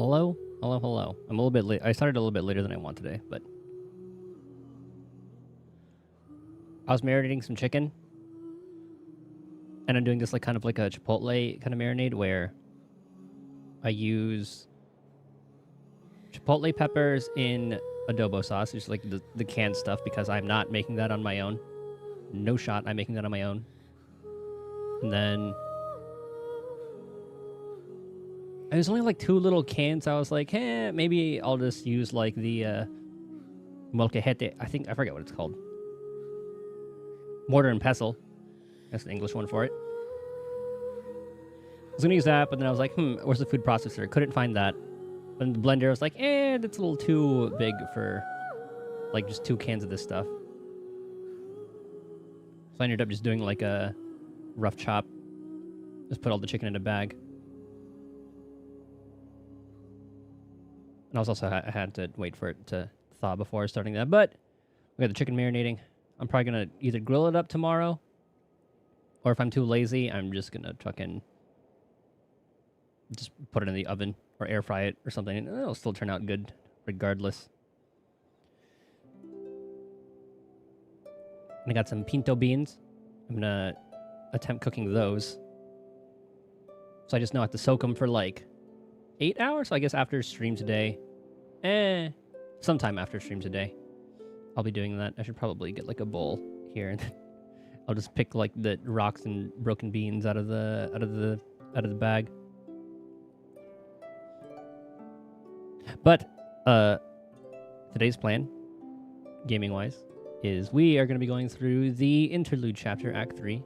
Hello? Hello, hello. I'm a little bit late. I started a little bit later than I want today, but... I was marinating some chicken. And I'm doing this like kind of like a chipotle kind of marinade where I use chipotle peppers in adobo sauce, just like the canned stuff, because I'm not making that on my own. No shot, I'm making that on my own. And then there's only like 2 little cans. I was like, hey, maybe I'll just use like the molcajete. I forget what it's called. Mortar and pestle. That's the English one for it. I was gonna use that, but then I was like, where's the food processor? Couldn't find that. And the blender was like, that's a little too big for like just 2 cans of this stuff. So I ended up just doing like a rough chop. Just put all the chicken in a bag. And I had to wait for it to thaw before starting that. But we got the chicken marinating. I'm probably going to either grill it up tomorrow, or if I'm too lazy, I'm just going to fucking just put it in the oven or air fry it or something. And it'll still turn out good regardless. And I got some pinto beans. I'm going to attempt cooking those. So I just know I have to soak them for like 8 hours. So I guess after stream today, sometime after stream today, I'll be doing that. I should probably get like a bowl here, and I'll just pick like the rocks and broken beans out of the bag. But today's plan, gaming wise, is we are going to be going through the Interlude Chapter, Act 3,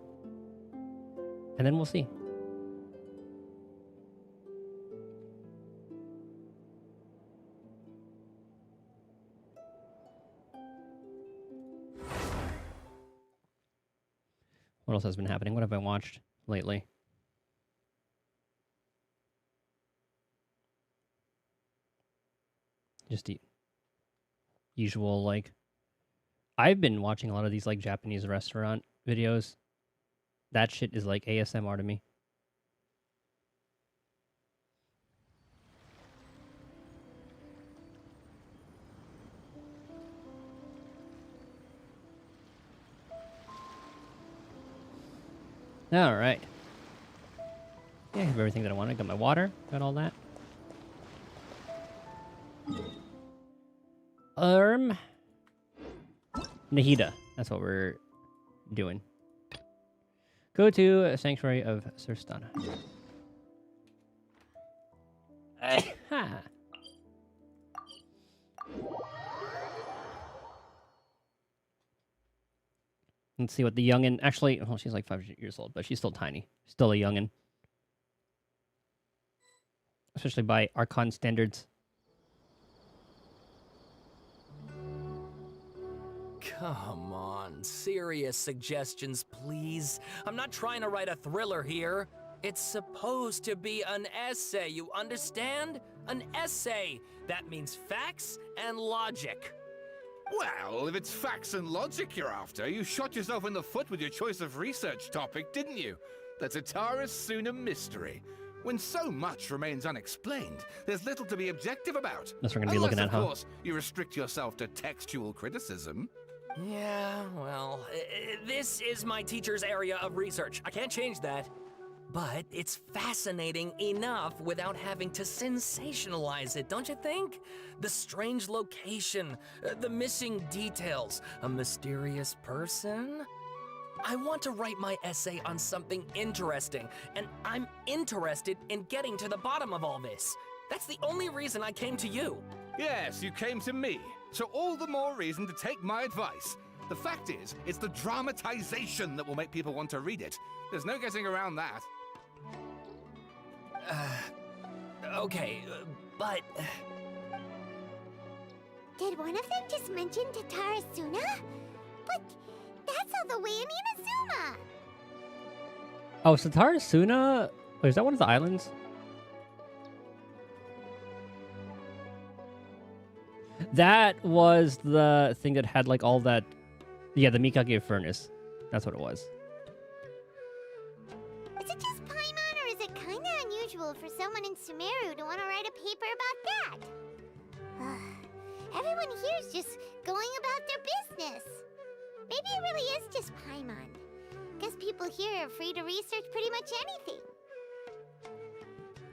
and then we'll see. What else has been happening? What have I watched lately? Just the usual, like... I've been watching a lot of these, like, Japanese restaurant videos. That shit is, like, ASMR to me. All right. Yeah, I have everything that I want. I got my water. Got all that. Nahida. That's what we're doing. Go to a Sanctuary of Surstana. Let's see what the youngin... Actually, well, she's like 5 years old, but she's still tiny. Still a youngin. Especially by Archon standards. Come on, serious suggestions, please. I'm not trying to write a thriller here. It's supposed to be an essay, you understand? An essay. That means facts and logic. Well, if it's facts and logic you're after, you shot yourself in the foot with your choice of research topic, didn't you? The Tatara Suna mystery. When so much remains unexplained, there's little to be objective about. That's what we're going to be looking at, huh? Of course, you restrict yourself to textual criticism. Yeah, well, this is my teacher's area of research. I can't change that. But it's fascinating enough without having to sensationalize it, don't you think? The strange location, the missing details, a mysterious person. I want to write my essay on something interesting, and I'm interested in getting to the bottom of all this. That's the only reason I came to you. Yes, you came to me. So all the more reason to take my advice. The fact is, it's the dramatization that will make people want to read it. There's no getting around that. Okay, but... Did one of them just mention Tatara Suna? But that's all the way in Inazuma! Oh, Tatara Suna? Wait, is that one of the islands? That was the thing that had like all that... Yeah, the Mikage furnace. That's what it was. Is it just Paimon or is it kinda unusual for someone in Sumeru to want to write a paper about that. Everyone here's just going about their business. Maybe it really is just Paimon. Guess people here are free to research pretty much anything.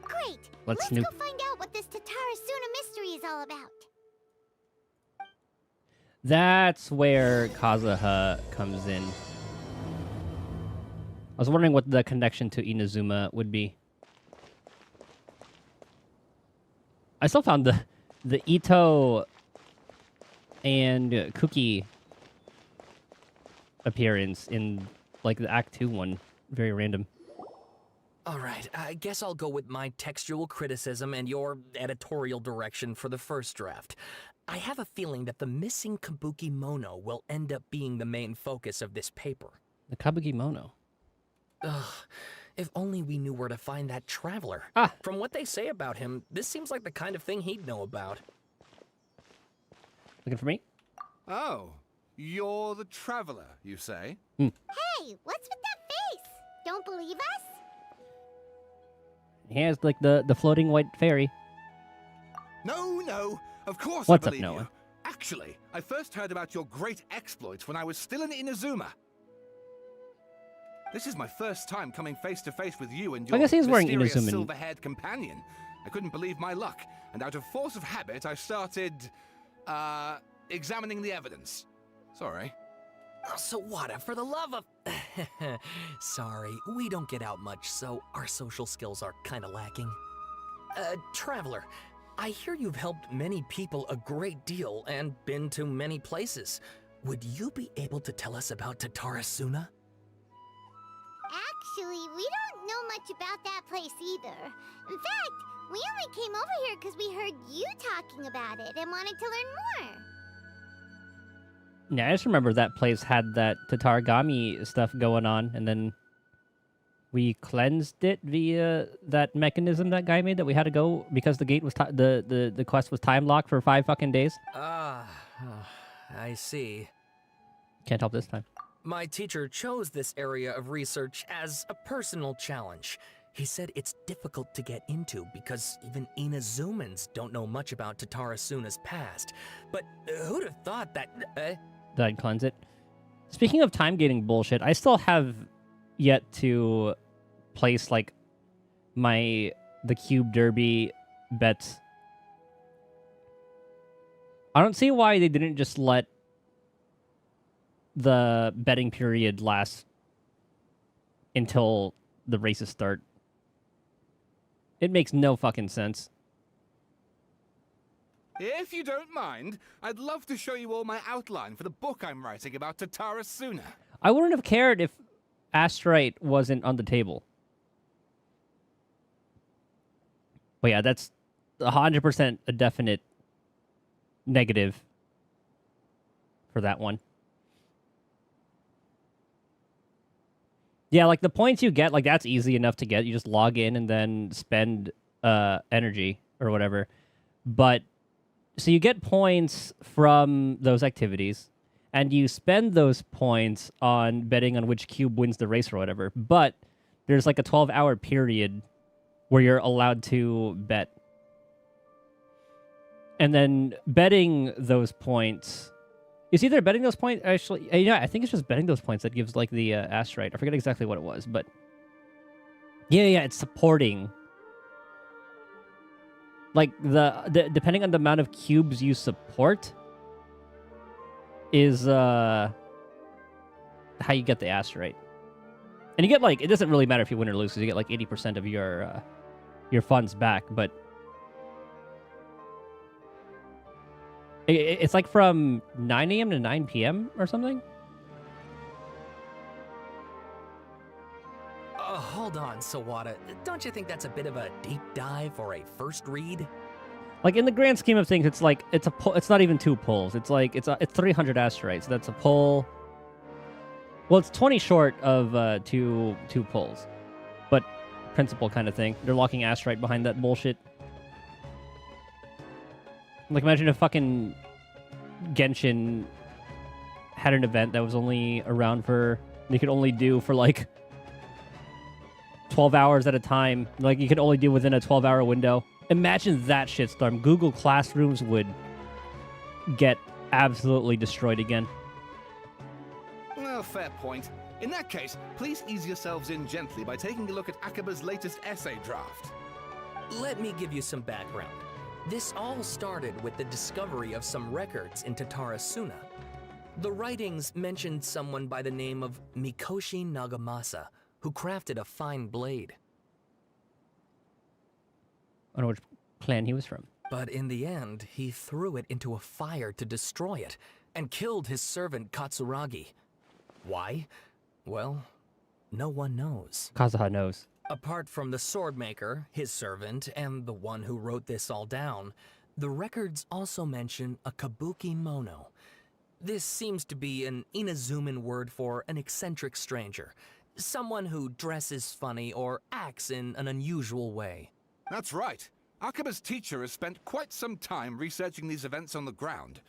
Great! Let's Let's go find out what this Tatarasuna mystery is all about. That's where Kazuha comes in. I was wondering what the connection to Inazuma would be. I still found the Ito and Cookie appearance in like the Act 2 one very random. All right, I guess I'll go with my textual criticism and your editorial direction for the first draft. I have a feeling that the missing Kabuki Mono will end up being the main focus of this paper. The Kabuki Mono. Ugh, if only we knew where to find that traveler. Ah. From what they say about him, this seems like the kind of thing he'd know about. Looking for me? Oh, you're the traveler, you say? Hey, what's with that face? Don't believe us? He has like the floating white fairy. No, of course What's I up, believe Noah? you. Actually, I first heard about your great exploits when I was still in Inazuma. This is my first time coming face to face with you and I your guess he's wearing mysterious Inazuman. silver-haired companion. I couldn't believe my luck, and out of force of habit, I started, examining the evidence. Sorry. Oh, Sawada, for the love of... Sorry, we don't get out much, so our social skills are kinda lacking. Traveler, I hear you've helped many people a great deal and been to many places. Would you be able to tell us about Tatarasuna? Actually, we don't know much about that place either. In fact, we only came over here because we heard you talking about it and wanted to learn more. Yeah, I just remember that place had that Tataragami stuff going on, and then we cleansed it via that mechanism that guy made that we had to go because the gate was the quest was time locked for 5 fucking days. I see. Can't help this time. My teacher chose this area of research as a personal challenge. He said it's difficult to get into because even Inazumans don't know much about Tatarasuna's past. But who'd have thought that... That I'd cleanse it. Speaking of time gating bullshit, I still have yet to place like the cube derby bets. I don't see why they didn't just let the betting period last until the races start. It makes no fucking sense. If you don't mind, I'd love to show you all my outline for the book I'm writing about Tatarasuna. I wouldn't have cared if Astrite wasn't on the table. But yeah, that's 100% a definite negative for that one. Yeah, like the points you get, like that's easy enough to get. You just log in and then spend energy or whatever. But so you get points from those activities, and you spend those points on betting on which cube wins the race or whatever. But there's like a 12-hour period where you're allowed to bet. And then betting those points... It's either betting those points... Actually, yeah, I think it's just betting those points that gives like the Astrite. I forget exactly what it was, but... Yeah, it's supporting... Like, the depending on the amount of cubes you support is how you get the Astrite. And you get, like, it doesn't really matter if you win or lose, because you get, like, 80% of your funds back, but... It's, like, from 9 a.m. to 9 p.m. or something? Hold on, Sawada. Don't you think that's a bit of a deep dive or a first read? Like, in the grand scheme of things, it's like, it's not even 2 pulls. It's like, it's 300 Astrites. That's a pull. Well, it's 20 short of two pulls. But principle kind of thing. They're locking Astrite behind that bullshit. Like, imagine if fucking Genshin had an event that was only around for... They could only do for, like, 12 hours at a time. Like, you could only do within a 12-hour window. Imagine that shitstorm. Google Classrooms would get absolutely destroyed again. Well, fair point. In that case, please ease yourselves in gently by taking a look at Akaba's latest essay draft. Let me give you some background. This all started with the discovery of some records in Tatarasuna. The writings mentioned someone by the name of Mikoshi Nagamasa, who crafted a fine blade. I don't know which clan he was from. But in the end, he threw it into a fire to destroy it, and killed his servant Katsuragi. Why? Well, no one knows. Kazuha knows. Apart from the swordmaker, his servant, and the one who wrote this all down, the records also mention a kabuki mono. This seems to be an Inazuman word for an eccentric stranger, someone who dresses funny or acts in an unusual way. That's right. Akaba's teacher has spent quite some time researching these events on the ground.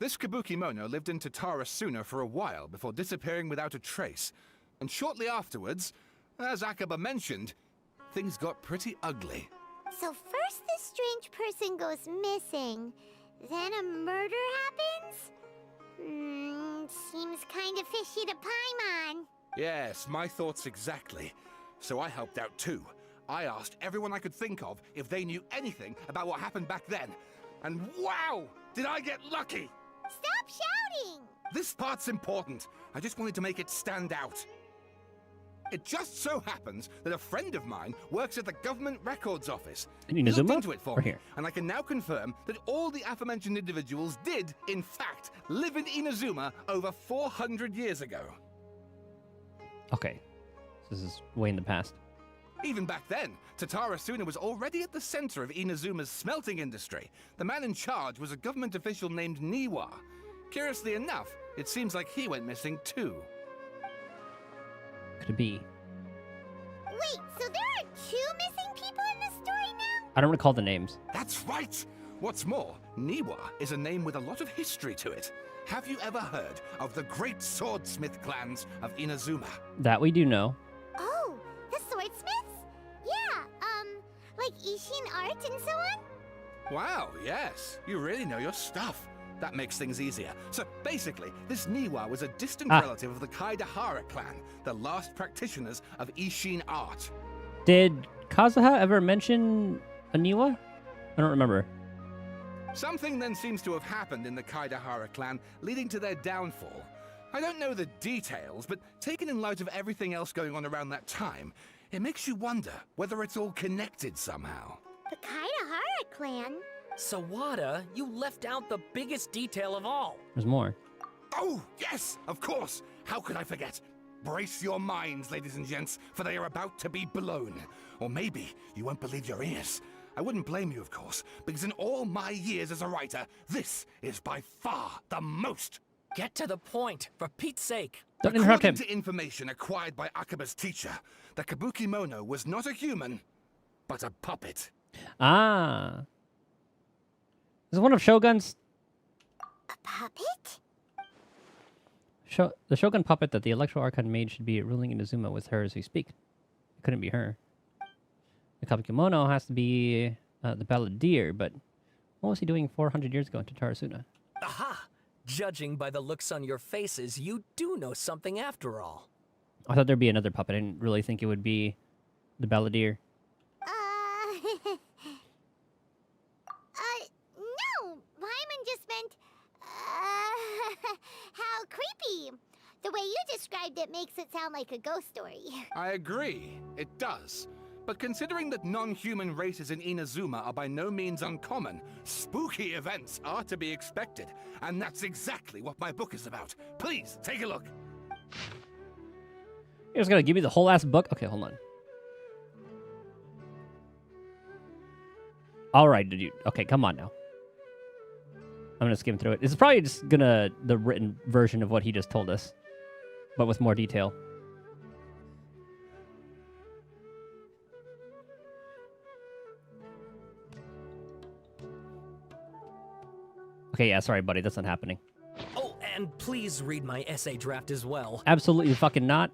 This kabuki mono lived in Tatarasuna for a while before disappearing without a trace. And shortly afterwards, as Akaba mentioned, things got pretty ugly. So first this strange person goes missing, then a murder happens? Seems kind of fishy to Paimon. Yes, my thoughts exactly. So I helped out too. I asked everyone I could think of if they knew anything about what happened back then. And wow, did I get lucky! Stop shouting! This part's important. I just wanted to make it stand out. It just so happens that a friend of mine works at the government records office. In He looked Inazuma? into it for Or me, here? and I can now confirm that all the aforementioned individuals did, in fact, live in Inazuma over 400 years ago. Okay. This is way in the past. Even back then, Tatarasuna was already at the center of Inazuma's smelting industry. The man in charge was a government official named Niwa. Curiously enough, it seems like he went missing too. Could it be? Wait, so there are 2 missing people in this story now? I don't recall the names. That's right! What's more, Niwa is a name with a lot of history to it. Have you ever heard of the great swordsmith clans of Inazuma? That we do know. Oh, the swordsmiths? Yeah, like Ishin art and so on? Wow, yes. You really know your stuff. That makes things easier. So basically, this Niwa was a distant relative of the Kaidahara clan, the last practitioners of Ishin art. Did Kazuha ever mention Aniwa? I don't remember. Something then seems to have happened in the Kaidahara clan, leading to their downfall. I don't know the details, but taken in light of everything else going on around that time, it makes you wonder whether it's all connected somehow. The Kaidahara clan? Sawada, you left out the biggest detail of all. There's more. Oh, yes, of course. How could I forget? Brace your minds, ladies and gents, for they are about to be blown. Or maybe you won't believe your ears. I wouldn't blame you, of course, because in all my years as a writer, this is by far the most. Get to the point, for Pete's sake. Don't interrupt him. According to information acquired by Akaba's teacher, the kabuki mono was not a human, but a puppet. Ah. Is it one of Shogun's... A puppet? The Shogun puppet that the Electro Archon made should be ruling Inazuma with her as we speak. It couldn't be her. The Kabukimono has to be the Balladeer, but what was he doing 400 years ago in Tatarasuna? Aha! Judging by the looks on your faces, you do know something after all. I thought there'd be another puppet. I didn't really think it would be the Balladeer. No! Paimon just meant, how creepy. The way you described it makes it sound like a ghost story. I agree, it does. But considering that non-human races in Inazuma are by no means uncommon, spooky events are to be expected. And that's exactly what my book is about. Please, take a look. You're just gonna give me the whole ass book? Okay, hold on. Alright, dude. Okay, come on now. I'm gonna skim through it. It's probably just the written version of what he just told us, but with more detail. Okay, yeah, sorry, buddy. That's not happening. Oh, and please read my essay draft as well. Absolutely fucking not.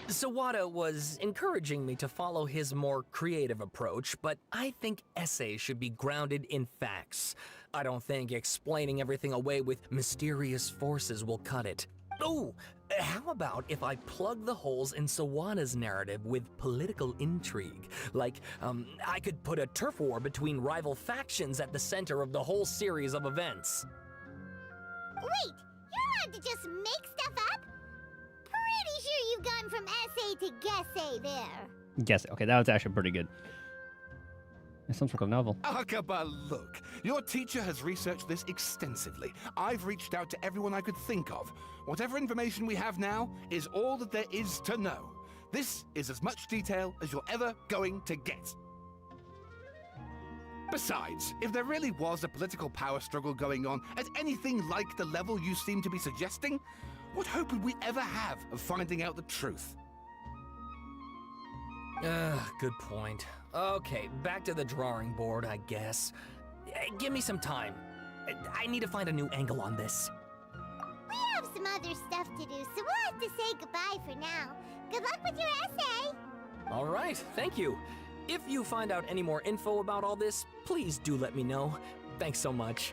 Sawada was encouraging me to follow his more creative approach, but I think essays should be grounded in facts. I don't think explaining everything away with mysterious forces will cut it. Oh, how about if I plug the holes in Sawada's narrative with political intrigue? Like, I could put a turf war between rival factions at the center of the whole series of events. Wait, you're allowed to just make stuff up? Pretty sure you've gone from essay to guessay there. Guess it. Okay, that was actually pretty good. It's some sort of novel. Akaba, look. Your teacher has researched this extensively. I've reached out to everyone I could think of. Whatever information we have now is all that there is to know. This is as much detail as you're ever going to get. Besides, if there really was a political power struggle going on at anything like the level you seem to be suggesting, what hope would we ever have of finding out the truth? Good point. Okay, back to the drawing board, I guess. Give me some time. I need to find a new angle on this. We have some other stuff to do, so we'll have to say goodbye for now. Good luck with your essay! All right, thank you. If you find out any more info about all this, please do let me know. Thanks so much.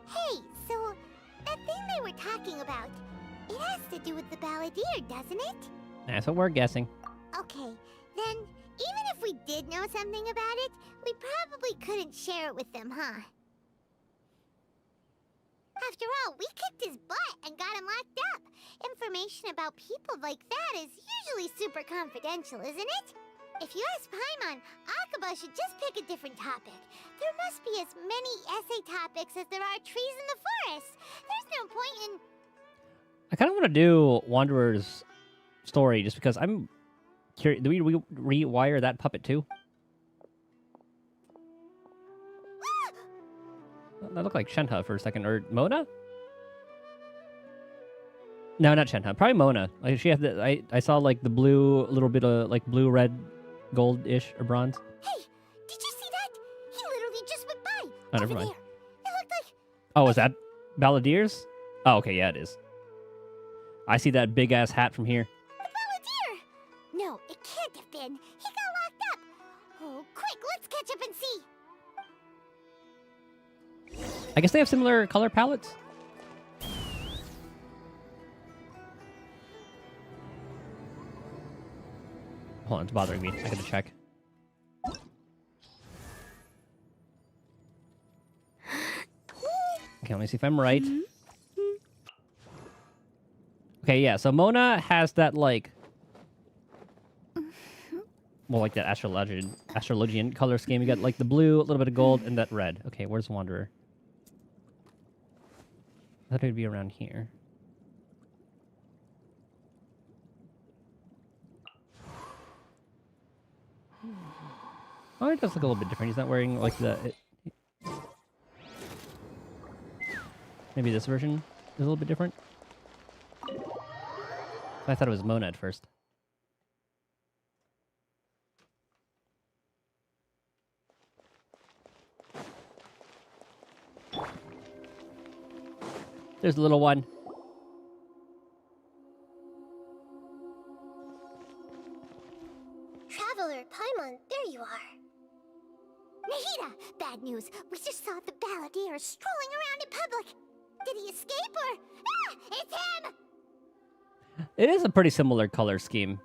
Hey, so that thing they were talking about, it has to do with the balladeer, doesn't it? That's what we're guessing. Okay, then even if we did know something about it, we probably couldn't share it with them, huh? After all, we kicked his butt and got him locked up. Information about people like that is usually super confidential, isn't it? If you ask Paimon, Akaba should just pick a different topic. There must be as many essay topics as there are trees in the forest. There's no point in... I kind of want to do Wanderer's story just because I'm curious. Do we rewire that puppet too? That looked like Shenhe for a second. Or Mona? No, not Shenhe. Probably Mona. Like she had the I saw like the blue, little bit of like blue, red, gold-ish or bronze. Hey, did you see that? He literally just went by. Oh, never over mind. there. It looked like... Oh, is that Balladeer's? Oh, okay, yeah, it is. I see that big-ass hat from here. The balladeer! No, it can't have been. He got locked up. Oh, quick, let's catch up and see. I guess they have similar color palettes. Hold on, it's bothering me. I gotta check. Okay, let me see if I'm right. Okay, yeah, so Mona has that, like... Well, like that astrologian color scheme. You got, like, the blue, a little bit of gold, and that red. Okay, where's Wanderer? I thought it'd be around here. Oh, it does look a little bit different. He's not wearing, like, Maybe this version is a little bit different. I thought it was Mona at first. There's the little one. Traveler, Paimon, there you are. Nahida! Bad news. We just saw the balladeer strolling around in public. Did he escape or... Ah! It's him! It is a pretty similar color scheme.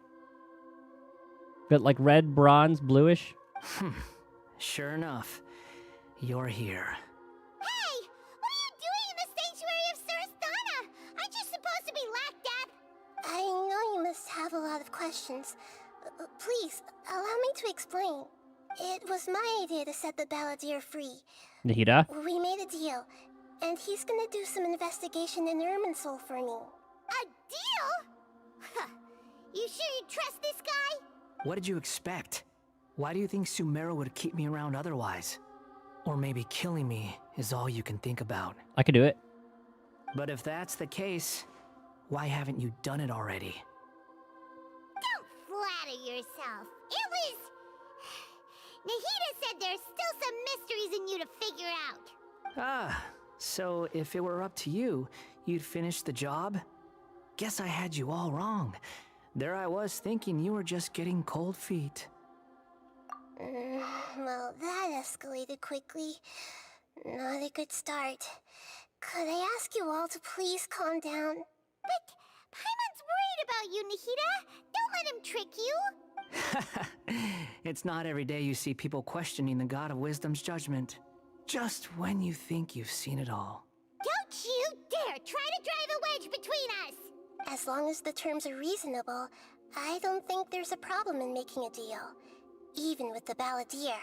Got like red, bronze, bluish. Sure enough, you're here. Hey! What are you doing in the sanctuary of Surasthana? Aren't you supposed to be locked up? I know you must have a lot of questions. Please, allow me to explain. It was my idea to set the balladeer free. Nahida? We made a deal, and he's gonna do some investigation in Irminsul for me. A deal? Huh. You sure you trust this guy? What did you expect? Why do you think Sumeru would keep me around otherwise? Or maybe killing me is all you can think about. I could do it. But if that's the case, why haven't you done it already? Don't flatter yourself. Nahida said there's still some mysteries in you to figure out. Ah, so if it were up to you, you'd finish the job? Guess I had you all wrong. There I was thinking you were just getting cold feet. Well, that escalated quickly. Not a good start. Could I ask you all to please calm down? But Paimon's worried about you, Nahida. Don't let him trick you. It's not every day you see people questioning the God of Wisdom's judgment. Just when you think you've seen it all. Don't you dare try to drive a wedge between us! As long as the terms are reasonable, I don't think there's a problem in making a deal. Even with the Balladeer.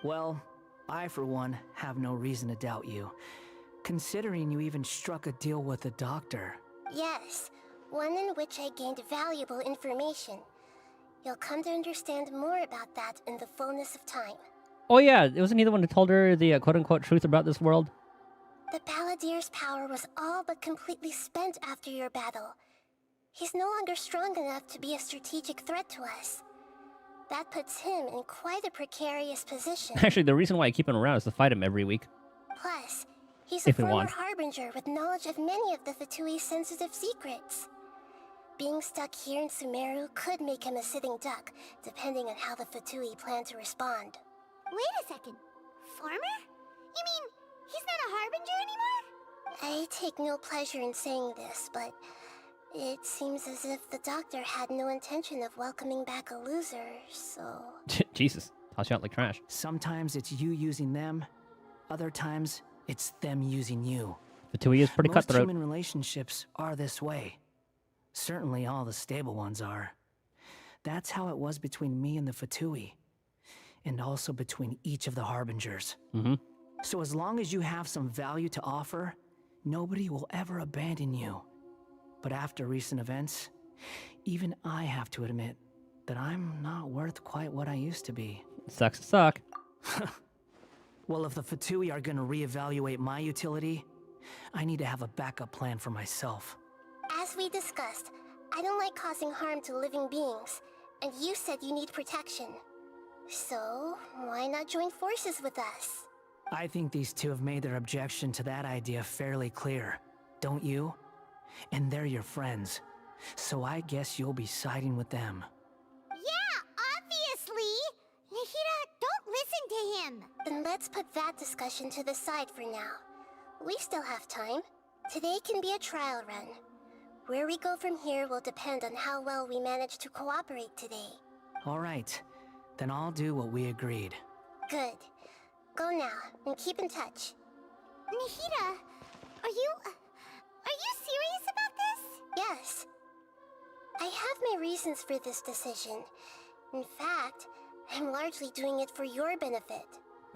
Well, I for one have no reason to doubt you, considering you even struck a deal with the doctor. Yes, one in which I gained valuable information. You'll come to understand more about that in the fullness of time. Oh yeah, wasn't he the one who told her the quote-unquote truth about this world? The Balladeer's power was all but completely spent after your battle. He's no longer strong enough to be a strategic threat to us. That puts him in quite a precarious position. Actually, the reason why I keep him around is to fight him every week. Plus, he's a If we former want. harbinger with knowledge of many of the Fatui's sensitive secrets. Being stuck here in Sumeru could make him a sitting duck, depending on how the Fatui plan to respond. Wait a second. Farmer? You mean he's not a harbinger anymore? I take no pleasure in saying this, but it seems as if the doctor had no intention of welcoming back a loser, so... Jesus, toss you out like trash. Sometimes it's you using them, other times it's them using you. Fatui is pretty Most cutthroat. human relationships are this way. Certainly all the stable ones are. That's how it was between me and the Fatui. And also between each of the Harbingers. Mm-hmm. So as long as you have some value to offer, nobody will ever abandon you. But after recent events, even I have to admit that I'm not worth quite what I used to be. Sucks to suck. Well, if the Fatui are gonna reevaluate my utility, I need to have a backup plan for myself. As we discussed, I don't like causing harm to living beings, and you said you need protection. So, why not join forces with us? I think these two have made their objection to that idea fairly clear, don't you? And they're your friends, so I guess you'll be siding with them. Yeah, obviously! Nahida, don't listen to him! Then let's put that discussion to the side for now. We still have time. Today can be a trial run. Where we go from here will depend on how well we manage to cooperate today. All right, then I'll do what we agreed. Good. Go now, and keep in touch. Nahida, are you serious about this? Yes. I have my reasons for this decision. In fact, I'm largely doing it for your benefit.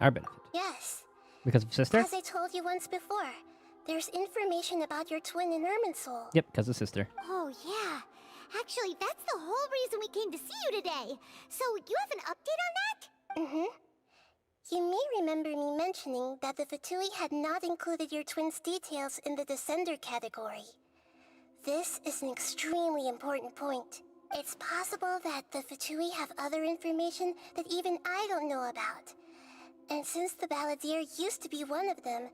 Our benefit. Yes. Because of sister? As I told you once before, there's information about your twin in Irminsul. Yep, because of sister. Oh, yeah. Actually, that's the whole reason we came to see you today. So, you have an update on that? Mm-hmm. You may remember me mentioning that the Fatui had not included your twin's details in the Descender category. This is an extremely important point. It's possible that the Fatui have other information that even I don't know about. And since the Balladeer used to be one of them,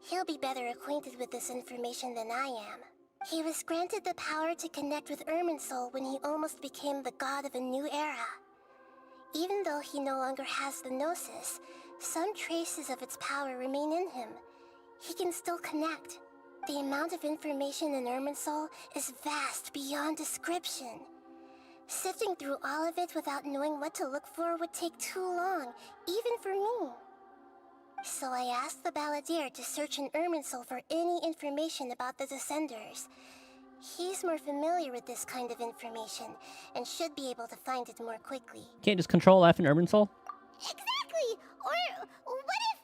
he'll be better acquainted with this information than I am. He was granted the power to connect with Irminsul when he almost became the god of a new era. Even though he no longer has the Gnosis, some traces of its power remain in him. He can still connect. The amount of information in Irminsul is vast beyond description. Sifting through all of it without knowing what to look for would take too long, even for me. So I asked the Balladeer to search in Irminsul for any information about the Descenders. He's more familiar with this kind of information, and should be able to find it more quickly. Can't just control F in Irminsul? Exactly! Or what if...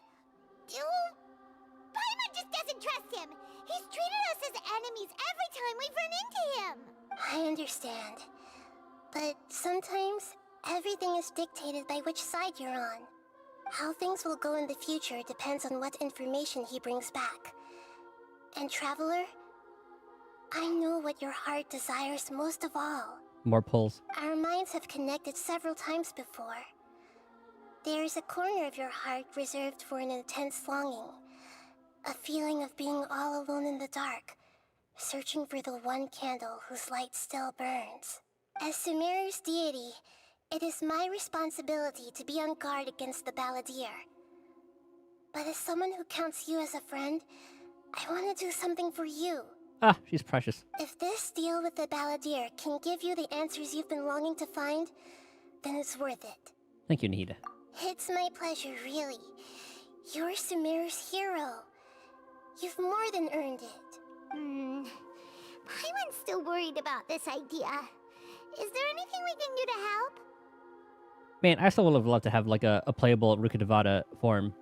Paimon just doesn't trust him! He's treated us as enemies every time we've run into him! I understand. But sometimes, everything is dictated by which side you're on. How things will go in the future depends on what information he brings back. And Traveler, I know what your heart desires most of all. More pulls. Our minds have connected several times before. There's a corner of your heart reserved for an intense longing. A feeling of being all alone in the dark, searching for the one candle whose light still burns. As Sumeru's deity, it is my responsibility to be on guard against the Balladeer. But as someone who counts you as a friend, I want to do something for you. Ah, she's precious. If this deal with the Balladeer can give you the answers you've been longing to find, then it's worth it. Thank you, Nahida. It's my pleasure, really. You're Sumeru's hero. You've more than earned it. Paimon's still worried about this idea. Is there anything we can do to help? Man, I still would have loved to have like a playable Rukkhadevata form.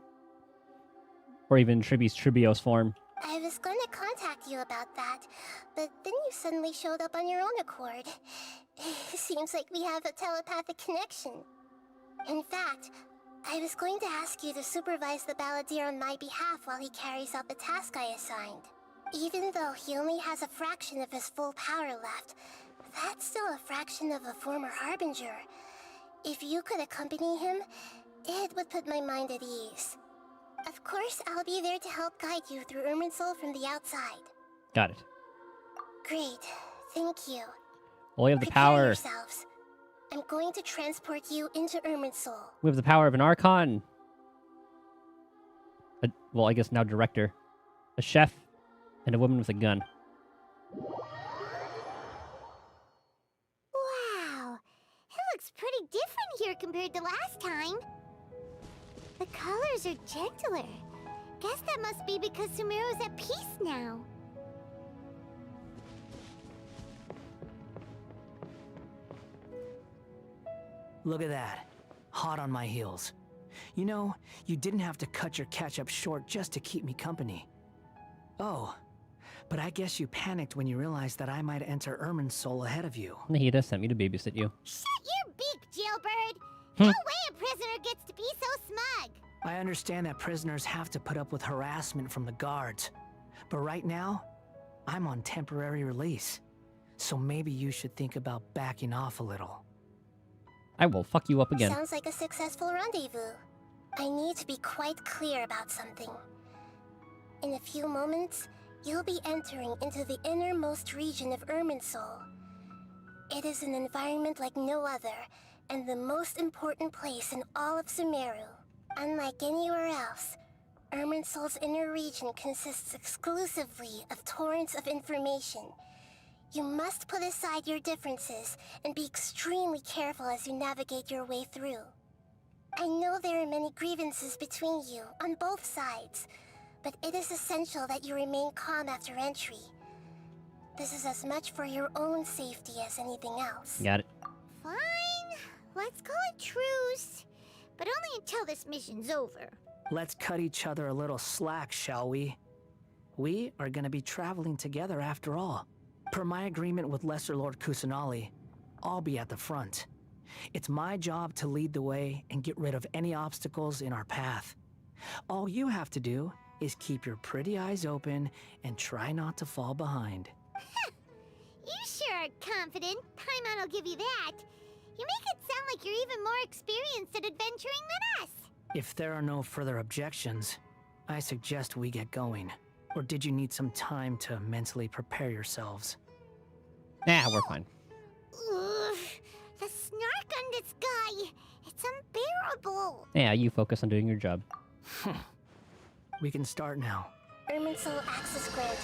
Or even Tribios form. I was going to contact you about that, but then you suddenly showed up on your own accord. Seems like we have a telepathic connection. In fact, I was going to ask you to supervise the Balladeer on my behalf while he carries out the task I assigned. Even though he only has a fraction of his full power left, that's still a fraction of a former Harbinger. If you could accompany him, it would put my mind at ease. Of course, I'll be there to help guide you through Irminsul from the outside. Got it. Great. Thank you. Well, we have the Prepare power. yourselves. I'm going to transport you into Irminsul. We have the power of an Archon. Well, I guess now director. A chef. And a woman with a gun. Wow, it looks pretty different here compared to last time. The colors are gentler. Guess that must be because Sumeru's at peace now. Look at that. Hot on my heels. You know, you didn't have to cut your catch-up short just to keep me company. Oh, but I guess you panicked when you realized that I might enter Irminsul ahead of you. Nahida sent me to babysit you. Shut your beak, jailbird! No way a prisoner gets to be so smug! I understand that prisoners have to put up with harassment from the guards. But right now, I'm on temporary release. So maybe you should think about backing off a little. I will fuck you up again. Sounds like a successful rendezvous. I need to be quite clear about something. In a few moments, you'll be entering into the innermost region of Irminsul. It is an environment like no other, and the most important place in all of Sumeru. Unlike anywhere else, Irminsul's inner region consists exclusively of torrents of information. You must put aside your differences and be extremely careful as you navigate your way through. I know there are many grievances between you on both sides, but it is essential that you remain calm after entry. This is as much for your own safety as anything else. Got it. Fine, let's call it truce. But only until this mission's over. Let's cut each other a little slack, shall we? We are gonna be traveling together after all. Per my agreement with Lesser Lord Kusanali, I'll be at the front. It's my job to lead the way and get rid of any obstacles in our path. All you have to do is keep your pretty eyes open and try not to fall behind. You sure are confident. Paimon will give you that. You make it sound like you're even more experienced at adventuring than us. If there are no further objections, I suggest we get going. Or did you need some time to mentally prepare yourselves? Nah, we're fine. Ugh, the snark on this guy. It's unbearable. Yeah, you focus on doing your job. We can start now. Irminsul access granted.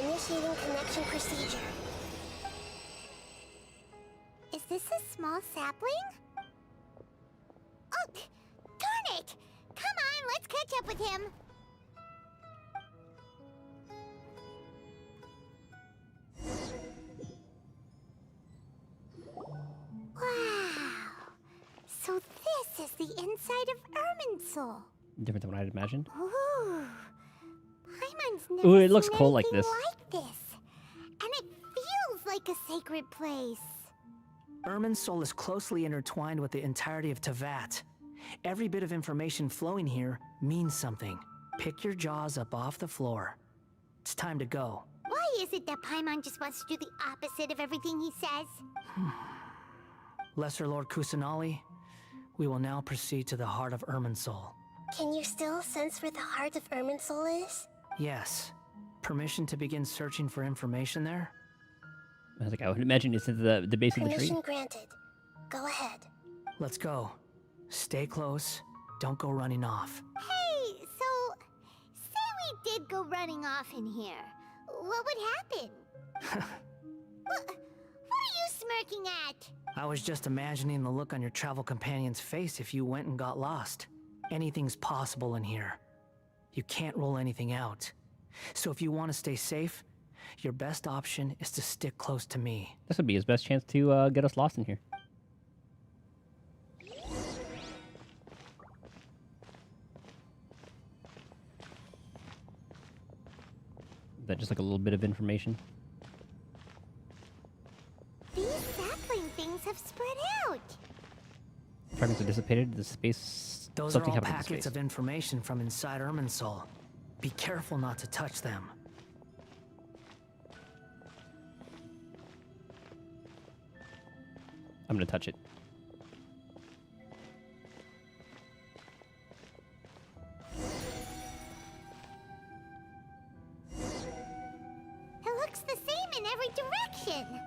Initiating connection procedure. Is this a small sapling? Oh, darn it! Come on, let's catch up with him. Wow. So this is the inside of Irminsul. Different than what I'd imagined. Ooh. Paimon's never Ooh, it looks seen cool like anything this. like this. And it feels like a sacred place. Irminsul is closely intertwined with the entirety of Teyvat. Every bit of information flowing here means something. Pick your jaws up off the floor. It's time to go. Why is it that Paimon just wants to do the opposite of everything he says? Lesser Lord Kusanali, We will now proceed to the heart of Irminsul. Can you still sense where the heart of Irminsul is? Yes. Permission to begin searching for information there? I was like, I would imagine it's at the base of the tree. Permission granted. Go ahead. Let's go. Stay close. Don't go running off. Hey, so say we did go running off in here. What would happen? What are you smirking at? I was just imagining the look on your travel companion's face if you went and got lost. Anything's possible in here. You can't rule anything out. So if you want to stay safe, your best option is to stick close to me. This would be his best chance to get us lost in here. Is that just like a little bit of information? These sapling things have spread out. Fragments are dissipated. The space. Those Something are all happened in packets space. of information from inside Irminsul. Be careful not to touch them. I'm gonna touch it. It looks the same in every direction.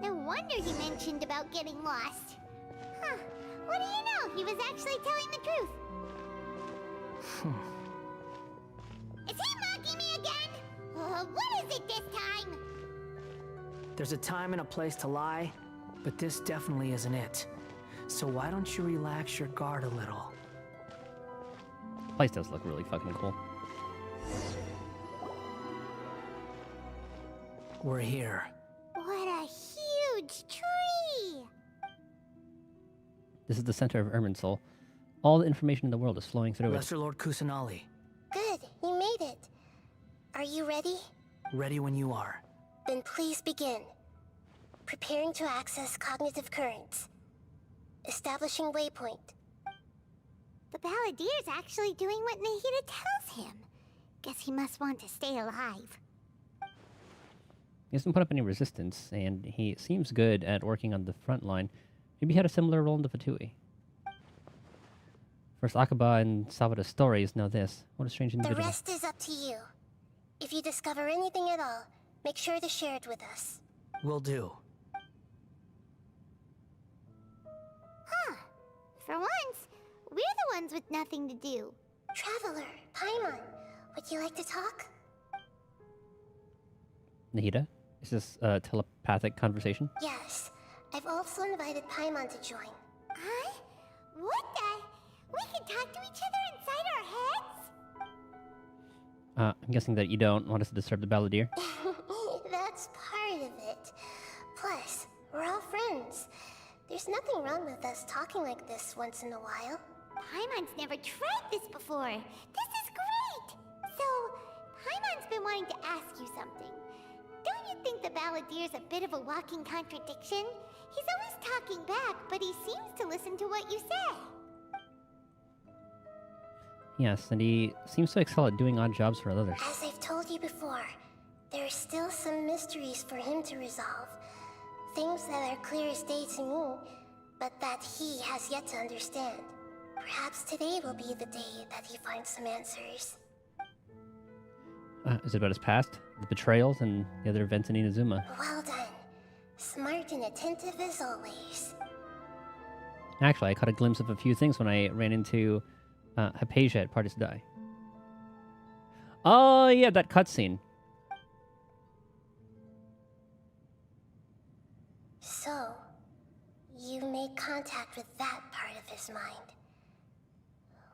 No wonder he mentioned about getting lost. Huh. What do you know? He was actually telling the truth. Is he mocking me again? What is it this time? There's a time and a place to lie, but this definitely isn't it. So why don't you relax your guard a little? Place does look really fucking cool. We're here. What a huge tree! This is the center of Irminsul. All the information in the world is flowing through it. Lesser Lord Kusanali, Good, you made it. Are you ready? ready when you are. Then please begin. Preparing to access cognitive currents. Establishing waypoint. The Balladier's actually doing what Nahida tells him. Guess he must want to stay alive. He hasn't put up any resistance, and he seems good at working on the front line. Maybe he had a similar role in the Fatui. First Akaba and Salvador's stories know this. What a strange The individual. rest is up to you. If you discover anything at all, make sure to share it with us. Will do. Huh. For once, we're the ones with nothing to do. Traveler, Paimon, would you like to talk? Nahida? Is this a telepathic conversation? Yes. I've also invited Paimon to join. Huh? What the? We can talk to each other inside our heads? I'm guessing that you don't want us to disturb the Balladeer. That's part of it. Plus, we're all friends. There's nothing wrong with us talking like this once in a while. Paimon's never tried this before. This is great! So, Paimon's been wanting to ask you something. Don't you think the Balladier's a bit of a walking contradiction? He's always talking back, but he seems to listen to what you say. Yes, and he seems to excel at doing odd jobs for others. As I've told you before, there are still some mysteries for him to resolve. Things that are clear as day to me, but that he has yet to understand. Perhaps today will be the day that he finds some answers. Is it about his past, the betrayals, and the other events in Inazuma? Well done. Smart and attentive as always. Actually, I caught a glimpse of a few things when I ran into Hypatia at Partis Die. Oh, yeah, that cutscene. So, you made contact with that part of his mind.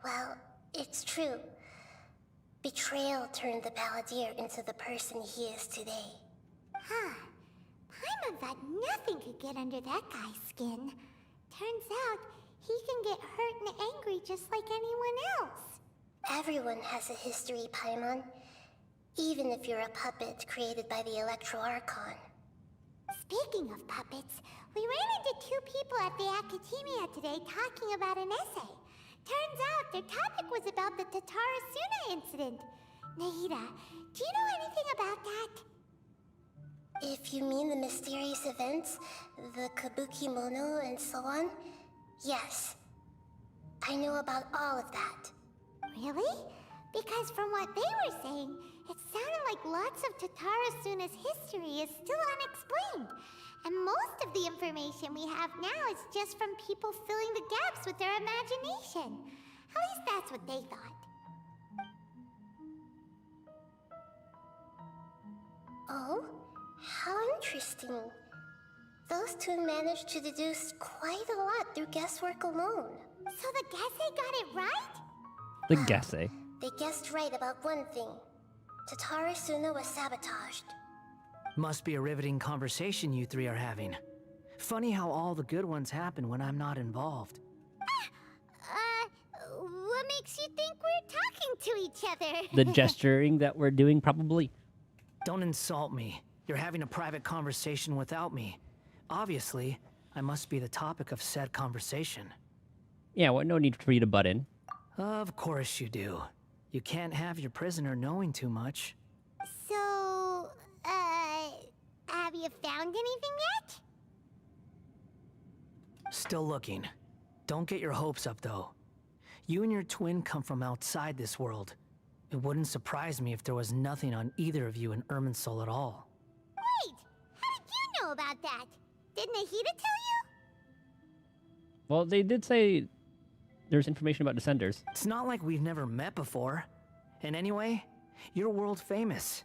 Well, it's true. Betrayal turned the Balladeer into the person he is today. Huh. Paimon thought nothing could get under that guy's skin. Turns out, he can get hurt and angry just like anyone else. Everyone has a history, Paimon. Even if you're a puppet created by the Electro Archon. Speaking of puppets, we ran into two people at the Academia today talking about an essay. Turns out their topic was about the Tatarasuna incident. Nahida, do you know anything about that? If you mean the mysterious events, the kabuki mono and so on, yes. I know about all of that. Really? Because from what they were saying, it sounded like lots of Tatara Suna's history is still unexplained. And most of the information we have now is just from people filling the gaps with their imagination. At least that's what they thought. Oh? How interesting. Those two managed to deduce quite a lot through guesswork alone. So the Gese got it right? The Gese. They guessed right about one thing. Tatara Suna was sabotaged. Must be a riveting conversation you three are having. Funny how all the good ones happen when I'm not involved. What makes you think we're talking to each other? The gesturing that we're doing, probably. Don't insult me. You're having a private conversation without me. Obviously, I must be the topic of said conversation. Yeah, well, no need for you to butt in. Of course you do. You can't have your prisoner knowing too much. So, have you found anything yet? Still looking. Don't get your hopes up, though. You and your twin come from outside this world. It wouldn't surprise me if there was nothing on either of you in Irminsul at all. Wait! How did you know about that? Did Nahida tell you? Well, they did say there's information about Descenders. It's not like we've never met before. And anyway, you're world famous.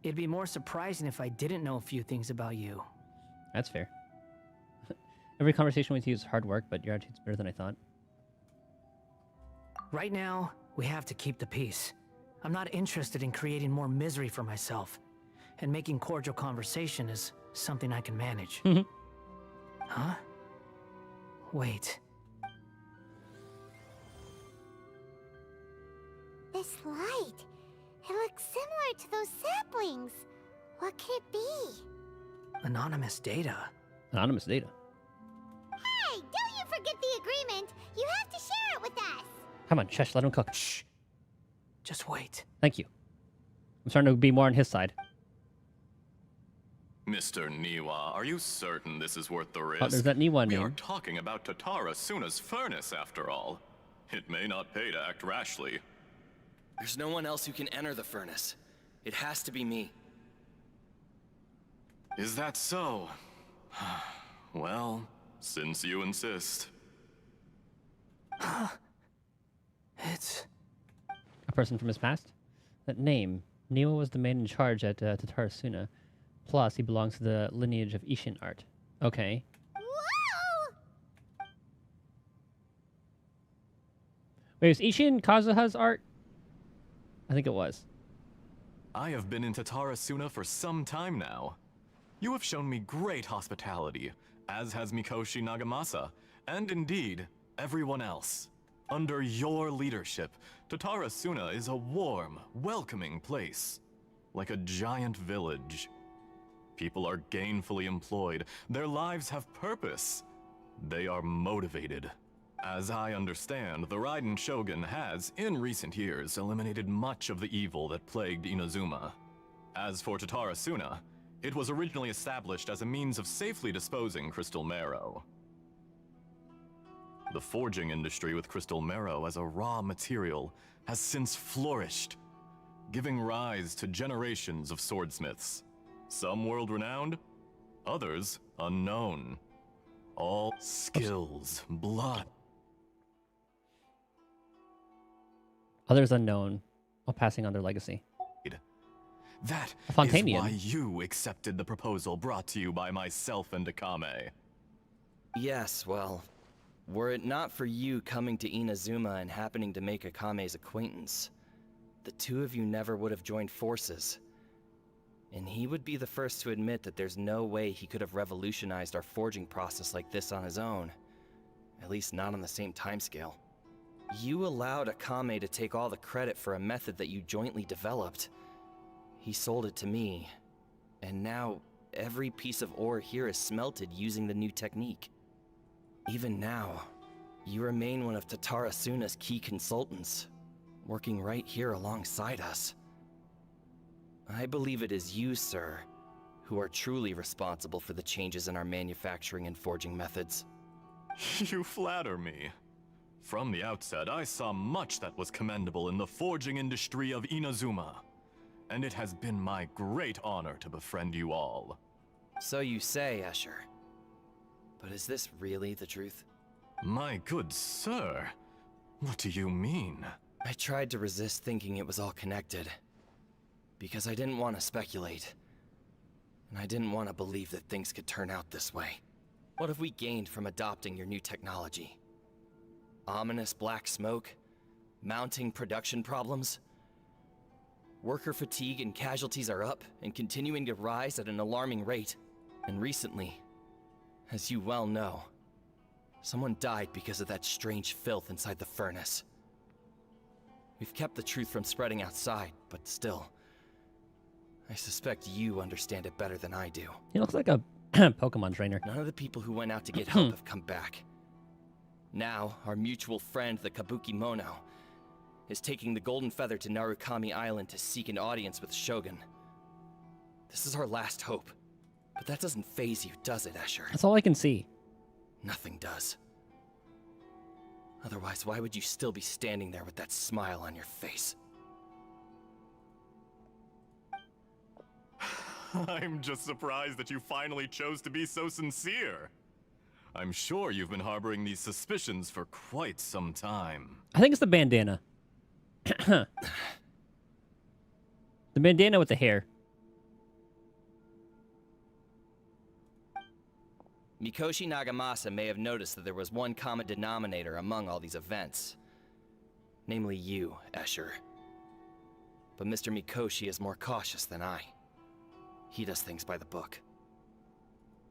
It'd be more surprising if I didn't know a few things about you. That's fair. Every conversation with you is hard work, but your attitude's better than I thought. Right now, we have to keep the peace. I'm not interested in creating more misery for myself. And making cordial conversation is something I can manage. Huh? Wait. This light. It looks similar to those saplings. What could it be? Anonymous data. Anonymous data. Hey, don't you forget the agreement. You have to share it with us. Come on, shush, let him cook. Shh. Just wait. Thank you. I'm starting to be more on his side. Mr. Niwa, are you certain this is worth the risk? Oh, there's that Niwa We name. are talking about Tatara Suna's furnace, after all. It may not pay to act rashly. There's no one else who can enter the furnace. It has to be me. Is that so? Well, since you insist. It's... A person from his past? That name. Niwa was the man in charge at Tatara Suna. Plus, he belongs to the lineage of Ishin art. Okay. Whoa! Wait, was Ishin Kazuha's art? I think it was. I have been in Tatara Suna for some time now. You have shown me great hospitality, as has Mikoshi Nagamasa, and indeed, everyone else. Under your leadership, Tatara Suna is a warm, welcoming place. Like a giant village. People are gainfully employed. Their lives have purpose. They are motivated. As I understand, the Raiden Shogun has, in recent years, eliminated much of the evil that plagued Inazuma. As for Tatara Suna, it was originally established as a means of safely disposing crystal marrow. The forging industry with crystal marrow as a raw material has since flourished, giving rise to generations of swordsmiths. Some world-renowned, others unknown. All skills, blood. Others unknown, while passing on their legacy. That A is Fontanian. why you accepted the proposal brought to you by myself and Akame. Yes, well, were it not for you coming to Inazuma and happening to make Akame's acquaintance, the two of you never would have joined forces. And he would be the first to admit that there's no way he could have revolutionized our forging process like this on his own. At least not on the same timescale. You allowed Akame to take all the credit for a method that you jointly developed. He sold it to me, and now every piece of ore here is smelted using the new technique. Even now, you remain one of Tatara Suna's key consultants, working right here alongside us. I believe it is you, sir, who are truly responsible for the changes in our manufacturing and forging methods. You flatter me. From the outset, I saw much that was commendable in the forging industry of Inazuma, and it has been my great honor to befriend you all. So you say, Escher. But is this really the truth? My good sir, what do you mean? I tried to resist thinking it was all connected, because I didn't want to speculate, and I didn't want to believe that things could turn out this way. What have we gained from adopting your new technology? Ominous black smoke? Mounting production problems? Worker fatigue and casualties are up and continuing to rise at an alarming rate. And recently, as you well know, someone died because of that strange filth inside the furnace. We've kept the truth from spreading outside, but still, I suspect you understand it better than I do. He looks like a Pokemon trainer. None of the people who went out to get help have come back. Now, our mutual friend, the Kabuki Mono, is taking the Golden Feather to Narukami Island to seek an audience with Shogun. This is our last hope. But that doesn't faze you, does it, Escher? That's all I can see. Nothing does. Otherwise, why would you still be standing there with that smile on your face? I'm just surprised that you finally chose to be so sincere. I'm sure you've been harboring these suspicions for quite some time. I think it's the bandana. The bandana with the hair. Mikoshi Nagamasa may have noticed that there was one common denominator among all these events. Namely you, Escher. But Mr. Mikoshi is more cautious than I. He does things by the book.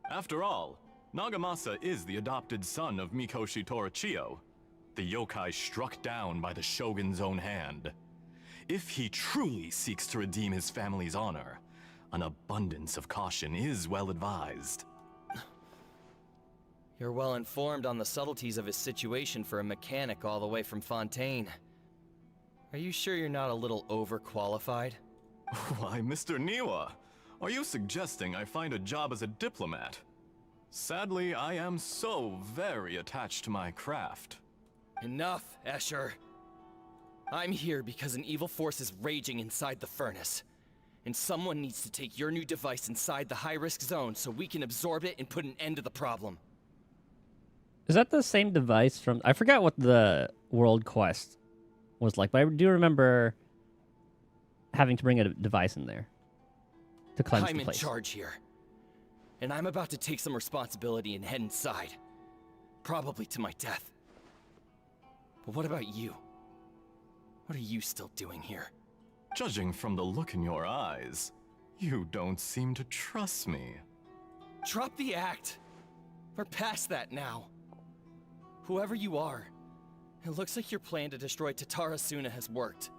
After all, Nagamasa is the adopted son of Mikoshi Torichio, the yokai struck down by the Shogun's own hand. If he truly seeks to redeem his family's honor, an abundance of caution is well advised. You're well informed on the subtleties of his situation for a mechanic all the way from Fontaine. Are you sure you're not a little overqualified? Why, Mr. Niwa, are you suggesting I find a job as a diplomat? Sadly, I am so very attached to my craft. Enough, Escher. I'm here because an evil force is raging inside the furnace. And someone needs to take your new device inside the high-risk zone so we can absorb it and put an end to the problem. Is that the same device from... I forgot what the World Quest was like, but I do remember having to bring a device in there to cleanse the place. I'm in charge here. And I'm about to take some responsibility and head inside. Probably to my death. But what about you? What are you still doing here? Judging from the look in your eyes, you don't seem to trust me. Drop the act! We're past that now. Whoever you are, it looks like your plan to destroy Tatarasuna has worked.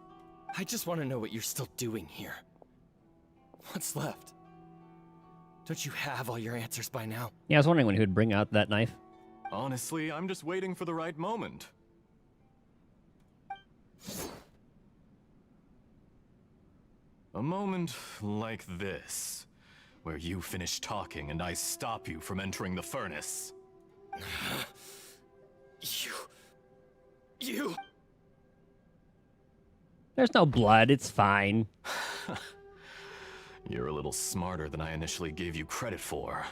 I just want to know what you're still doing here. What's left? Don't you have all your answers by now? Yeah, I was wondering when he would bring out that knife. Honestly, I'm just waiting for the right moment. A moment like this, where you finish talking and I stop you from entering the furnace. You... There's no blood, it's fine. You're a little smarter than I initially gave you credit for.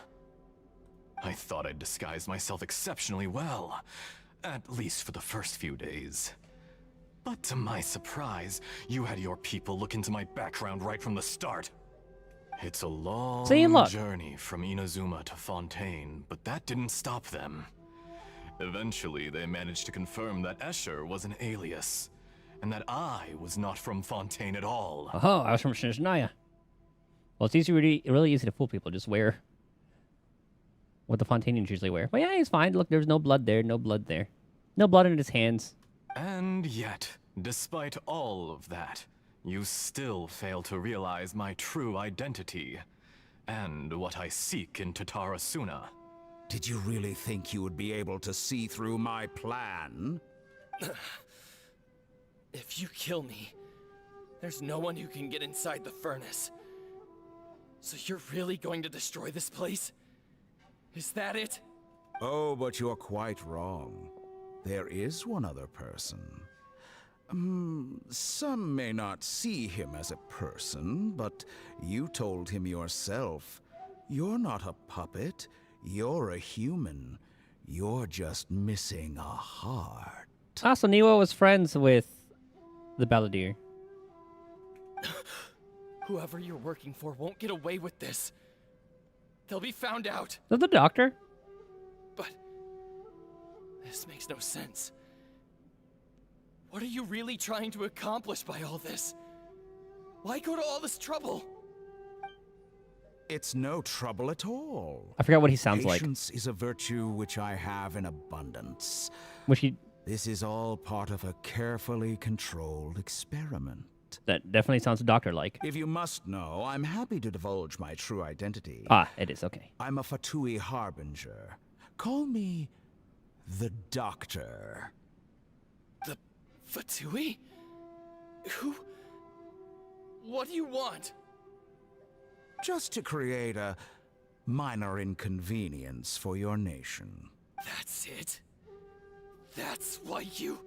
I thought I'd disguised myself exceptionally well, at least for the first few days. But to my surprise, you had your people look into my background right from the start. It's a long journey from Inazuma to Fontaine, but that didn't stop them. Eventually, they managed to confirm that Escher was an alias, and that I was not from Fontaine at all. Oh, I was from Shinshinaya. Well, it's really easy to fool people. Just wear what the Fontainians usually wear. But yeah, he's fine. Look, there's no blood there. No blood there. No blood in his hands. And yet, despite all of that, you still fail to realize my true identity, and what I seek in Tatarasuna. Did you really think you would be able to see through my plan? If you kill me, there's no one who can get inside the furnace. So you're really going to destroy this place? Is that it? Oh, but you're quite wrong. There is one other person. Some may not see him as a person, but you told him yourself. You're not a puppet. You're a human. You're just missing a heart. Ah, so Niwa was friends with the Balladeer. Whoever you're working for won't get away with this. They'll be found out. Is that the doctor? But this makes no sense. What are you really trying to accomplish by all this? Why go to all this trouble? It's no trouble at all. I forgot what he sounds like. Patience is a virtue which I have in abundance. Which he... This is all part of a carefully controlled experiment. That definitely sounds doctor-like. If you must know, I'm happy to divulge my true identity. Ah, it is, okay. I'm a Fatui Harbinger. Call me the Doctor. The Fatui? Who? What do you want? Just to create a minor inconvenience for your nation. That's it? That's why you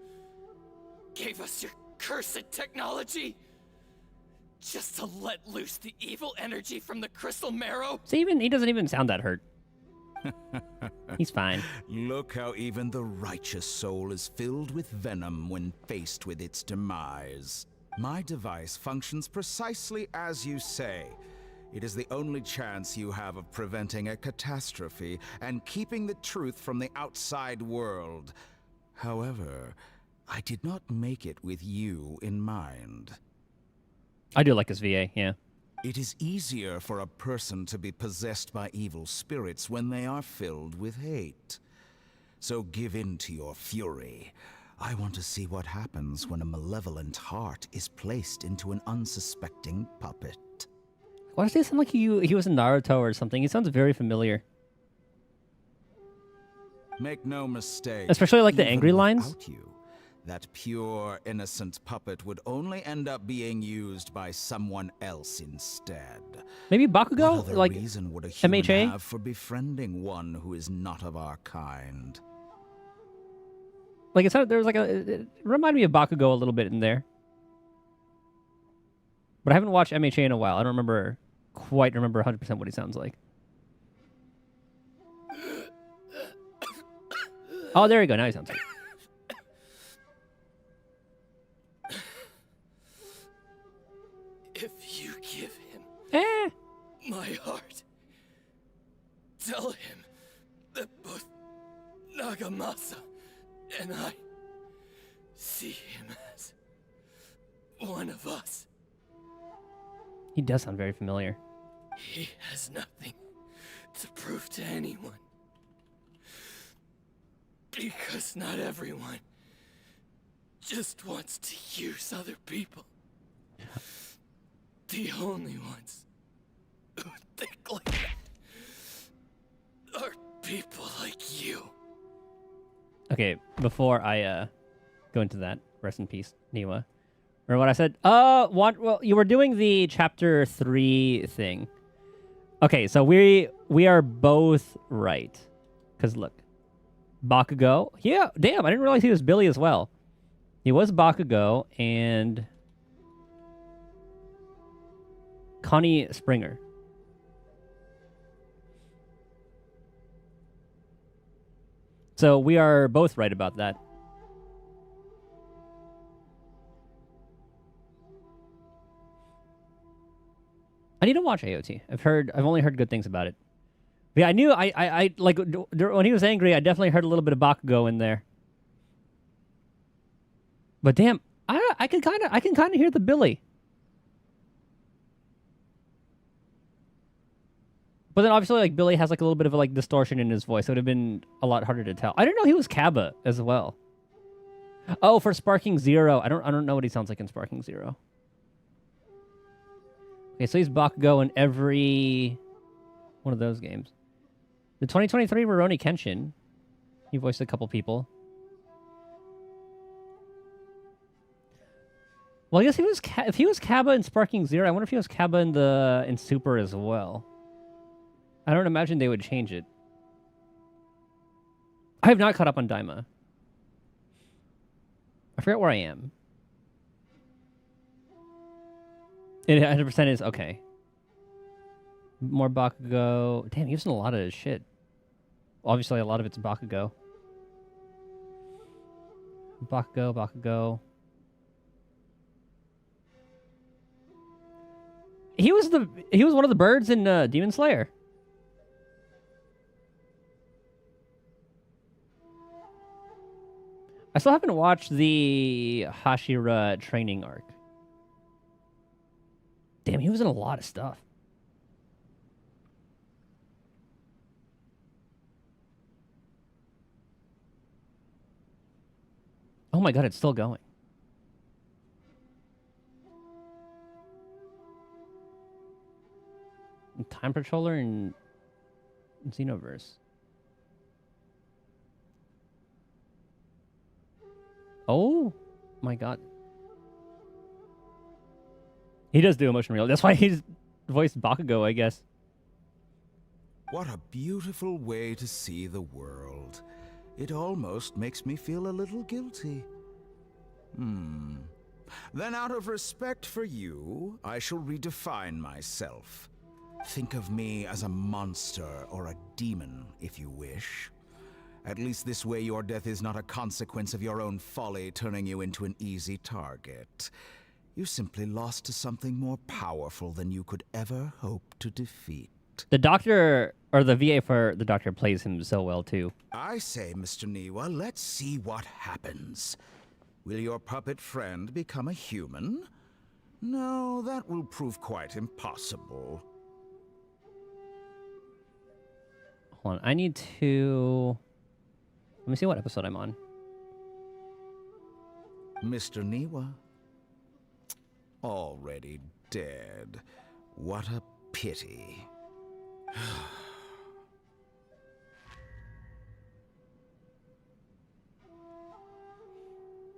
gave us your cursed technology? Just to let loose the evil energy from the crystal marrow? See, he doesn't even sound that hurt. He's fine. Look how even the righteous soul is filled with venom when faced with its demise. My device functions precisely as you say. It is the only chance you have of preventing a catastrophe and keeping the truth from the outside world. However, I did not make it with you in mind. I do like his VA, yeah. It is easier for a person to be possessed by evil spirits when they are filled with hate. So give in to your fury. I want to see what happens when a malevolent heart is placed into an unsuspecting puppet. Why does he sound like he was in Naruto or something? He sounds very familiar. Make no mistake. Especially like the even angry lines. without you, that pure, innocent puppet would only end up being used by someone else instead. Maybe What Bakugo? other Like reason would a human MHA? have for befriending one who is not of our kind? Like there was like it reminded me of Bakugo a little bit in there. But I haven't watched MHA in a while. I don't quite remember 100% what he sounds like. Oh, there you go. Now he sounds like. If you give him my heart, tell him that both Nagamasa and I see him as one of us. He does sound very familiar. He has nothing to prove to anyone. Because not everyone just wants to use other people. The only ones who think like that are people like you. Okay, before I go into that, rest in peace, Niwa. Remember what I said? Well, you were doing the chapter 3 thing. Okay, so we are both right. Because look, Bakugo. Yeah, damn, I didn't realize he was Billy as well. He was Bakugo and Connie Springer. So we are both right about that. I need to watch AOT. I've only heard good things about it. But yeah, I knew I like when he was angry, I definitely heard a little bit of Bakugo in there. But damn, I can kind of hear the Billy. But then obviously like Billy has like a little bit of a like distortion in his voice. So it would have been a lot harder to tell. I didn't know he was Kaba as well. Oh, for Sparking Zero. I don't know what he sounds like in Sparking Zero. Okay, so he's Bakugo in every one of those games. The 2023 Rurouni Kenshin. He voiced a couple people. Well, I guess if he was Kaba in Sparking Zero, I wonder if he was Kaba in Super as well. I don't imagine they would change it. I have not caught up on Daima. I forget where I am. It 100% is okay. More Bakugo. Damn, he was in a lot of his shit. Obviously, a lot of it's Bakugo. Bakugo. He was one of the birds in Demon Slayer. I still haven't watched the Hashira training arc. Damn, he was in a lot of stuff. Oh my god, it's still going. Time Patroller and Xenoverse. Oh my god. He does do emotion reel. That's why he's voiced Bakugo, I guess. What a beautiful way to see the world. It almost makes me feel a little guilty. Then out of respect for you, I shall redefine myself. Think of me as a monster or a demon, if you wish. At least this way your death is not a consequence of your own folly turning you into an easy target. You simply lost to something more powerful than you could ever hope to defeat. The doctor, or the VA for the doctor, plays him so well, too. I say, Mr. Niwa, let's see what happens. Will your puppet friend become a human? No, that will prove quite impossible. Hold on, I need to... Let me see what episode I'm on. Mr. Niwa? Already dead. What a pity.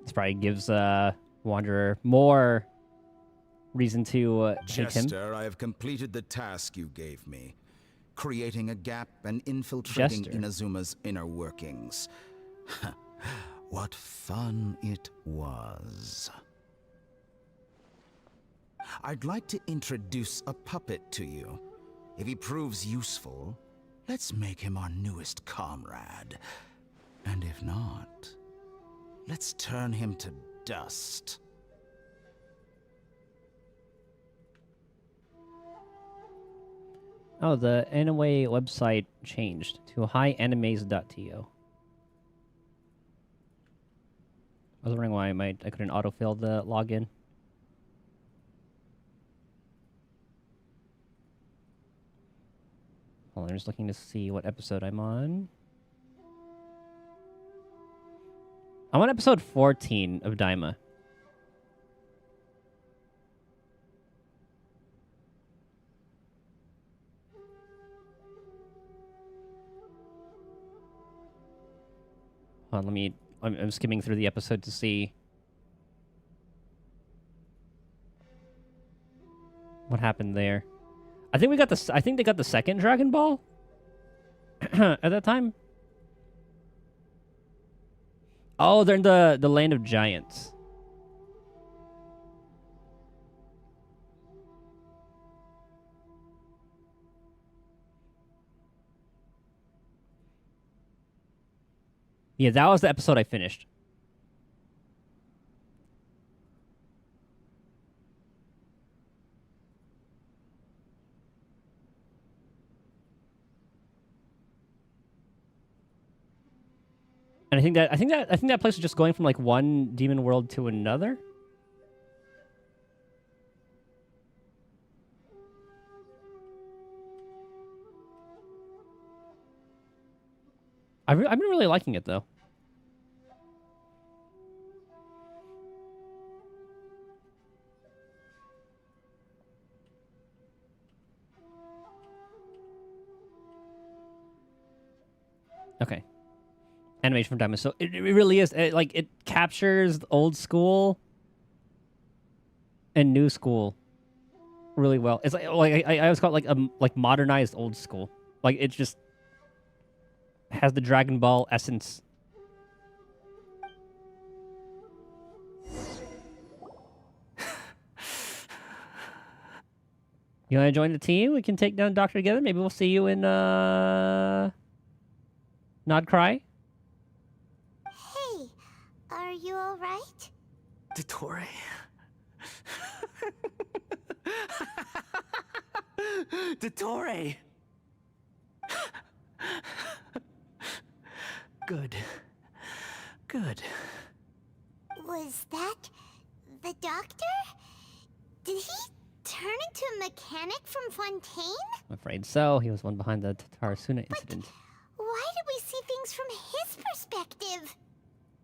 This probably gives Wanderer more reason to hate him. Jester, I have completed the task you gave me. Creating a gap and infiltrating Jester. Inazuma's inner workings. What fun it was. I'd like to introduce a puppet to you. If he proves useful, let's make him our newest comrade. And if not, let's turn him to dust. Oh, the anime website changed to hianimes.to. I was wondering why I couldn't autofill the login. Hold on, I'm just looking to see what episode I'm on. I'm on episode 14 of Daima. Hold on, I'm skimming through the episode to see what happened there. I think they got the second Dragon Ball at that time. Oh, they're in the land of giants. Yeah, that was the episode I finished. And I think that place was just going from like one demon world to another. I've been really liking it though. Okay. Animation from Diamond. So it really is. It captures the old school and new school really well. It's like I always call it like modernized old school. Like it just has the Dragon Ball essence. You want to join the team? We can take down Doctor together. Maybe we'll see you in Nod Cry. Hey, are you alright? Dottore? Dottore! Good. Good. Was that the doctor? Did he turn into a mechanic from Fontaine? I'm afraid so. He was one behind the Tatarasuna incident. Why did we see things from his perspective?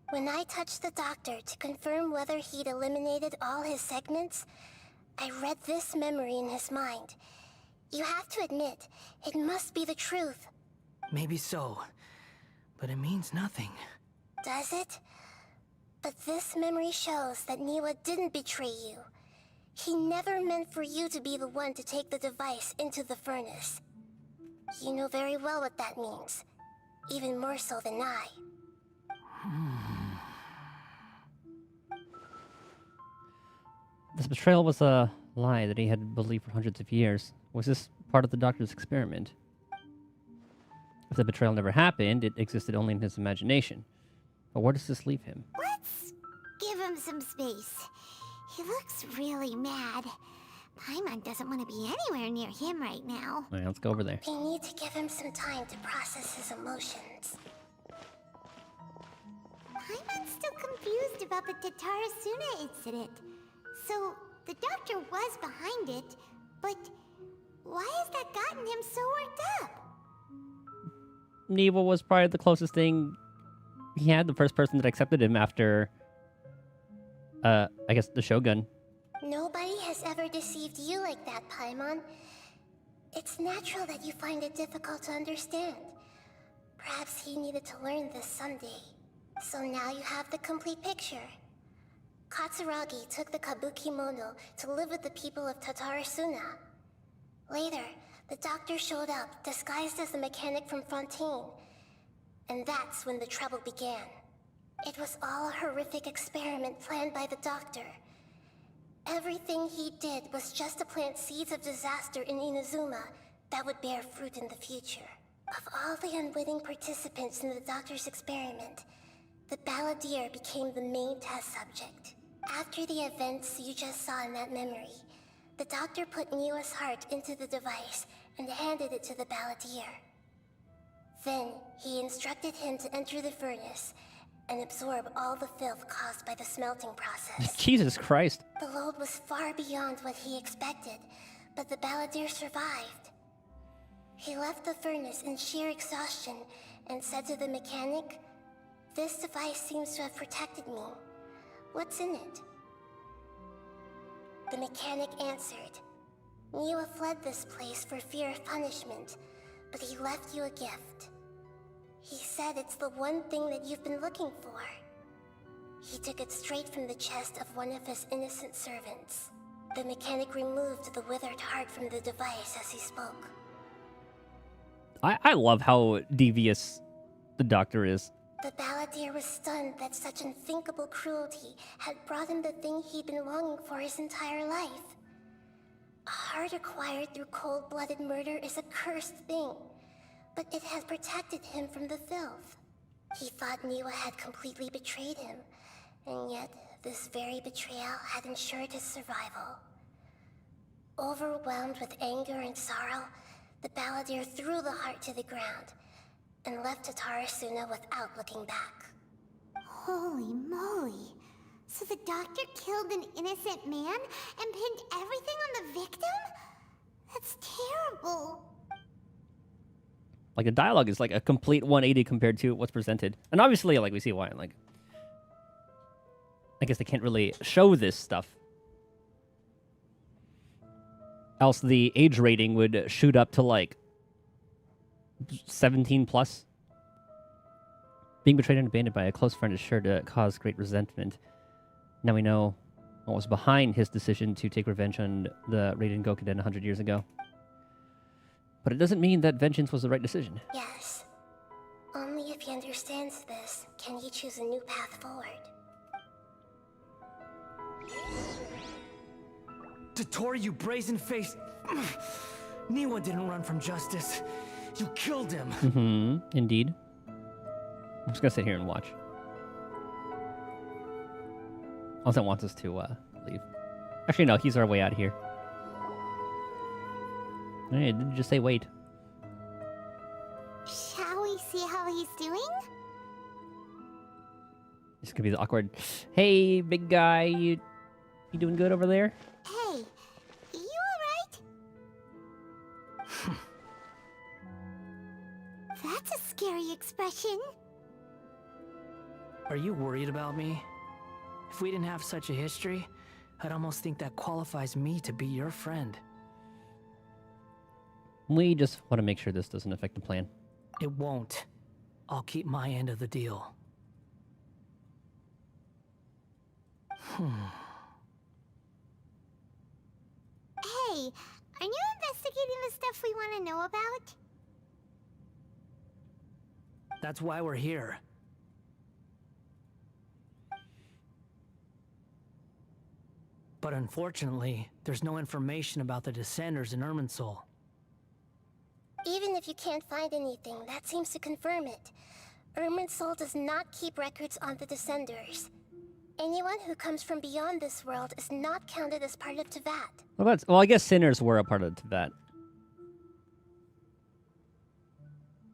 When I touched the doctor to confirm whether he'd eliminated all his segments, I read this memory in his mind. You have to admit, it must be the truth. Maybe so, but it means nothing. Does it? But this memory shows that Niwa didn't betray you. He never meant for you to be the one to take the device into the furnace. You know very well what that means. Even more so than I. This betrayal was a lie that he had believed for hundreds of years. Was this part of the doctor's experiment? If the betrayal never happened, it existed only in his imagination. But where does this leave him? Let's give him some space. He looks really mad. Paimon doesn't want to be anywhere near him right now. All right, let's go over there. We need to give him some time to process his emotions. Paimon's still confused about the Tatarasuna incident. So, the doctor was behind it, but why has that gotten him so worked up? Niwa was probably the closest thing he had, the first person that accepted him after, I guess, the Shogun. Nobody has ever deceived you like that, Paimon. It's natural that you find it difficult to understand. Perhaps he needed to learn this someday. So now you have the complete picture. Katsuragi took the Kabuki Mono to live with the people of Tatarasuna. Later, the doctor showed up, disguised as a mechanic from Fontaine. And that's when the trouble began. It was all a horrific experiment planned by the doctor. Everything he did was just to plant seeds of disaster in Inazuma that would bear fruit in the future. Of all the unwitting participants in the doctor's experiment, the balladeer became the main test subject. After the events you just saw in that memory, the doctor put Niwa's heart into the device and handed it to the balladeer. Then, he instructed him to enter the furnace and absorb all the filth caused by the smelting process. Jesus Christ. The load was far beyond what he expected, but the balladeer survived. He left the furnace in sheer exhaustion and said to the mechanic, "This device seems to have protected me. What's in it?" The mechanic answered, "Niwa fled this place for fear of punishment, but he left you a gift. He said it's the one thing that you've been looking for." He took it straight from the chest of one of his innocent servants. The mechanic removed the withered heart from the device as he spoke. I love how devious the doctor is. The balladeer was stunned that such unthinkable cruelty had brought him the thing he'd been longing for his entire life. A heart acquired through cold-blooded murder is a cursed thing, but it had protected him from the filth. He thought Niwa had completely betrayed him, and yet this very betrayal had ensured his survival. Overwhelmed with anger and sorrow, the balladeer threw the heart to the ground and left Tatarasuna without looking back. Holy moly. So the doctor killed an innocent man and pinned everything on the victim? That's terrible. Like, the dialogue is like a complete 180 compared to what's presented. And obviously, like, we see why. Like, I guess they can't really show this stuff. Else the age rating would shoot up to, like, 17 plus. Being betrayed and abandoned by a close friend is sure to cause great resentment. Now we know what was behind his decision to take revenge on the Raiden Gokuden 100 years ago. But it doesn't mean that vengeance was the right decision. Yes. Only if he understands this can he choose a new path forward. Dotori, you brazen-faced... Niwa didn't run from justice. You killed him. Mm-hmm. Indeed. I'm just gonna sit here and watch. Also wants us to leave. Actually, no, he's our way out of here. Hey, did you just say wait? Shall we see how he's doing? This could be the awkward. Hey, big guy, you doing good over there? Hey, you alright? That's a scary expression. Are you worried about me? If we didn't have such a history, I'd almost think that qualifies me to be your friend. We just want to make sure this doesn't affect the plan. It won't. I'll keep my end of the deal. Hey, are you investigating the stuff we want to know about? That's why we're here. But unfortunately, there's no information about the Descenders in Irminsul. Even if you can't find anything, that seems to confirm it. Irminsul does not keep records on the Descenders. Anyone who comes from beyond this world is not counted as part of Teyvat. What about, well, I guess sinners were a part of that.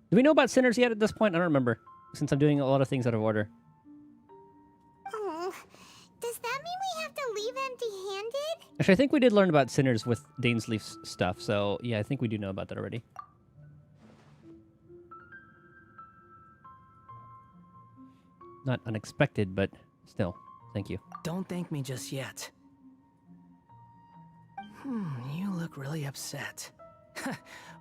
Do we know about sinners yet at this point? I don't remember, since I'm doing a lot of things out of order. Oh, does that mean we have to leave empty-handed? Actually, I think we did learn about sinners with Dainsleif's stuff, so yeah, I think we do know about that already. Not unexpected, but still, thank you. Don't thank me just yet. You look really upset.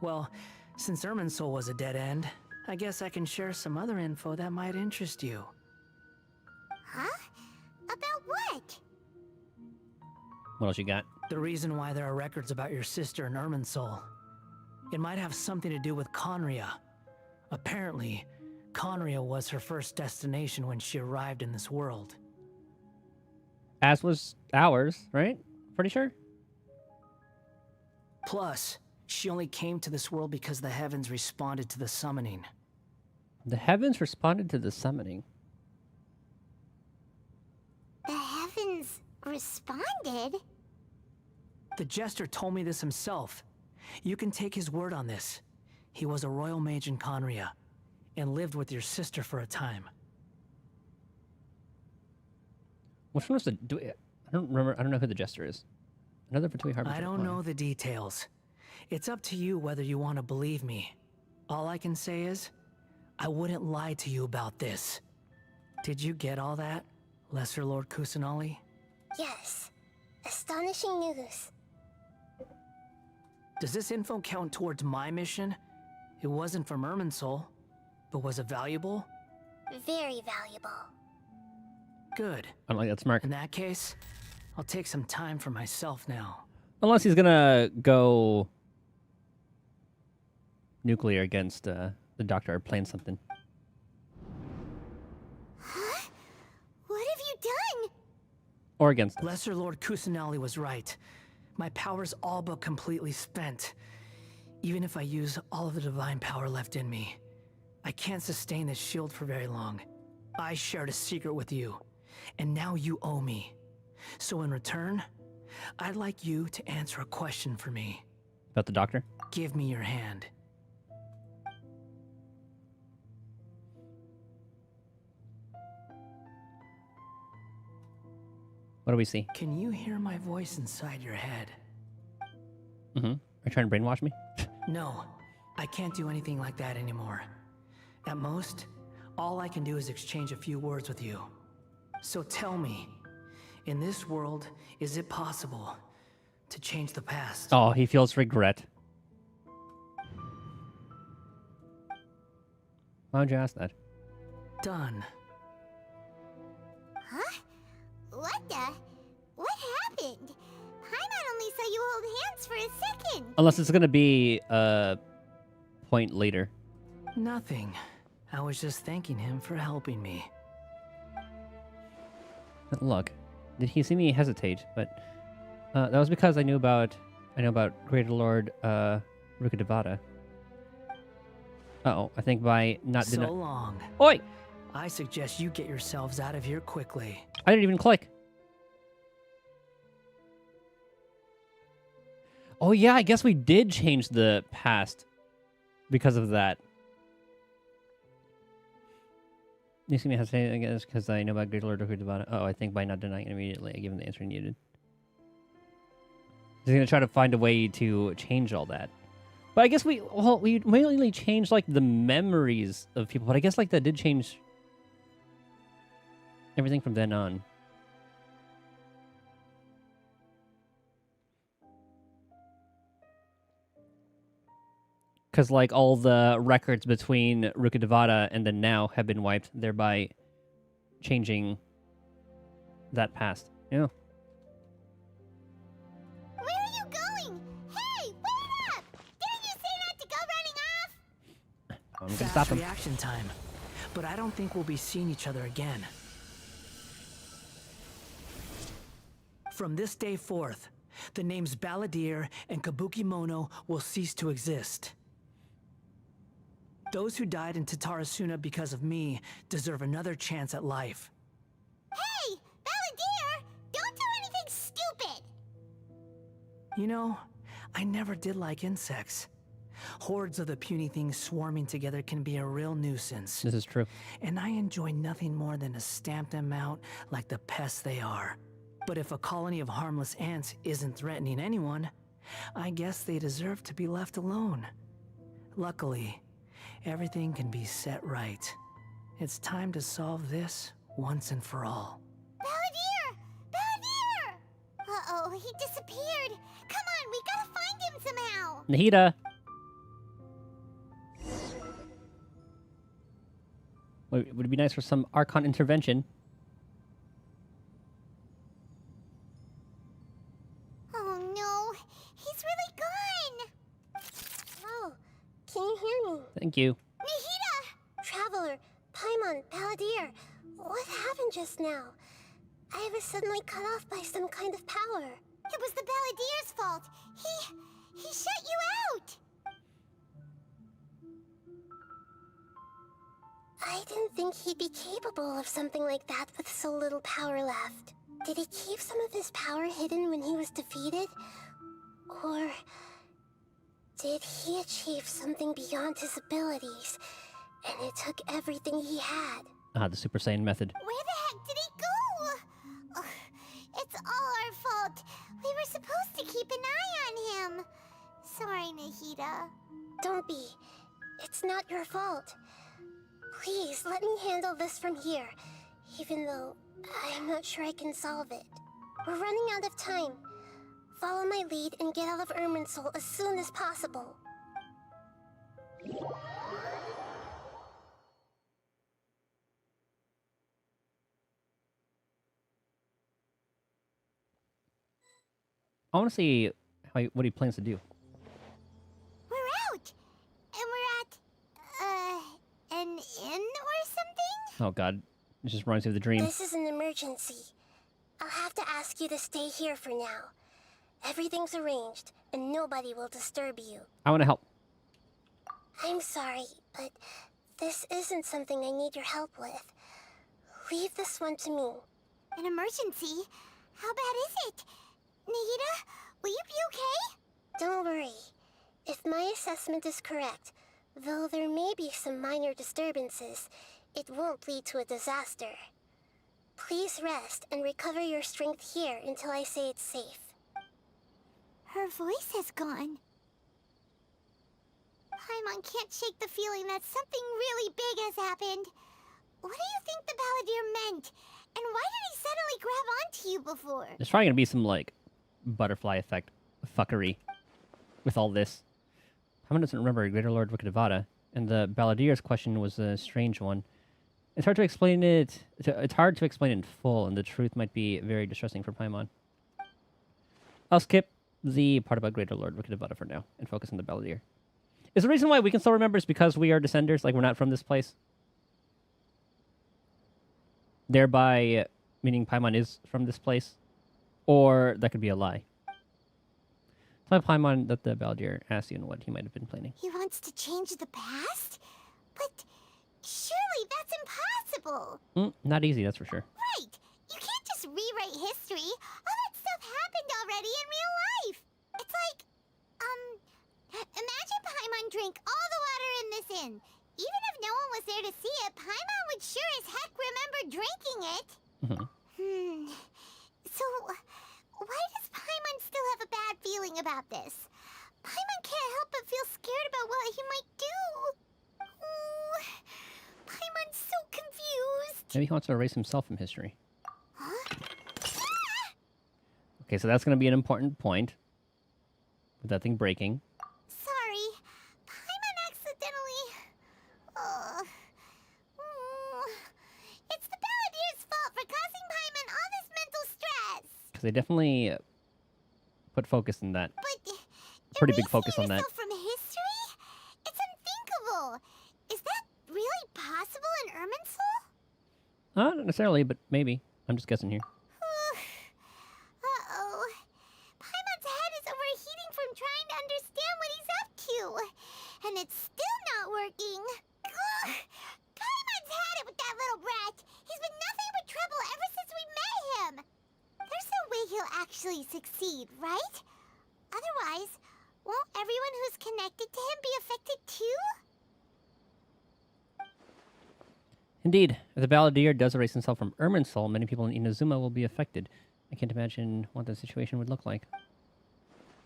Well, since Irminsul was a dead end, I guess I can share some other info that might interest you. Huh? About what? What else you got? The reason why there are records about your sister in Irminsul. It might have something to do with Conria. Apparently, Conria was her first destination when she arrived in this world. As was ours, right? Pretty sure? Plus, she only came to this world because the heavens responded to the summoning. The heavens responded to the summoning. The heavens responded? The Jester told me this himself. You can take his word on this. He was a royal mage in Conria, and lived with your sister for a time. Which one was the... I don't remember. I don't know who the Jester is. Another Fatui Harbinger. I don't know the details. It's up to you whether you want to believe me. All I can say is, I wouldn't lie to you about this. Did you get all that, Lesser Lord Kusanali? Yes. Astonishing news. Does this info count towards my mission? It wasn't from Irminsul, but was it valuable? Very valuable. I Good. don't like that smirk. In that case, I'll take some time for myself now. Unless he's gonna go nuclear against the Doctor or plan something. Huh? What have you done? Or against us. Lesser Lord Kusanali was right. My power's all but completely spent. Even if I use all of the divine power left in me, I can't sustain this shield for very long. I shared a secret with you, and now you owe me. So in return, I'd like you to answer a question for me. About the Doctor? Give me your hand. What do we see? Can you hear my voice inside your head? Mm-hmm. Are you trying to brainwash me? No, I can't do anything like that anymore. At most, all I can do is exchange a few words with you. So tell me, in this world, is it possible to change the past? Oh, he feels regret. Why would you ask that? Done. Huh? What the? What happened? Paimon only saw you hold hands for a second. Unless it's gonna be a point later. Nothing. I was just thanking him for helping me. Look, did he see me hesitate? But that was because I know about Greater Lord Rukkhadevata. Uh-oh, I think by not So long. Oi! I suggest you get yourselves out of here quickly. I didn't even click. Oh yeah, I guess we did change the past because of that. You see me hesitate, I guess, because I know about Greater Lord Rukkhadevata. Oh, I think by not denying it immediately, I give him the answer needed. He's gonna try to find a way to change all that. But I guess we mainly changed like the memories of people, but I guess like that did change everything from then on. Because like all the records between Rukkhadevata and then now have been wiped, thereby changing that past. Yeah. Where are you going? Hey, wait up! Didn't you say not to go running off? I'm gonna Fast stop him. reaction time. But I don't think we'll be seeing each other again. From this day forth, the names Balladeer and Kabukimono will cease to exist. Those who died in Tatarasuna because of me deserve another chance at life. Hey, Balladeer! Don't do anything stupid! You know, I never did like insects. Hordes of the puny things swarming together can be a real nuisance. This is true. And I enjoy nothing more than to stamp them out like the pests they are. But if a colony of harmless ants isn't threatening anyone, I guess they deserve to be left alone. Luckily, everything can be set right. It's time to solve this once and for all. Balladeer! Balladeer! Uh-oh, he disappeared. Come on, we gotta find him somehow. Nahida! Would it be nice for some Archon intervention? Oh no, he's really gone. Oh, can you hear me? Thank you. Nahida! Traveler, Paimon, Balladeer, what happened just now? I was suddenly cut off by some kind of power. It was the Balladeer's fault. He shut you out. I didn't think he'd be capable of something like that with so little power left. Did he keep some of his power hidden when he was defeated? Or did he achieve something beyond his abilities, and it took everything he had? Ah, the Super Saiyan method. Where the heck did he go? Ugh, it's all our fault. We were supposed to keep an eye on him. Sorry, Nahida. Don't be. It's not your fault. Please, let me handle this from here, even though I'm not sure I can solve it. We're running out of time. Follow my lead and get out of Irminsul as soon as possible. I want to see what he plans to do. We're out! And we're at, an inn or something? Oh god, it just runs through the dream. This is an emergency. I'll have to ask you to stay here for now. Everything's arranged, and nobody will disturb you. I want to help. I'm sorry, but this isn't something I need your help with. Leave this one to me. An emergency? How bad is it? Nahida, will you be okay? Don't worry. If my assessment is correct, though there may be some minor disturbances, it won't lead to a disaster. Please rest and recover your strength here until I say it's safe. Her voice has gone. Paimon can't shake the feeling that something really big has happened. What do you think the Balladeer meant? And why did he suddenly grab onto you before? There's probably gonna be some like butterfly effect fuckery with all this. Paimon doesn't remember Greater Lord Rukkhadevata, and the Balladeer's question was a strange one. It's hard to explain it. It's hard to explain in full, and the truth might be very distressing for Paimon. I'll skip the part about Greater Lord Rukadavada for now and focus on the Balladeer. Is the reason why we can still remember is because we are descenders, like we're not from this place? Thereby, meaning Paimon is from this place? Or that could be a lie. Tell Paimon that the Balladeer asked you what he might have been planning. He wants to change the past? But surely that's impossible. Not easy, that's for sure. Right. You can't just rewrite history. All that stuff happened already in real life. It's like, imagine Paimon drank all the water in this inn. Even if no one was there to see it, Paimon would sure as heck remember drinking it. So, why does Paimon still have a bad feeling about this? Paimon can't help but feel scared about what he might do. Ooh, Paimon's so confused. Maybe he wants to erase himself from history. Huh? Okay, so that's going to be an important point. With that thing breaking. Sorry. Paimon accidentally... It's the Balladeer's fault for causing Paimon all this mental stress. Because they definitely put focus in that. But Pretty big focus on that. yourself from history? It's unthinkable. Is that really possible in Irminsul? Not necessarily, but maybe. I'm just guessing here. Uh-oh. Paimon's head is overheating from trying to understand what he's up to. And it's still not working. Ugh. Paimon's had it with that little brat. He's been nothing but trouble ever since we met him. There's no way he'll actually succeed, right? Otherwise, won't everyone who's connected to him be affected too? Indeed, if the Balladeer does erase himself from Irminsul, many people in Inazuma will be affected. I can't imagine what the situation would look like.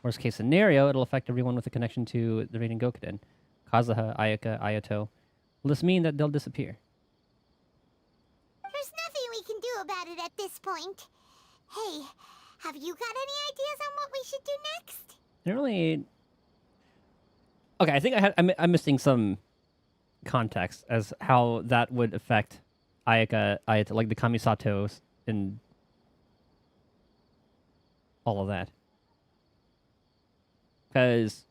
Worst case scenario, it'll affect everyone with a connection to the Raiden Gokuden. Kazuha, Ayaka, Ayato. Will this mean that they'll disappear? There's nothing we can do about it at this point. Hey, have you got any ideas on what we should do next? I don't really... Okay, I think I'm missing some context as how that would affect Ayaka, Ayato, like the Kamisatos and all of that. Because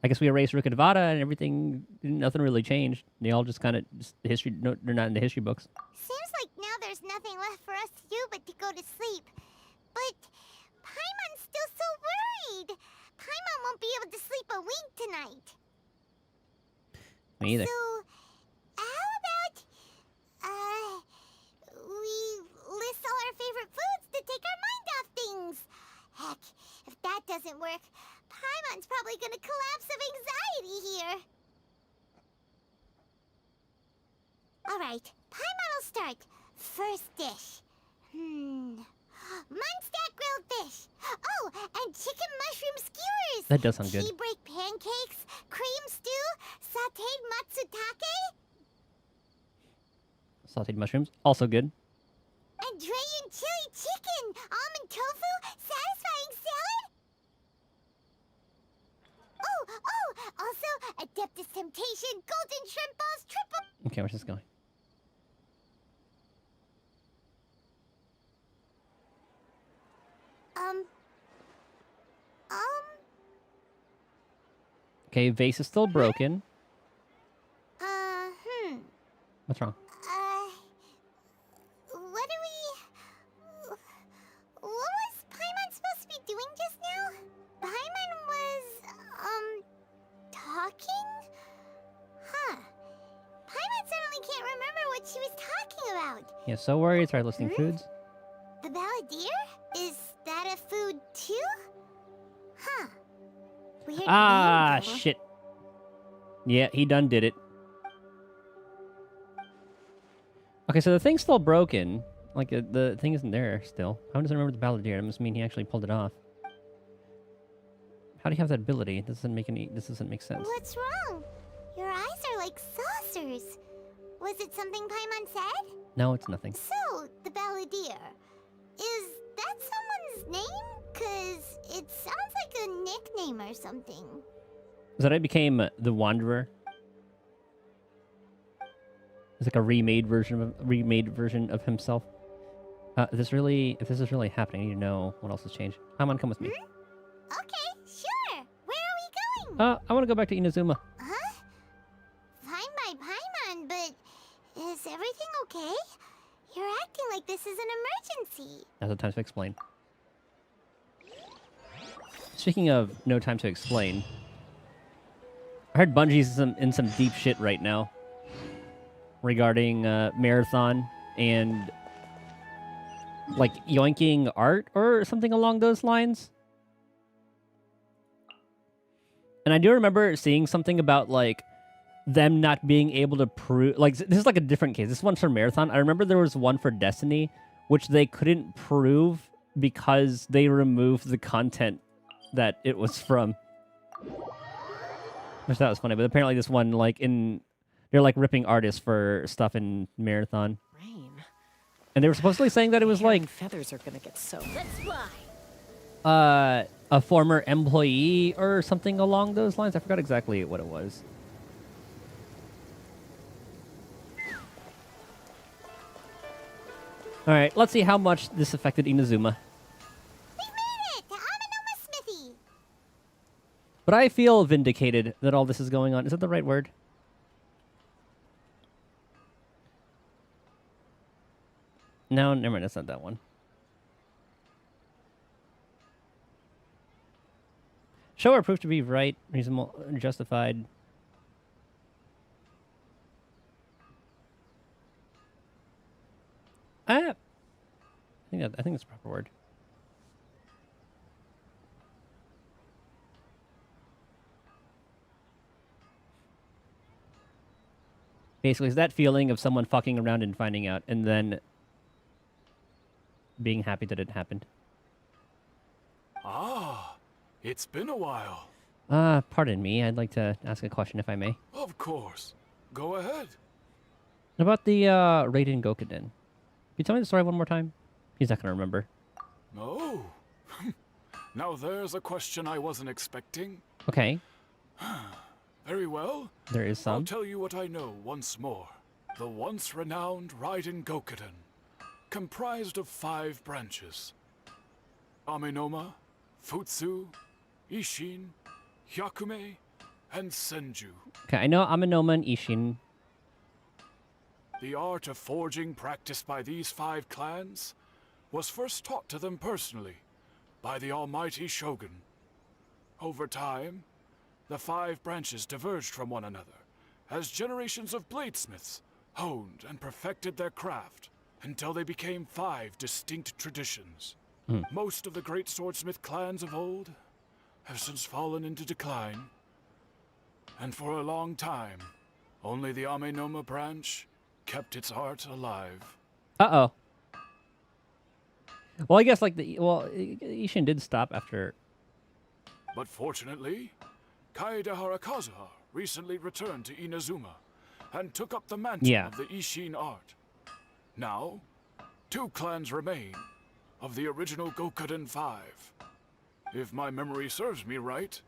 I guess we erased Rukadavada and everything, nothing really changed. They all just kind of, history. No, they're not in the history books. Seems like now there's nothing left for us to do but to go to sleep. But Paimon's still so worried. Paimon won't be able to sleep a wink tonight. Me either. So, how about, we list all our favorite foods to take our mind off things? Heck, if that doesn't work, Paimon's probably gonna collapse of anxiety here. Alright, Paimon will start. First dish. Munstack grilled fish. Oh, and chicken mushroom skewers. That does sound good. Tea break pancakes, cream stew, sauteed matsutake, Sauteed mushrooms, also good. and Dragon chili chicken, almond tofu, satisfying salad. Oh, also Adeptus Temptation, golden shrimp balls, triple. Okay, where's this going? Okay, vase is still broken. What's wrong? What was Paimon supposed to be doing just now? Paimon was, talking? Huh. Paimon suddenly can't remember what she was talking about. Yeah, so worried. Started listing foods. The Balladeer? Is that a food too? Huh. Weird Ah, name, though. shit. Yeah, he done did it. Okay, so the thing's still broken. Like, the thing isn't there still. How does he remember the Balladeer? That must mean he actually pulled it off. How do you have that ability? This doesn't make sense. What's wrong? Your eyes are like saucers. Was it something Paimon said? No, it's nothing. So, the Balladeer. Is that someone's name? 'Cause it sounds like a nickname or something. So that I became the Wanderer. It's like a remade version of himself. If this is really happening, I need to know what else has changed. Come on, come with me. Okay, sure. Where are we going? I want to go back to Inazuma. Huh? Fine by Paimon, but is everything okay? You're acting like this is an emergency. Now's the time to explain. Speaking of no time to explain, I heard Bungie's in some deep shit right now regarding Marathon and like yoinking art or something along those lines. And I do remember seeing something about like them not being able to prove, like, this is like a different case. This one's for Marathon. I remember there was one for Destiny, which they couldn't prove because they removed the content that it was from. Which that was funny, but apparently this one, like, they're like ripping artists for stuff in Marathon. Rain. And they were supposedly saying that it was like feathers are gonna get soaked. Let's fly. a former employee or something along those lines. I forgot exactly what it was. All right, let's see how much this affected Inazuma. We made it to Amanoma Smithy. But I feel vindicated that all this is going on. Is that the right word? No, never mind. That's not that one. Show or proof to be right, reasonable, justified. I think that's the proper word. Basically, it's that feeling of someone fucking around and finding out, and then being happy that it happened. Ah, it's been a while. Pardon me. I'd like to ask a question, if I may. Of course. Go ahead. About the Raiden Gokuden. Can you tell me the story one more time? He's not gonna remember. Oh. Now there's a question I wasn't expecting. Okay. Very well. There is I'll some. tell you what I know once more. The once renowned Raiden Gokuden, comprised of 5 branches. Amenoma, Futsu, Ishin, Hyakume, and Senju. Okay, I know Amenoma and Ishin. The art of forging practiced by these 5 clans was first taught to them personally by the almighty Shogun. Over time, the 5 branches diverged from one another as generations of bladesmiths honed and perfected their craft until they became 5 distinct traditions. Most of the great swordsmith clans of old have since fallen into decline, and for a long time, only the Amenoma branch kept its art alive. Uh-oh. Well, I guess, like, Ishin did stop after... But fortunately, Kaedehara Kazuha recently returned to Inazuma and took up the mantle of the Ishin art. Now, 2 clans remain of the original Gokuden 5. If my memory serves me right,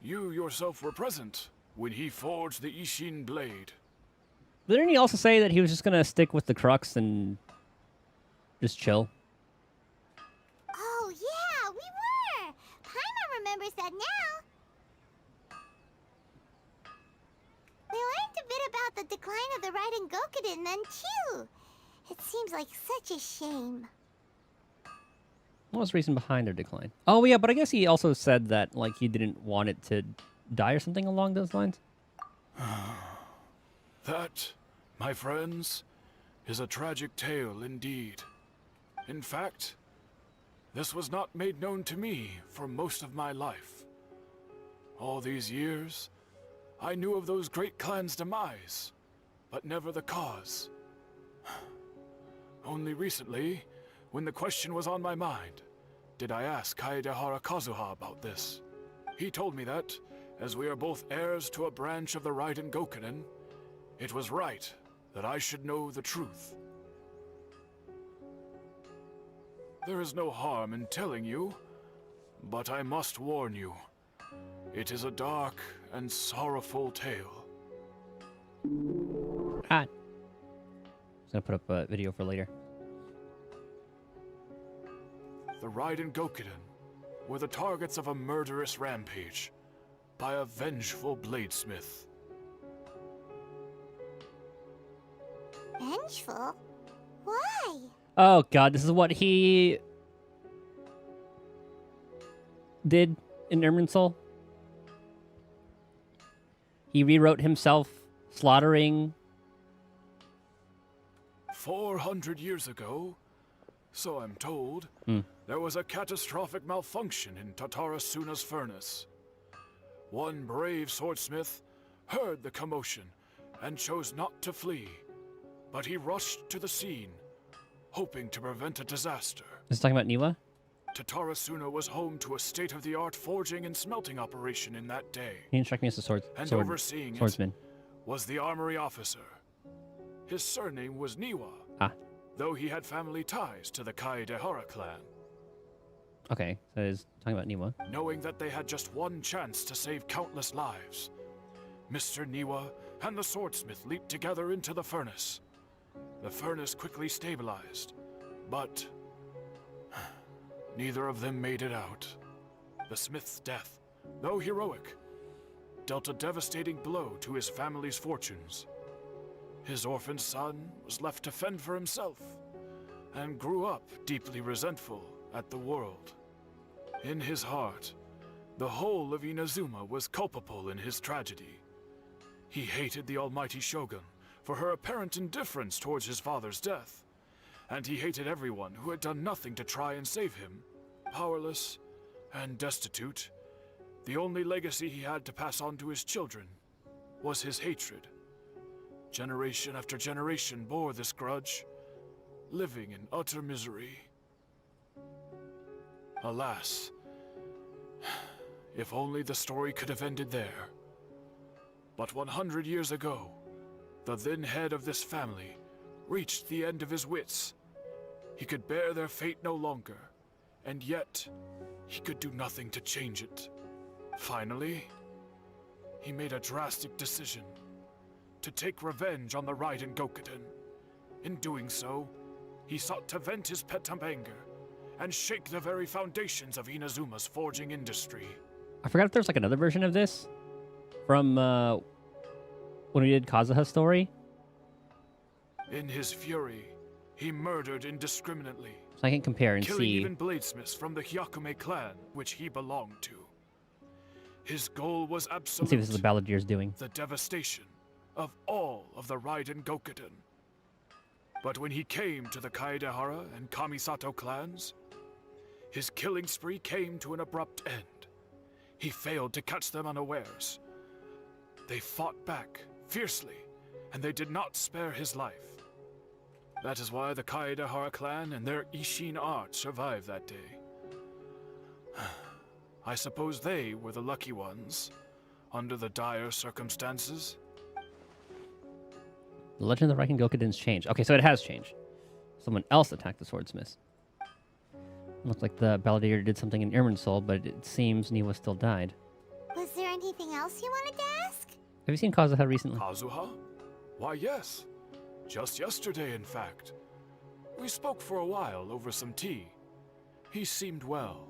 you yourself were present when he forged the Ishin blade. Didn't he also say that he was just gonna stick with the crux and just chill? Oh, yeah, we were. Paimon remembers that now. We learned a bit about the decline of the Raiden Gokuden then, too. It seems like such a shame. What was the reason behind their decline? Oh, yeah, but I guess he also said that, like, he didn't want it to die or something along those lines. That, my friends, is a tragic tale indeed. In fact, this was not made known to me for most of my life. All these years, I knew of those great clans' demise, but never the cause. Only recently, when the question was on my mind, did I ask Kaedehara Kazuha about this. He told me that, as we are both heirs to a branch of the Raiden Gokuden, it was right that I should know the truth. There is no harm in telling you, but I must warn you. It is a dark and sorrowful tale. Ah. I'm gonna put up a video for later. The Raiden Gokuden were the targets of a murderous rampage by a vengeful bladesmith. Vengeful? Why? Oh god, this is what he did in Irminsul. He rewrote himself slaughtering. 400 years ago, so I'm told, there was a catastrophic malfunction in Tatarasuna's furnace. One brave swordsmith heard the commotion and chose not to flee, but he rushed to the scene, hoping to prevent a disaster. Is talking about Niwa? Tatarasuna was home to a state-of-the-art forging and smelting operation in that day. He didn't strike me as a Overseeing swordsman. it was the armory officer. His surname was Niwa, though he had family ties to the Kaedehara clan. Okay, so he's talking about Niwa. Knowing that they had just one chance to save countless lives, Mr. Niwa and the swordsmith leaped together into the furnace. The furnace quickly stabilized, but neither of them made it out. The smith's death, though heroic, dealt a devastating blow to his family's fortunes. His orphaned son was left to fend for himself, and grew up deeply resentful at the world. In his heart, the whole of Inazuma was culpable in his tragedy. He hated the almighty Shogun for her apparent indifference towards his father's death, and he hated everyone who had done nothing to try and save him. Powerless and destitute, the only legacy he had to pass on to his children was his hatred. Generation after generation bore this grudge, living in utter misery. Alas, if only the story could have ended there. But 100 years ago, the then head of this family reached the end of his wits. He could bear their fate no longer, and yet he could do nothing to change it. Finally, he made a drastic decision to take revenge on the Raiden Gokuden. In doing so, he sought to vent his pent-up anger and shake the very foundations of Inazuma's forging industry. I forgot if there's like another version of this from when we did Kazuha's story. In his fury, he murdered indiscriminately, So I can compare and killing see. even bladesmiths from the Hyakume clan, which he belonged to. His goal was Let's see absolute, if this is the Balladeer's doing. the devastation of all of the Raiden Gokuden. But when he came to the Kaedehara and Kamisato clans, his killing spree came to an abrupt end. He failed to catch them unawares. They fought back fiercely, and they did not spare his life. That is why the Kaedehara clan and their Ishin art survived that day. I suppose they were the lucky ones, under the dire circumstances. The Legend of the Raiden Gokuden's changed. Okay, so it has changed. Someone else attacked the swordsmith. Looks like the Balladeer did something in Irminsul, but it seems Niwa still died. Was there anything else you wanted to ask? Have you seen Kazuha recently? Kazuha? Why, yes. Just yesterday, in fact. We spoke for a while over some tea. He seemed well.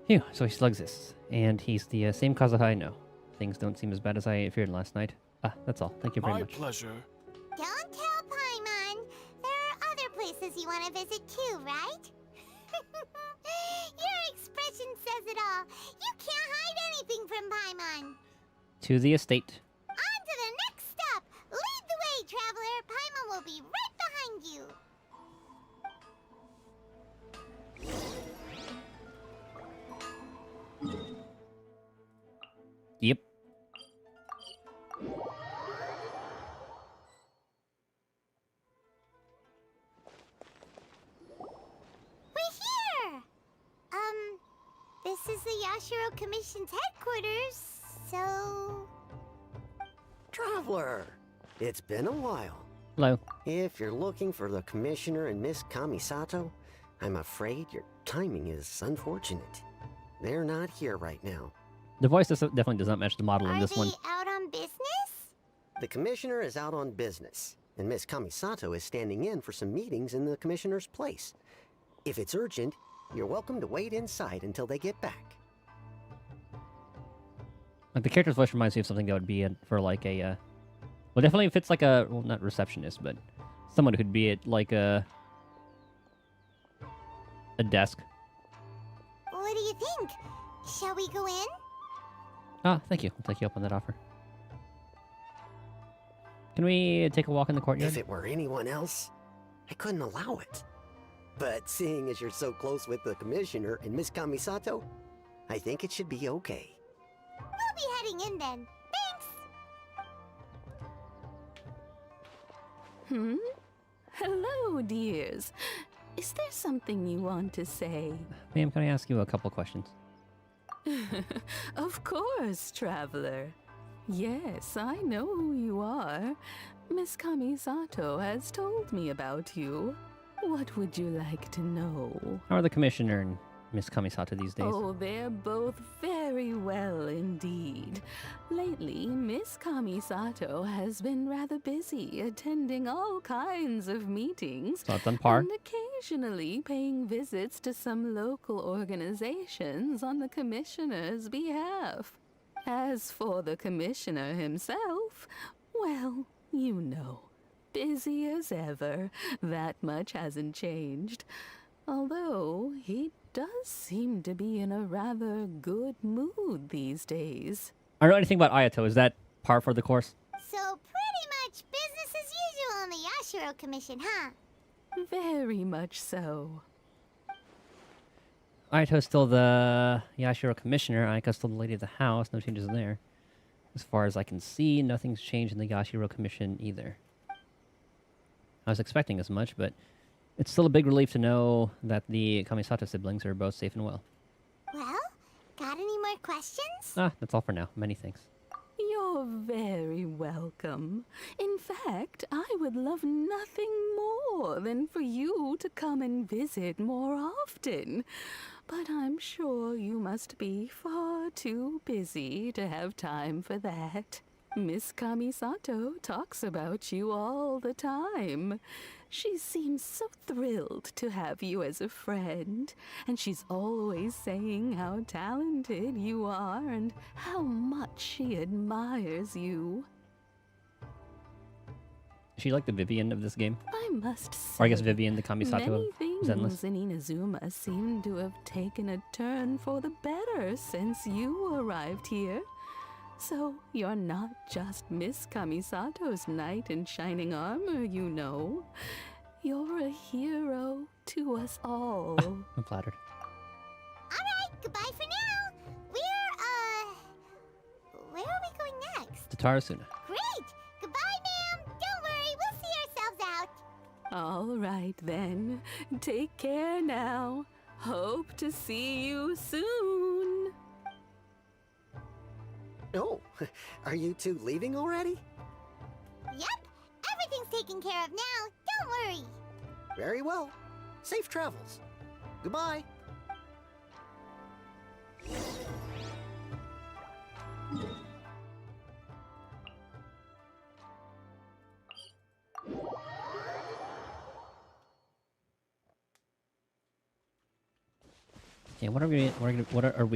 Phew, so he slugs this. And he's the same Kazuha I know. Things don't seem as bad as I feared last night. That's all. Thank you very My much. pleasure. Don't tell Paimon. There are other places you want to visit too, right? Your expression says it all. You can't hide anything from Paimon. To the estate. On to the next stop. Lead the way, traveler. Paimon will be right behind you. Yep. We're here! This is the Yashiro Commission's headquarters, so... Traveler, it's been a while. Hello. If you're looking for the Commissioner and Miss Kamisato, I'm afraid your timing is unfortunate. They're not here right now. The voice definitely does not match the model in Are this they one. out on business? The Commissioner is out on business, and Miss Kamisato is standing in for some meetings in the Commissioner's place. If it's urgent, You're welcome to wait inside until they get back. Like, the character's voice reminds me of something that would be for like a, well, definitely if it's like a, well, not receptionist, but someone who'd be at like a desk. What do you think? Shall we go in? Ah, thank you. I'll take you up on that offer. Can we take a walk in the courtyard? If it were anyone else, I couldn't allow it. But seeing as you're so close with the Commissioner and Miss Kamisato, I think it should be okay. We'll be heading in then. Thanks! Hello, dears. Is there something you want to say? Ma'am, can I ask you a couple questions? Of course, traveler. Yes, I know who you are. Miss Kamisato has told me about you. What would you like to know? How are the Commissioner and Miss Kamisato these days? Oh, they're both very well indeed. Lately, Miss Kamisato has been rather busy attending all kinds of meetings. So it's on par. And occasionally paying visits to some local organizations on the Commissioner's behalf. As for the Commissioner himself, well, you know, busy as ever. That much hasn't changed. Although, he does seem to be in a rather good mood these days. I don't know anything about Ayato. Is that par for the course? So pretty much business as usual on the Yashiro Commission, huh? Very much so. Ayato's still the Yashiro Commissioner. Ayaka's still the Lady of the House. No changes there. As far as I can see, nothing's changed in the Yashiro Commission either. I was expecting as much, but it's still a big relief to know that the Kamisato siblings are both safe and well. Well, got any more questions? Ah, that's all for now. Many thanks. You're very welcome. In fact, I would love nothing more than for you to come and visit more often. But I'm sure you must be far too busy to have time for that. Miss Kamisato talks about you all the time. She seems so thrilled to have you as a friend, and she's always saying how talented you are and how much she admires you. Is she like the Vivian of this game? I must say, Or I guess Vivian, the Kamisato many of things Zenless. in Inazuma seem to have taken a turn for the better since you arrived here. So you're not just Miss Kamisato's knight in shining armor, you know. You're a hero to us all. I'm flattered. Alright, goodbye for now. Where are we going next? To Tarasuna. Great! Goodbye, ma'am! Don't worry, we'll see ourselves out. All right then. Take care now. Hope to see you soon. Oh, are you two leaving already? Yep, everything's taken care of now. Don't worry. Very well. Safe travels. Goodbye. Okay, what are we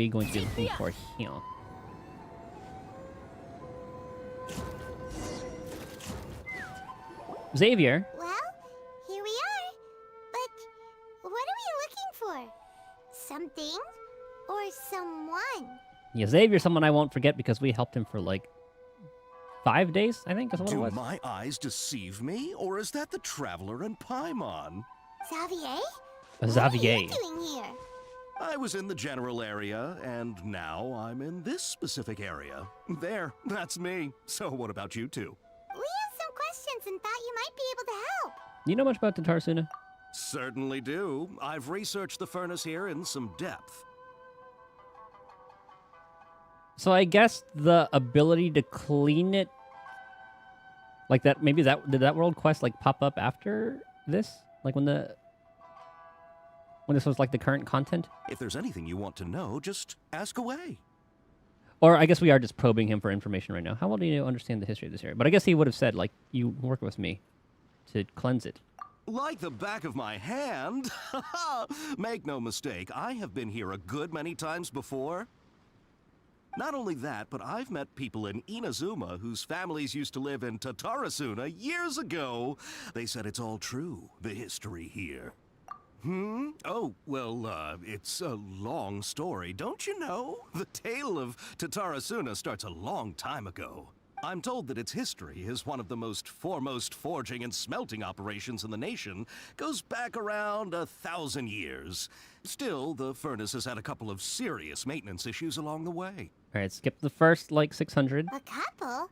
going to be looking for here? Xavier. Well, here we are. But what are we looking for? Something or someone? Yeah, Xavier's someone I won't forget because we helped him for like 5 days, I think, is what it Do was. my eyes deceive me, or is that the Traveler and Paimon? Xavier? Xavier. What are you doing here? I was in the general area, and now I'm in this specific area. There, that's me. So what about you two? We have some questions and thought you might be able to help. You know much about the Tarasuna? Certainly do. I've researched the furnace here in some depth. So I guess the ability to clean it, like that, maybe that, did that world quest like pop up after this? Like when this was like the current content? If there's anything you want to know, just ask away. Or I guess we are just probing him for information right now. How well do you understand the history of this area? But I guess he would have said, like, you work with me to cleanse it. Like the back of my hand? Make no mistake, I have been here a good many times before. Not only that, but I've met people in Inazuma whose families used to live in Tatarasuna years ago. They said it's all true, the history here. Oh, well, it's a long story, don't you know? The tale of Tatarasuna starts a long time ago. I'm told that its history is one of the most foremost forging and smelting operations in the nation, goes back around 1,000 years. Still, the furnace has had a couple of serious maintenance issues along the way. All right, skip the first, like, 600. A couple?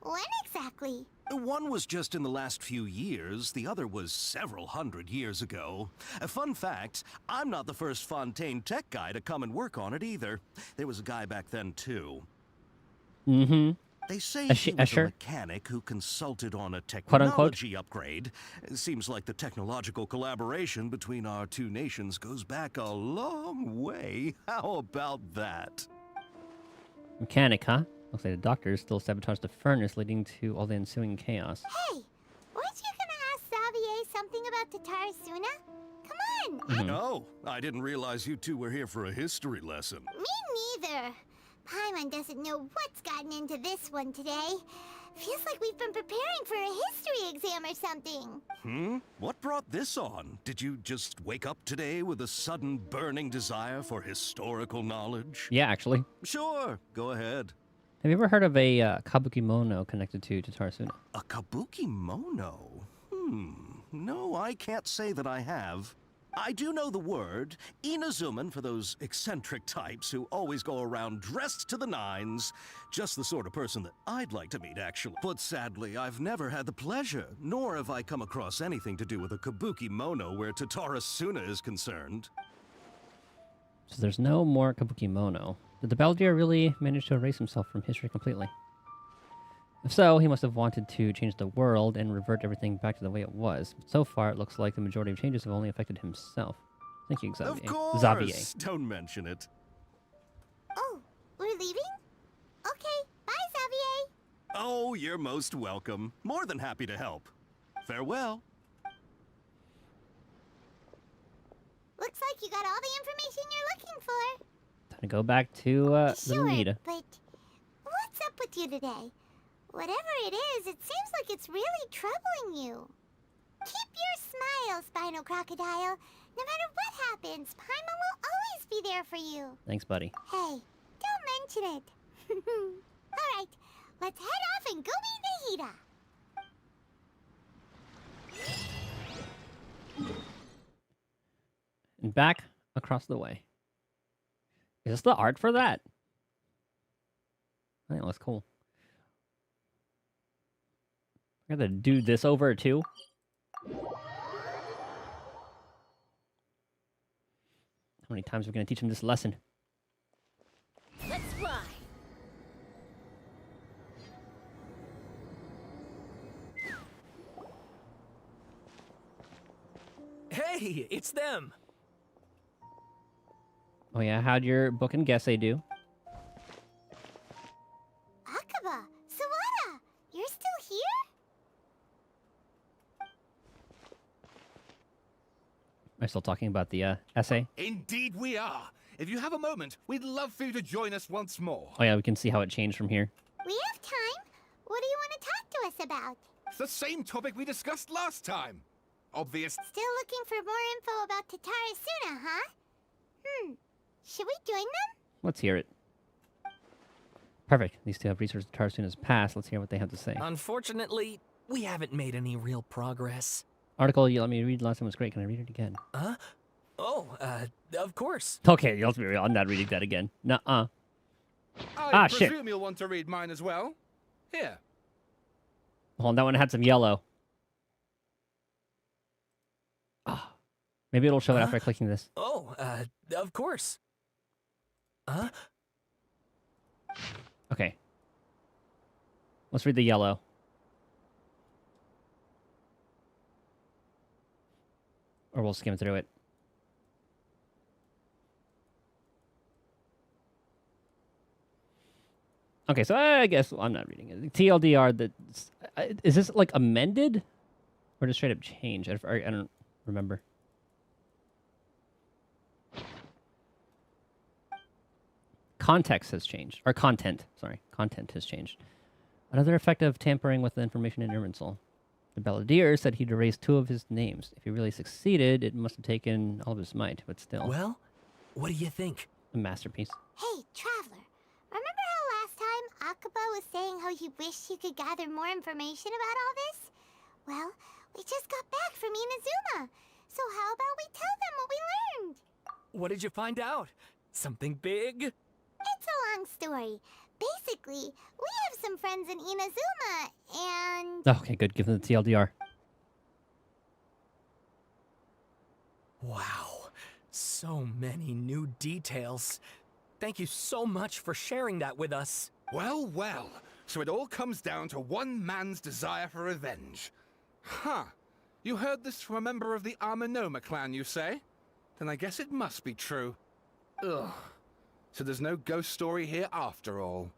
When exactly? One was just in the last few years, the other was several hundred years ago. A fun fact, I'm not the first Fontaine tech guy to come and work on it either. There was a guy back then, too. Mm-hmm. They say he was a mechanic who consulted on a technology upgrade. It seems like the technological collaboration between our two nations goes back a long way. How about that? Mechanic, huh? Looks like the doctors still sabotaged the furnace, leading to all the ensuing chaos. Hey, weren't you gonna ask Xavier something about Tatarasuna? Come on! Oh, I didn't realize you two were here for a history lesson. Me neither. Paimon doesn't know what's gotten into this one today. Feels like we've been preparing for a history exam or something. What brought this on? Did you just wake up today with a sudden burning desire for historical knowledge? Yeah, actually. Sure, go ahead. Have you ever heard of a kabuki mono connected to Tatarasuna? A kabuki mono? No, I can't say that I have. I do know the word, Inazuman for those eccentric types who always go around dressed to the nines. Just the sort of person that I'd like to meet, actually. But sadly, I've never had the pleasure, nor have I come across anything to do with a kabuki mono where Tatarasuna is concerned. So there's no more kabuki mono. Did the Baldir really manage to erase himself from history completely? If so, he must have wanted to change the world and revert everything back to the way it was. But so far, it looks like the majority of changes have only affected himself. Thank you, Xavier. Of course! Xavier. Don't mention it. Oh, we're leaving? Okay, bye, Xavier. Oh, you're most welcome. More than happy to help. Farewell. Looks like you got all the information you're looking for. Time to go back to Little Nita. But what's up with you today? Whatever it is, it seems like it's really troubling you. Keep your smile, Spinal Crocodile. No matter what happens, Paimon will always be there for you. Thanks, buddy. Hey, don't mention it. Alright, let's head off and go meet Nahida. And back across the way. Is this the art for that? I think it looks cool. I gotta do this over too. How many times are we gonna teach him this lesson? Let's fly. Hey, it's them. Oh yeah, how'd your book and guessay do? Akaba, Sawada, you're still here? Am I still talking about the essay? Indeed we are. If you have a moment, we'd love for you to join us once more. Oh yeah, we can see how it changed from here. We have time. What do you want to talk to us about? It's the same topic we discussed last time. Obvious. Still looking for more info about Tatarasuna, huh? Should we join them? Let's hear it. Perfect. These two have researched Tatarasuna's past. Let's hear what they have to say. Unfortunately, we haven't made any real progress. Article you let me read last time was great. Can I read it again? Huh? Oh, of course. Okay, let's be real. I'm not reading that again. Nuh-uh. I shit. presume you'll want to read mine as well. Here. Hold on, that one had some yellow. Ah, maybe it'll show it after clicking this. Oh, of course. Huh? Okay. Let's read the yellow. Or we'll skim through it. Okay, so I guess I'm not reading it. TLDR, is this like amended? Or just straight up change? I don't remember. Context has changed. Or content. Sorry. Content has changed. Another effect of tampering with the information in Irminsul. The Balladeer said he'd erased 2 of his names. If he really succeeded, it must have taken all of his might, but still. Well, what do you think? A masterpiece. Hey, Traveler. Remember how last time Akaba was saying how he wished he could gather more information about all this? Well, we just got back from Inazuma. So how about we tell them what we learned? What did you find out? Something big? It's a long story. Basically, we have some friends in Inazuma, and... Okay, good. Give them the TLDR. Wow. So many new details. Thank you so much for sharing that with us. Well, well. So it all comes down to one man's desire for revenge. Huh. You heard this from a member of the Armanoma clan, you say? Then I guess it must be true. Ugh. So there's no ghost story here after all.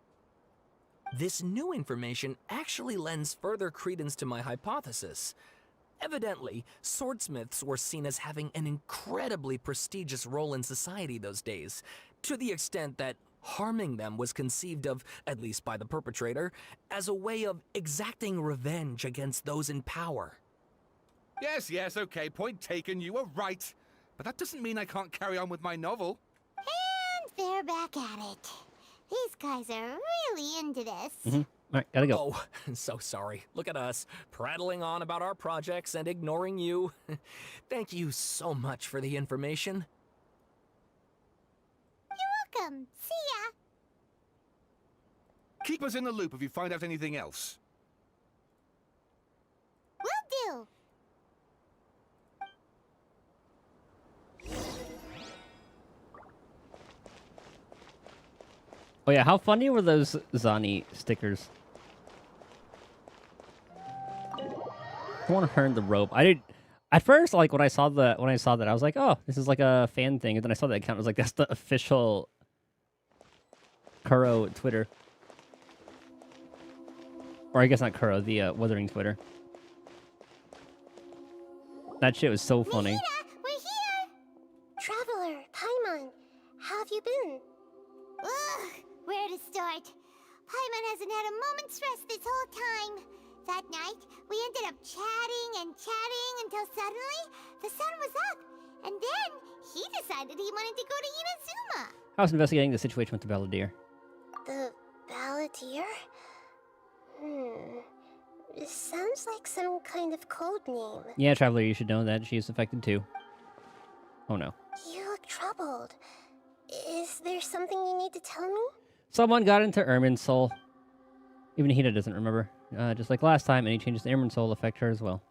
This new information actually lends further credence to my hypothesis. Evidently, swordsmiths were seen as having an incredibly prestigious role in society those days, to the extent that harming them was conceived of, at least by the perpetrator, as a way of exacting revenge against those in power. Yes, okay, point taken, you were right. But that doesn't mean I can't carry on with my novel. And they're back at it. These guys are really into this. All right, gotta go. Oh, so sorry. Look at us, prattling on about our projects and ignoring you. Thank you so much for the information. You're welcome. See ya. Keep us in the loop if you find out anything else. Will do. Oh yeah, how funny were those Zani stickers? I want to earn the rope. I did at first, like when I saw that, I was like, oh, this is like a fan thing. And then I saw that account. I was like, that's the official Kuro Twitter, or I guess not Kuro, the Wuthering Twitter. That shit was so funny. Nihira, we're here. Traveler, Paimon, how have you been? Ugh, where to start? Paimon hasn't had a moment's rest this whole time. That night, we ended up chatting and chatting until suddenly the sun was up. And then he decided he wanted to go to Inazuma. I was investigating the situation with the Balladeer. The Balladeer? It sounds like some kind of code name. Yeah, Traveler, you should know that she is affected too. Oh no. You look troubled. Is there something you need to tell me? Someone got into Irminsul. Even Hida doesn't remember. Just like last time, any changes to Irminsul affect her as well.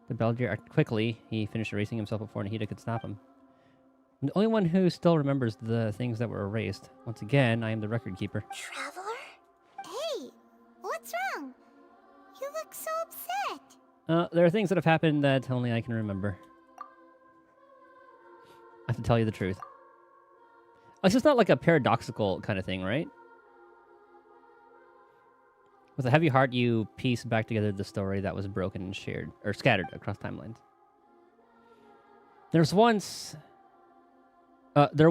The Balladeer acted quickly. He finished erasing himself before Nahida could stop him. I'm the only one who still remembers the things that were erased. Once again, I am the record keeper. Traveler? Hey, what's wrong? You look so upset. There are things that have happened that only I can remember. I have to tell you the truth. It's just not like a paradoxical kind of thing, right? With a heavy heart, you piece back together the story that was broken and shared, or scattered across timelines. There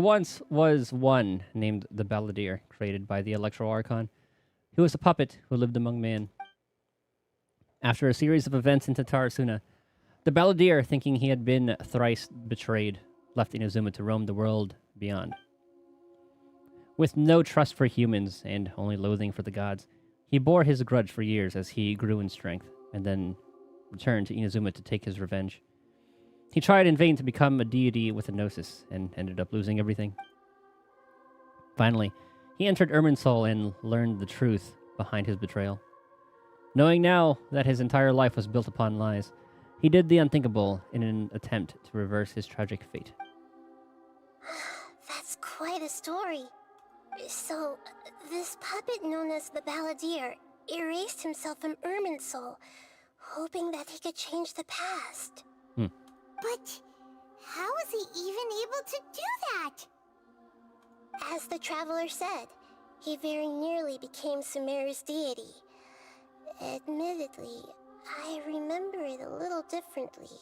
once was one named the Balladeer, created by the Electro Archon, who was a puppet who lived among men. After a series of events in Tatarasuna, the Balladeer, thinking he had been thrice betrayed, left Inazuma to roam the world beyond. With no trust for humans and only loathing for the gods, he bore his grudge for years as he grew in strength, and then returned to Inazuma to take his revenge. He tried in vain to become a deity with a gnosis, and ended up losing everything. Finally, he entered Irminsul and learned the truth behind his betrayal. Knowing now that his entire life was built upon lies, he did the unthinkable in an attempt to reverse his tragic fate. That's quite a story. So, this puppet known as the Balladeer erased himself from Irminsul, hoping that he could change the past. But how was he even able to do that? As the Traveler said, he very nearly became Sumeru's deity. Admittedly, I remember it a differently.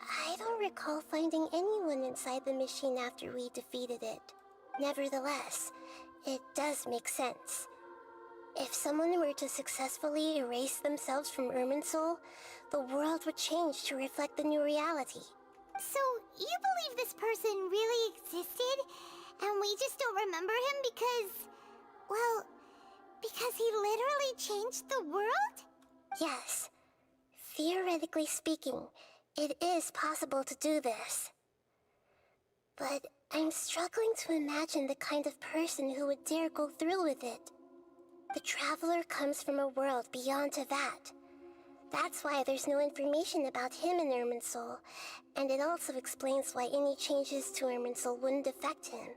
I don't recall finding anyone inside the machine after we defeated it. Nevertheless, it does make sense. If someone were to successfully erase themselves from Irminsul, the world would change to reflect the new reality. So, you believe this person really existed, and we just don't remember him because... well, because he literally changed the world? Yes. Theoretically speaking, it is possible to do this. But I'm struggling to imagine the kind of person who would dare go through with it. The Traveler comes from a world beyond Tevat. That's why there's no information about him in Irminsul, and it also explains why any changes to Irminsul wouldn't affect him.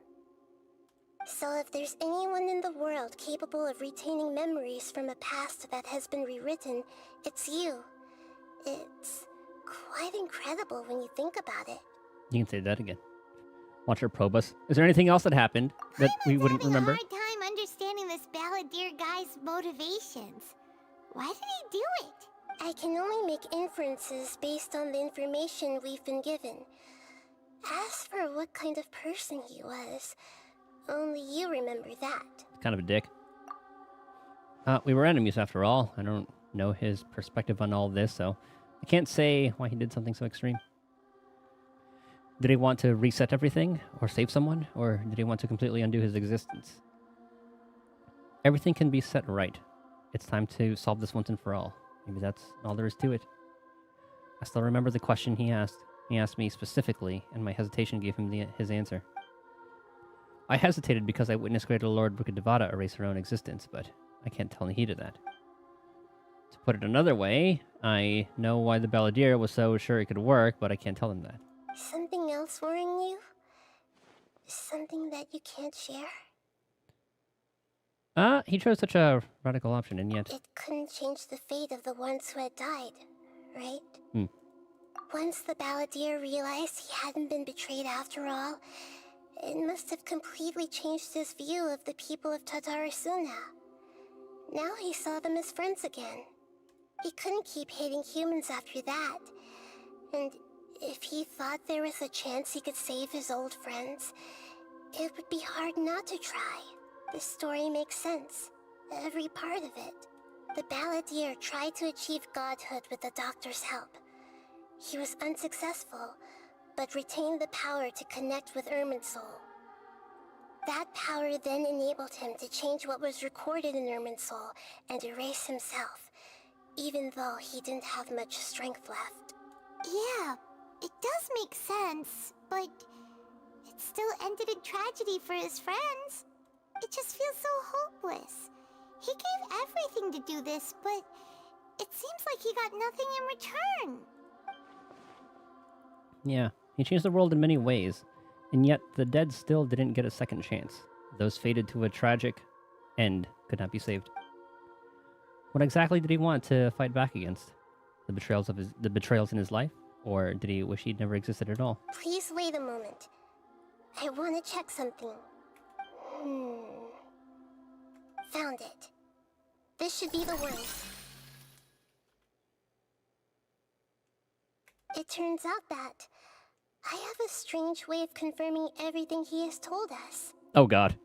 So if there's anyone in the world capable of retaining memories from a past that has been rewritten, it's you. It's quite incredible when you think about it. You can say that again. Watch her probe us. Is there anything else that happened that we wouldn't remember? I'm having a hard time understanding this Balladeer guy's motivations. Why did he do it? I can only make inferences based on the information we've been given. As for what kind of person he was, only you remember that. Kind of a dick. We were enemies after all. I don't know his perspective on all this, so I can't say why he did something so extreme. Did he want to reset everything, or save someone, or did he want to completely undo his existence? Everything can be set right. It's time to solve this once and for all. Maybe that's all there is to it. I still remember the question he asked. He asked me specifically, and my hesitation gave him his answer. I hesitated because I witnessed Greater Lord Brukadevada erase her own existence, but I can't tell any heed of that. To put it another way, I know why the Balladeer was so sure it could work, but I can't tell him that. Something else worrying you? Something that you can't share? He chose such a radical option, and yet... It couldn't change the fate of the ones who had died, right? Once the Balladeer realized he hadn't been betrayed after all, it must have completely changed his view of the people of Tatarasuna. Now he saw them as friends again. He couldn't keep hating humans after that. And if he thought there was a chance he could save his old friends, it would be hard not to try. The story makes sense. Every part of it. The Balladeer tried to achieve godhood with the Doctor's help. He was unsuccessful, but retained the power to connect with Irminsul. That power then enabled him to change what was recorded in Irminsul and erase himself, even though he didn't have much strength left. Yeah, it does make sense, but it still ended in tragedy for his friends. It just feels so hopeless. He gave everything to do this, but it seems like he got nothing in return. Yeah, he changed the world in many ways, and yet the dead still didn't get a second chance. Those fated to a tragic end could not be saved. What exactly did he want to fight back against? The betrayals in his life? Or did he wish he'd never existed at all? Please wait a moment. I want to check something. Found it. This should be the one. It turns out that I have a strange way of confirming everything he has told us. Oh god.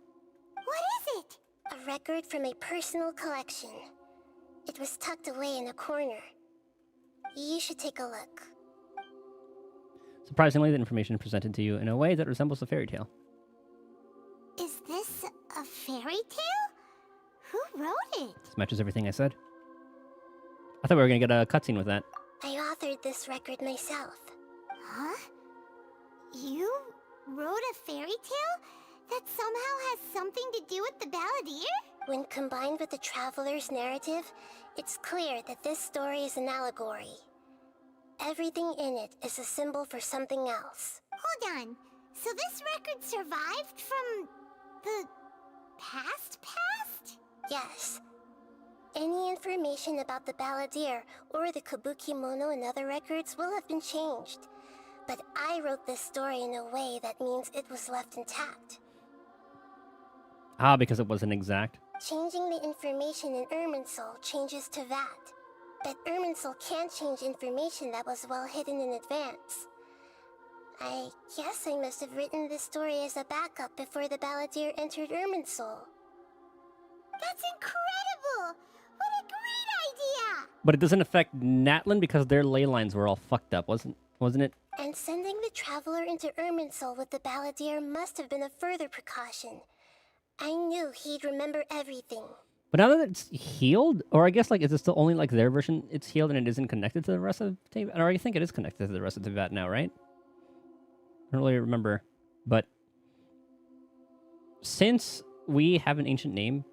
What is it? A record from a personal collection. It was tucked away in a corner. You should take a look. Surprisingly, the information presented to you in a way that resembles a fairy tale. Is this a fairy tale? Who wrote it? This matches everything I said. I thought we were going to get a cutscene with that. I authored this record myself. Huh? You wrote a fairy tale that somehow has something to do with the Balladeer? When combined with the Traveler's narrative, it's clear that this story is an allegory. Everything in it is a symbol for something else. Hold on. So this record survived from the past? Yes. Any information about the Balladeer or the Kabuki Mono and other records will have been changed. But I wrote this story in a way that means it was left intact. Ah, because it wasn't exact. Changing the information in Irminsul changes to that. But Irminsul can't change information that was well hidden in advance. I guess I must have written this story as a backup before the Balladeer entered Irminsul. That's incredible! What a great idea! But it doesn't affect Natlan because their ley lines were all fucked up, wasn't it? And sending the Traveler into Irminsul with the Balladeer must have been a further precaution. I knew he'd remember everything. But now that it's healed, or I guess like is it still only like their version it's healed and it isn't connected to the rest of Teyvat? Or I think it is connected to the rest of Teyvat now, right? I don't really remember. But since we have an ancient name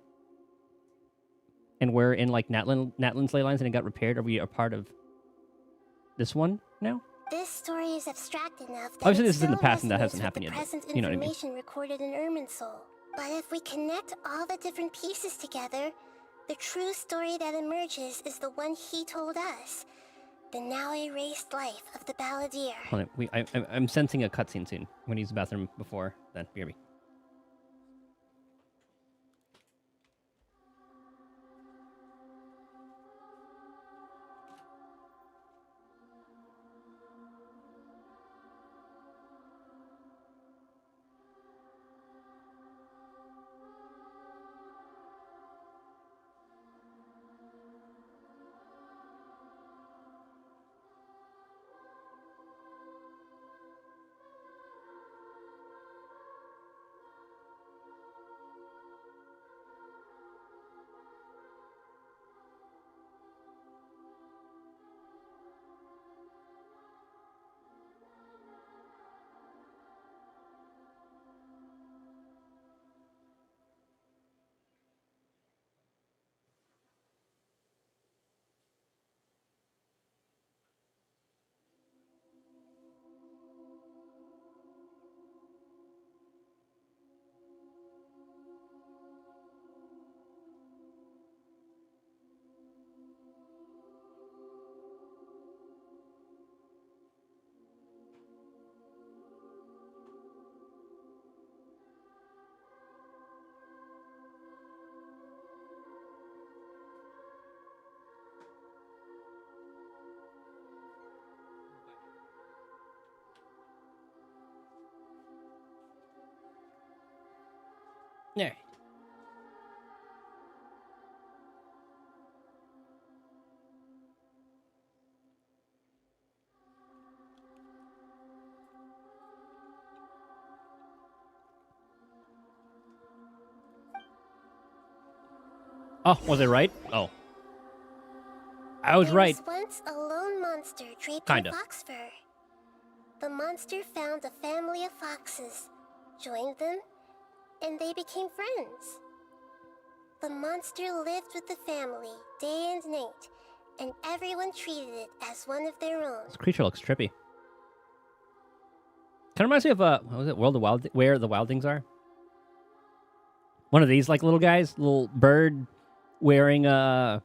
and we're in like Natlan's ley lines and it got repaired, are we a part of this one now? This story is abstract enough that Obviously it this is in the still past and that resonates hasn't with happened the yet. present But you know what I mean? information recorded in Irminsul. But if we connect all the different pieces together, the true story that emerges is the one he told us. The now erased life of the Balladeer. Hold on, I'm sensing a cutscene soon. I'm gonna use the bathroom before then. BRB. Yeah. Oh, was I right? Oh. I was right. There was once a lone monster draped Kinda. in fox fur. The monster found a family of foxes, joined them, and they became friends. The monster lived with the family day and night, and everyone treated it as one of their own. This creature looks trippy. Kind of reminds me of what was it? World of Wild, where the wildlings are. One of these like little guys, little bird wearing is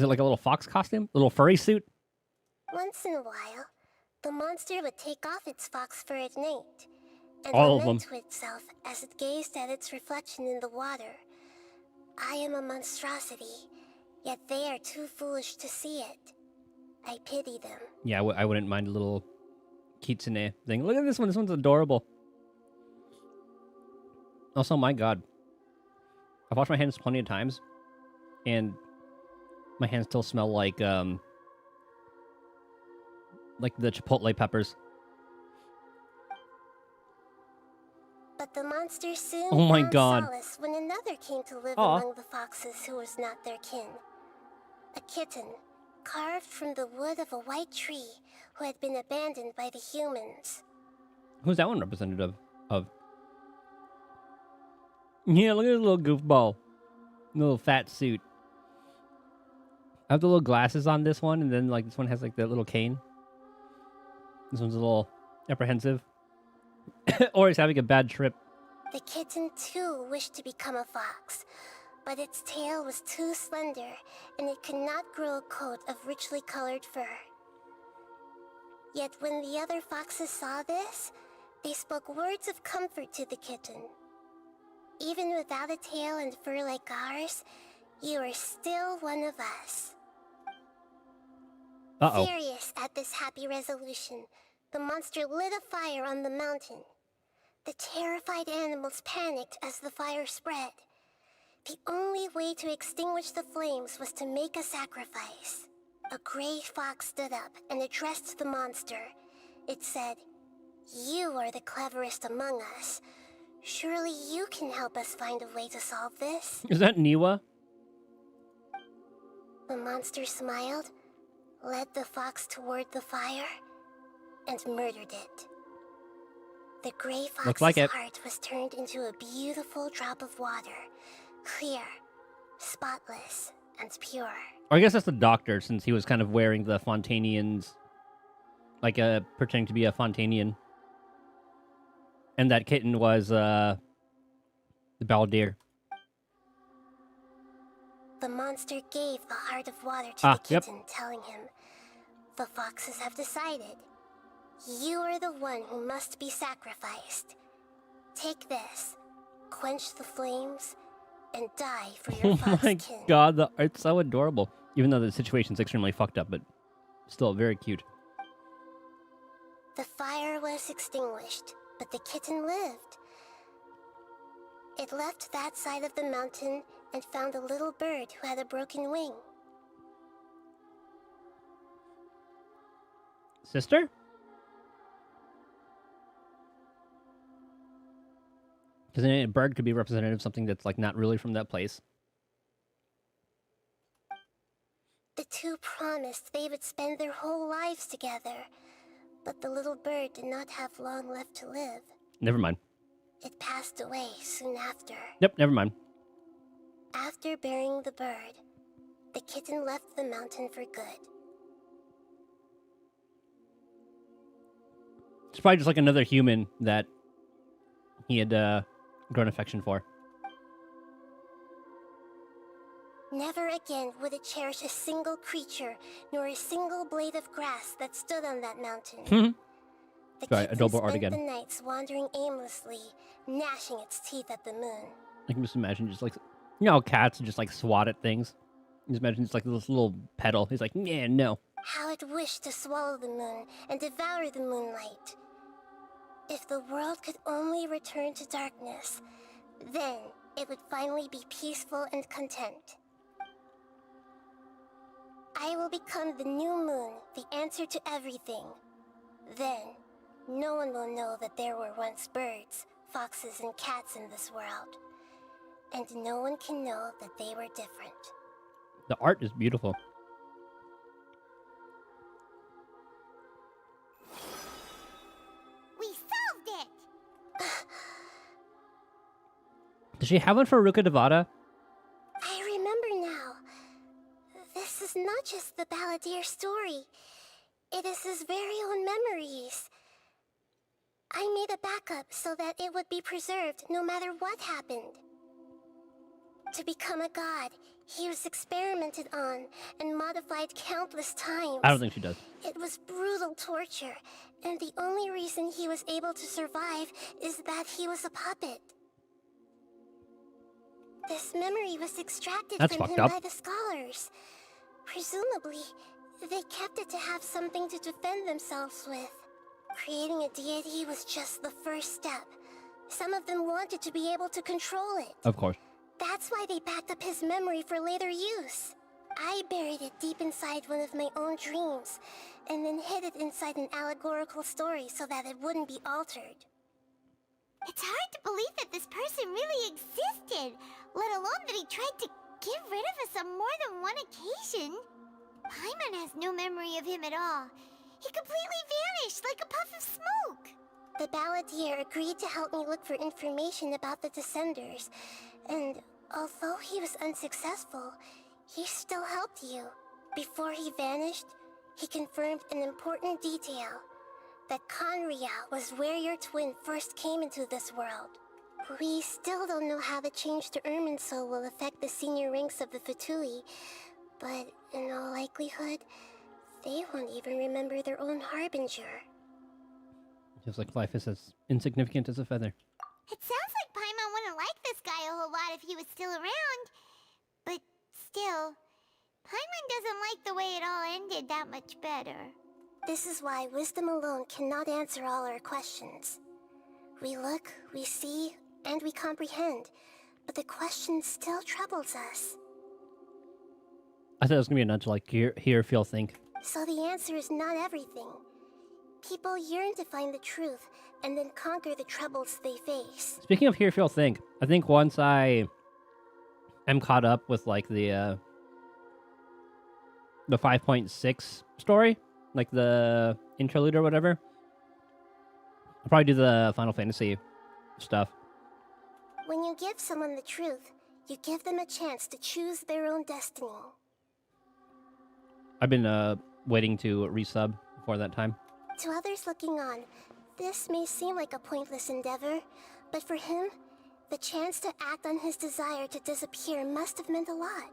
it like a little fox costume? A little furry suit? Once in a while, the monster would take off its fox fur at night, and All of lament them. to itself as it gazed at its reflection in the water. I am a monstrosity, yet they are too foolish to see it. I pity them. Yeah, I wouldn't mind a little kitsune thing. Look at this one. This one's adorable. Also, my God. I've washed my hands plenty of times, and my hands still smell like the chipotle peppers. But the monster soon Oh my found God. solace when another came to live Aw. among the foxes who was not their kin. A kitten, carved from the wood of a white tree, who had been abandoned by the humans. Who's that one representative of? Yeah, look at this little goofball. Little fat suit. I have the little glasses on this one, and then like this one has like the little cane. This one's a little apprehensive. Or he's having a bad trip. The kitten too wished to become a fox, but its tail was too slender, and it could not grow a coat of richly colored fur. Yet when the other foxes saw this, they spoke words of comfort to the kitten. Even without a tail and fur like ours, you are still one of us. Uh-oh. Furious at this happy resolution, the monster lit a fire on the mountain. The terrified animals panicked as the fire spread. The only way to extinguish the flames was to make a sacrifice. A gray fox stood up and addressed the monster. It said, "You are the cleverest among us. Surely you can help us find a way to solve this." Is that Niwa? The monster smiled, led the fox toward the fire, and murdered it. The gray Looks fox's like it. heart was turned into a beautiful drop of water, clear, spotless, and pure. Or I guess that's the doctor, since he was kind of wearing the Fontanian's, like, pretending to be a Fontanian. And that kitten was, the Baldir. The monster gave the heart of water to the Yep. kitten, telling him, "The foxes have decided. You are the one who must be sacrificed. Take this, quench the flames, and die for your Oh fox my kin." god, the art's so adorable. Even though the situation's extremely fucked up, but still very cute. The fire was extinguished, but the kitten lived. It left that side of the mountain and found a little bird who had a broken wing. Sister? Because a bird could be representative of something that's, like, not really from that place. The two promised they would spend their whole lives together, but the little bird did not have long left to live. Never mind. It passed away soon after. Yep, never mind. After burying the bird, the kitten left the mountain for good. It's probably just like another human that he had grown affection for. Never again would it cherish a single creature, nor a single blade of grass that stood on that mountain. The Sorry, kitten Adobo art spent again. the nights wandering aimlessly, gnashing its teeth at the moon. I can just imagine just like, you know how cats just like swat at things? Just imagine it's like this little petal. He's like, yeah, no. How it wished to swallow the moon and devour the moonlight. If the world could only return to darkness, then it would finally be peaceful and content. I will become the new moon, the answer to everything. Then, no one will know that there were once birds, foxes, and cats in this world. And no one can know that they were different. The art is beautiful. We solved it! Does she have one for Ruka Devada? I remember now. This is not just the Balladeer story. It is his very own memories. I made a backup so that it would be preserved no matter what happened. To become a god, he was experimented on and modified countless times. I don't think she does. It was brutal torture, and the only reason he was able to survive is that he was a puppet. This memory was extracted That's from fucked him up. by the scholars. Presumably, they kept it to have something to defend themselves with. Creating a deity was just the first step. Some of them wanted to be able to control it. Of course. That's why they backed up his memory for later use. I buried it deep inside one of my own dreams, and then hid it inside an allegorical story so that it wouldn't be altered. It's hard to believe that this person really existed, let alone that he tried to get rid of us on more than one occasion. Paimon has no memory of him at all. He completely vanished like a puff of smoke. The Balladeer agreed to help me look for information about the Descenders, and although he was unsuccessful, he still helped you. Before he vanished, he confirmed an important detail. That Conria was where your twin first came into this world. We still don't know how the change to Irminsul will affect the senior ranks of the Fatui, but in all likelihood, they won't even remember their own Harbinger. Just like life is as insignificant as a feather. It sounds like Paimon wouldn't like this guy a whole lot if he was still around. But still, Paimon doesn't like the way it all ended that much better. This is why wisdom alone cannot answer all our questions. We look, we see, and we comprehend, but the question still troubles us. I thought it was gonna be a nudge like hear, feel, think. So the answer is not everything. People yearn to find the truth and then conquer the troubles they face. Speaking of hear, feel, think, I think once I am caught up with like the 5.6 story, like the interlude or whatever, I'll probably do the Final Fantasy stuff. When you give someone the truth, you give them a chance to choose their own destiny. I've been waiting to resub before that time. To others looking on, this may seem like a pointless endeavor, but for him, the chance to act on his desire to disappear must have meant a lot.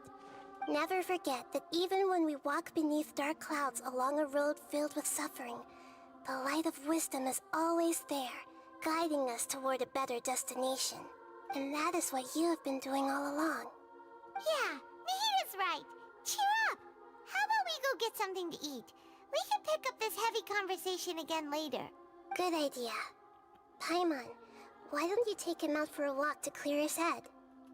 Never forget that even when we walk beneath dark clouds along a road filled with suffering, the light of wisdom is always there, guiding us toward a better destination. And that is what you have been doing all along. Yeah, Nahida's right. Cheer up! How about we go get something to eat? We can pick up this heavy conversation again later. Good idea. Paimon, why don't you take him out for a walk to clear his head?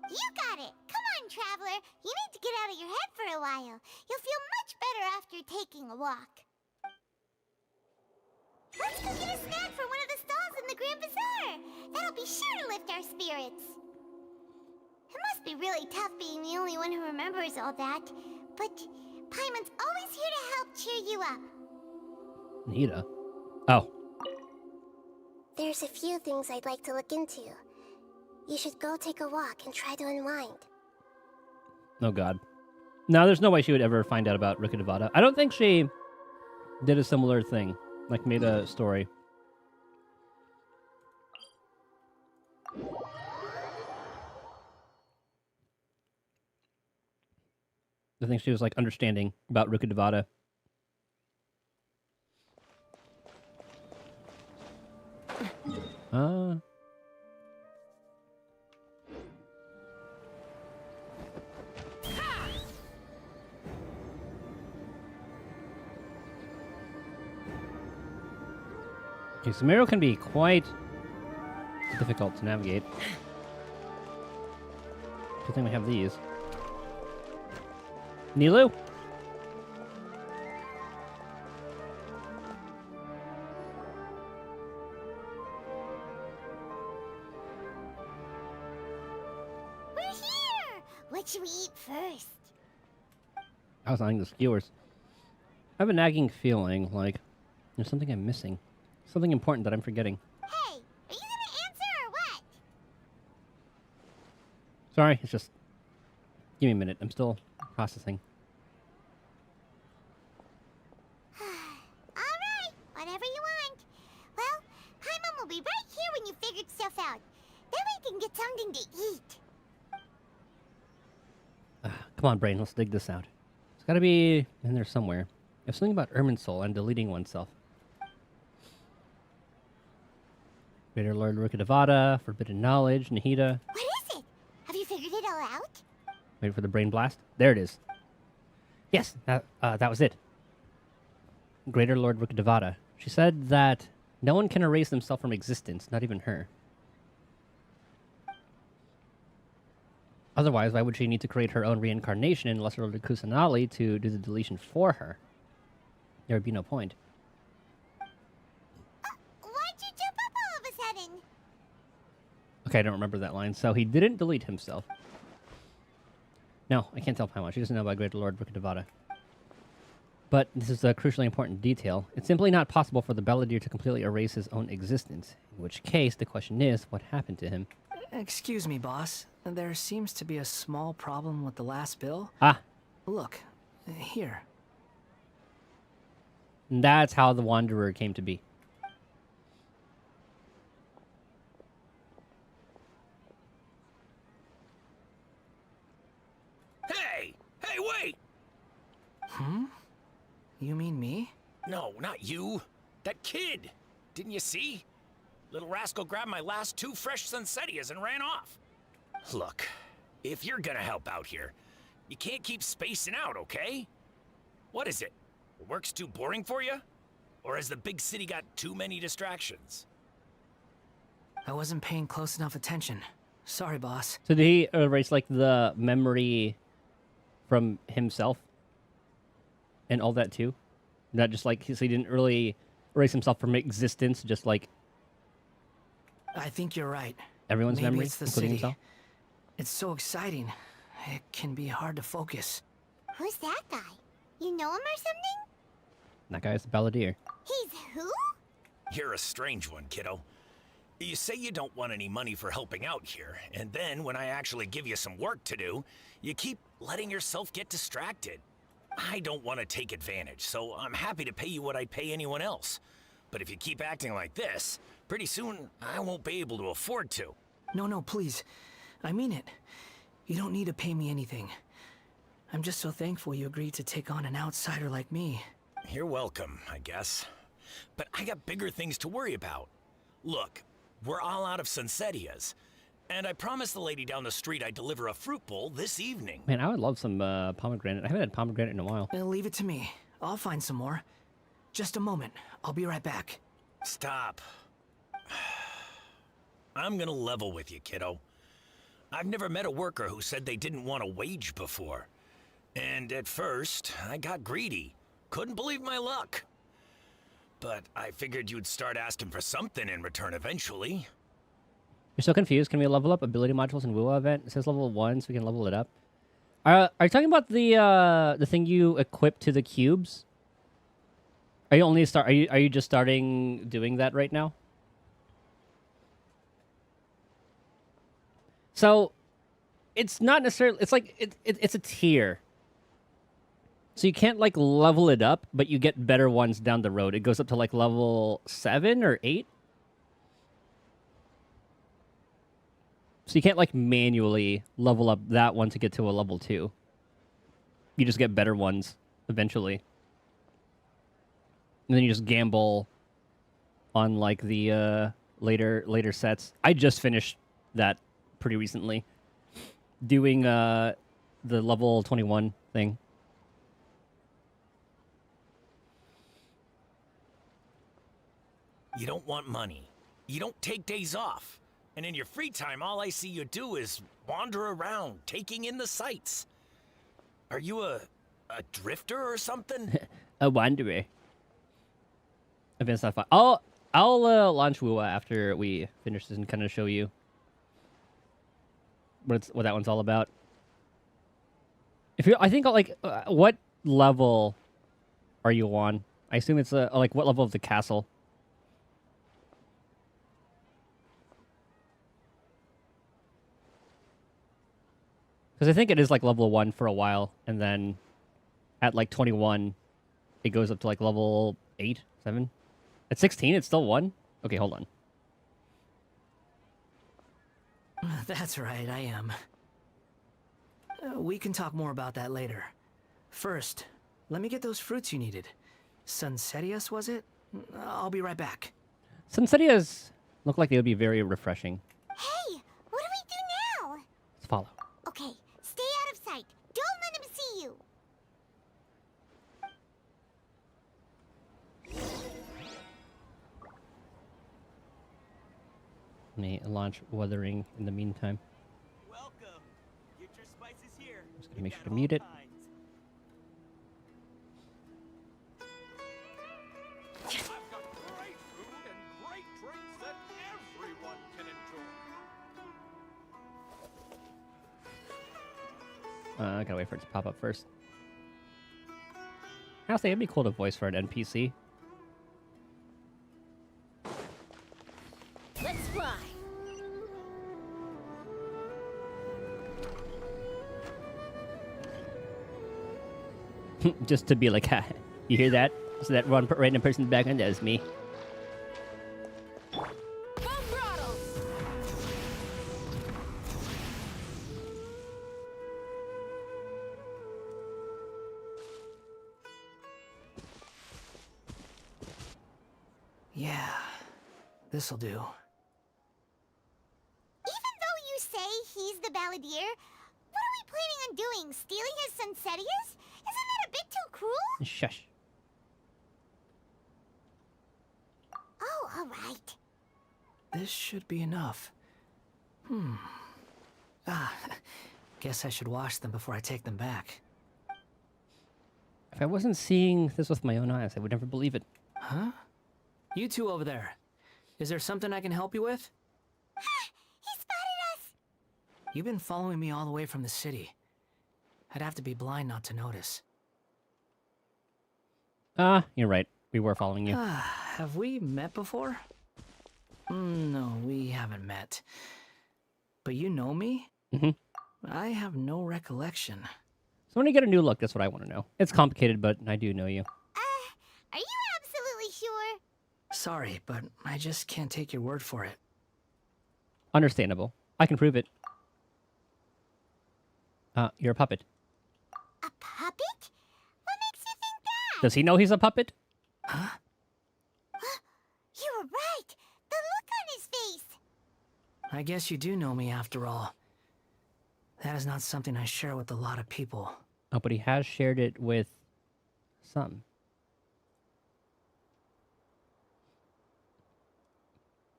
You got it! Come on, Traveler! You need to get out of your head for a while. You'll feel much better after taking a walk. Let's go get a snack from one of the stalls in the Grand Bazaar! That'll be sure to lift our spirits. It must be really tough being the only one who remembers all that, but Paimon's always here to help cheer you up. Nita? Oh. There's a few things I'd like to look into. You should go take a walk and try to unwind. Oh god. No, there's no way she would ever find out about Rukkhadevata. I don't think she did a similar thing, like made a story. I think she was like understanding about Rukkhadevata. Okay, Sumeru can be quite difficult to navigate. Good thing we have these. Nilu? We're here! What should we eat first? I was eyeing the skewers. I have a nagging feeling like there's something I'm missing. Something important that I'm forgetting. Hey, are you gonna answer or what? Sorry, it's just... Give me a minute. I'm still processing. Alright, whatever you want. Well, Paimon will be right here when you figured stuff out. Then we can get something to eat. Come on, brain. Let's dig this out. It's gotta be in there somewhere. There's something about Irminsul and deleting oneself. Greater Lord Rukkhadevata, Forbidden Knowledge, Nahida. What is it? Have you figured it all out? Wait for the brain blast. There it is. Yes, that was it. Greater Lord Rukkhadevata. She said that no one can erase themselves from existence, not even her. Otherwise, why would she need to create her own reincarnation in Lesser Lord Kusanali to do the deletion for her? There would be no point. Why'd you jump up all of a sudden? Okay, I don't remember that line. So he didn't delete himself. No, I can't tell Paimon. She doesn't know about Greater Lord Rukkhadevata. But this is a crucially important detail. It's simply not possible for the Balladeer to completely erase his own existence. In which case, the question is, what happened to him? Excuse me, boss. There seems to be a small problem with the last bill. Ah. Look, here. And that's how the Wanderer came to be. Hey! Hey, wait! Hmm? You mean me? No, not you. That kid. Didn't you see? Little rascal grabbed my last 2 fresh Sunsettias and ran off. Look, if you're gonna help out here, you can't keep spacing out, okay? What is it? Work's too boring for you? Or has the big city got too many distractions? I wasn't paying close enough attention. Sorry, boss. So did he erase like the memory from himself and all that too? Not just like, so he didn't really erase himself from existence, just like I think you're right. everyone's Maybe memory, it's the including city. himself? It's so exciting. It can be hard to focus. Who's that guy? You know him or something? That guy's the balladeer. He's who? You're a strange one, kiddo. You say you don't want any money for helping out here, and then when I actually give you some work to do, you keep letting yourself get distracted. I don't want to take advantage, so I'm happy to pay you what I'd pay anyone else. But if you keep acting like this, pretty soon I won't be able to afford to. No, please. I mean it. You don't need to pay me anything. I'm just so thankful you agreed to take on an outsider like me. You're welcome, I guess. But I got bigger things to worry about. Look, we're all out of Sunsetias, and I promised the lady down the street I'd deliver a fruit bowl this evening. Man, I would love some pomegranate. I haven't had pomegranate in a while. Leave it to me. I'll find some more. Just a moment. I'll be right back. Stop. I'm gonna level with you, kiddo. I've never met a worker who said they didn't want a wage before. And at first, I got greedy. Couldn't believe my luck. But I figured you'd start asking for something in return eventually. You're so confused. Can we level up ability modules in WoW event? It says level 1, so we can level it up. Are you talking about the thing you equip to the cubes? Are you just starting doing that right now? So it's not necessarily, it's like it's a tier. So you can't like level it up, but you get better ones down the road. It goes up to like level 7 or 8. So you can't like manually level up that one to get to a level 2. You just get better ones eventually. And then you just gamble on like the later sets. I just finished that pretty recently, doing the level 21 thing. You don't want money. You don't take days off. And in your free time, all I see you do is wander around, taking in the sights. Are you a drifter or something? A wanderer. Advanced sci-fi. I'll launch WUA after we finish this and kind of show you what that one's all about. I think like what level are you on? I assume it's like what level of the castle? Because I think it is like level 1 for a while, and then at like 21, it goes up to like level 8, 7. At 16, it's still 1? Okay, hold on. That's right, I am. We can talk more about that later. First, let me get those fruits you needed. Sunsetias, was it? I'll be right back. Sunsetias look like they would be very refreshing. Hey, what do we do now? Let's follow. Okay, stay out of sight. Don't let him see you. Let me launch Wuthering in the meantime. Welcome. Get your spices here. Just gonna make sure to mute it. I've got great food and great drinks that everyone can enjoy. I gotta wait for it to pop up first. I'll say it'd be cool to voice for an NPC. Let's fly. Just to be like, ha, you hear that? So that one random person in the background, that was me. Yeah, this'll do. Even though you say he's the Gradius? Isn't that a bit too cruel? Shush. Oh, alright. This should be enough. Guess I should wash them before I take them back. If I wasn't seeing this with my own eyes, I would never believe it. Huh? You two over there. Is there something I can help you with? He spotted us! You've been following me all the way from the city. I'd have to be blind not to notice. You're right. We were following you. Have we met before? No, we haven't met. But you know me? Mm-hmm. I have no recollection. So when you get a new look, that's what I want to know. It's complicated, but I do know you. Are you absolutely sure? Sorry, but I just can't take your word for it. Understandable. I can prove it. You're a puppet. A puppet? What makes you think that? Does he know he's a puppet? Huh? You were right. The look on his face. I guess you do know me after all. That is not something I share with a lot of people. Oh, but he has shared it with some.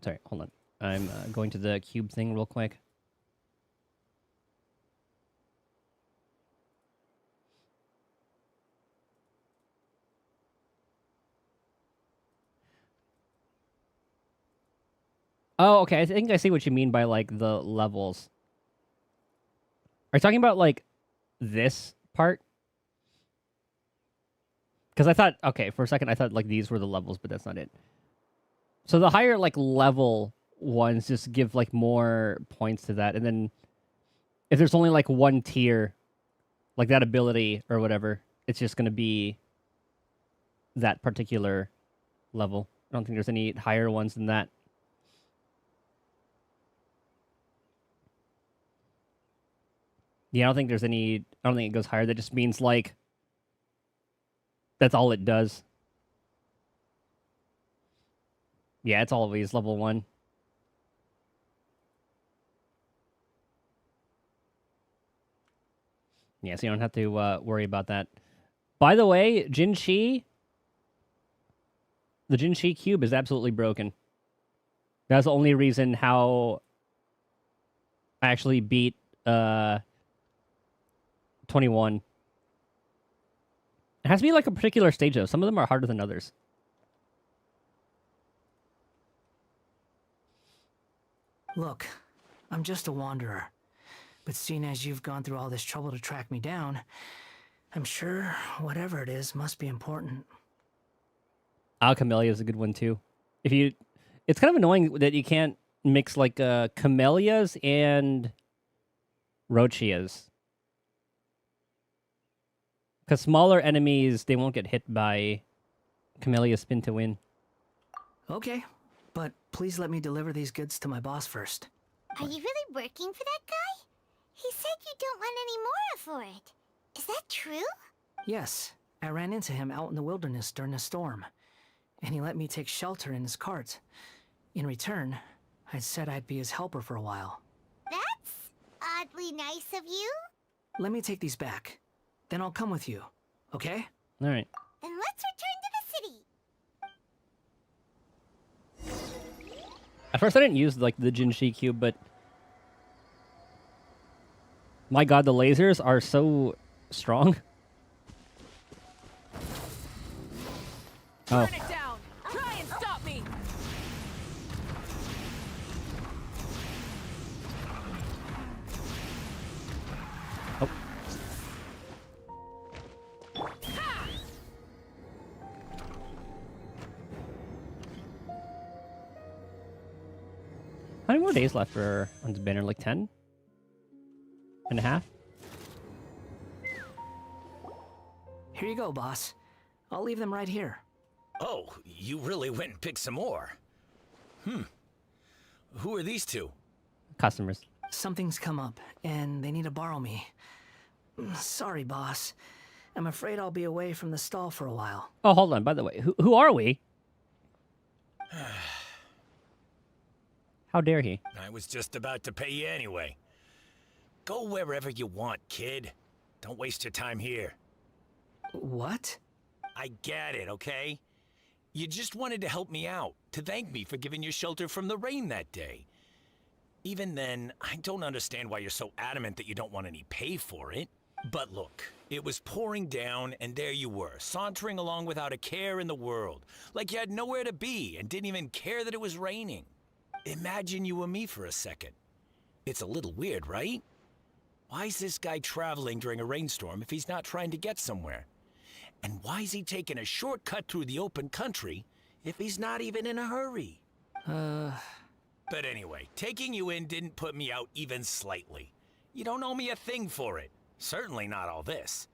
Sorry, hold on. I'm going to the cube thing real quick. Oh, okay. I think I see what you mean by, like, the levels. Are you talking about, like, this part? Because I thought, okay, for a second I thought, like, these were the levels, but that's not it. So the higher, like, level ones just give, like, more points to that. And then if there's only, like, one tier, like that ability or whatever, it's just going to be that particular level. I don't think there's any higher ones than that. Yeah, I don't think there's any... I don't think it goes higher. That just means, like... That's all it does. Yeah, it's always level 1. Yeah, so you don't have to worry about that. By the way, Jinshi... The Jinshi cube is absolutely broken. That's the only reason how... I actually beat... 21. It has to be like a particular stage though. Some of them are harder than others. Look, I'm just a wanderer. But seeing as you've gone through all this trouble to track me down, I'm sure whatever it is must be important. Camellia is a good one too. If you... It's kind of annoying that you can't mix like camellias and rochias. Because smaller enemies, they won't get hit by Camellia Spin to win. Okay, but please let me deliver these goods to my boss first. Are you really working for that guy? He said you don't want any more for it. Is that true? Yes, I ran into him out in the wilderness during a storm, and he let me take shelter in his cart. In return, I said I'd be his helper for a while. That's oddly nice of you. Let me take these back. Then I'll come with you, okay? All right. Then let's return to the city. At first I didn't use like the Jinshi cube, but... My god, the lasers are so strong. Burn it down! Try and stop me! Oh. How many more days left for on the banner? Like 10? And a half? Here you go, boss. I'll leave them right here. Oh, you really went and picked some more. Who are these two? Customers. Something's come up, and they need to borrow me. Sorry, boss. I'm afraid I'll be away from the stall for a while. Oh, hold on. By the way, who are we? How dare he? I was just about to pay you anyway. Go wherever you want, kid. Don't waste your time here. What? I get it, okay? You just wanted to help me out, to thank me for giving you shelter from the rain that day. Even then, I don't understand why you're so adamant that you don't want any pay for it. But look, it was pouring down, and there you were, sauntering along without a care in the world, like you had nowhere to be and didn't even care that it was raining. Imagine you were me for a second. It's a little weird, right? Why is this guy traveling during a rainstorm if he's not trying to get somewhere? And why is he taking a shortcut through the open country if he's not even in a hurry? But anyway, taking you in didn't put me out even slightly. You don't owe me a thing for it. Certainly not all this.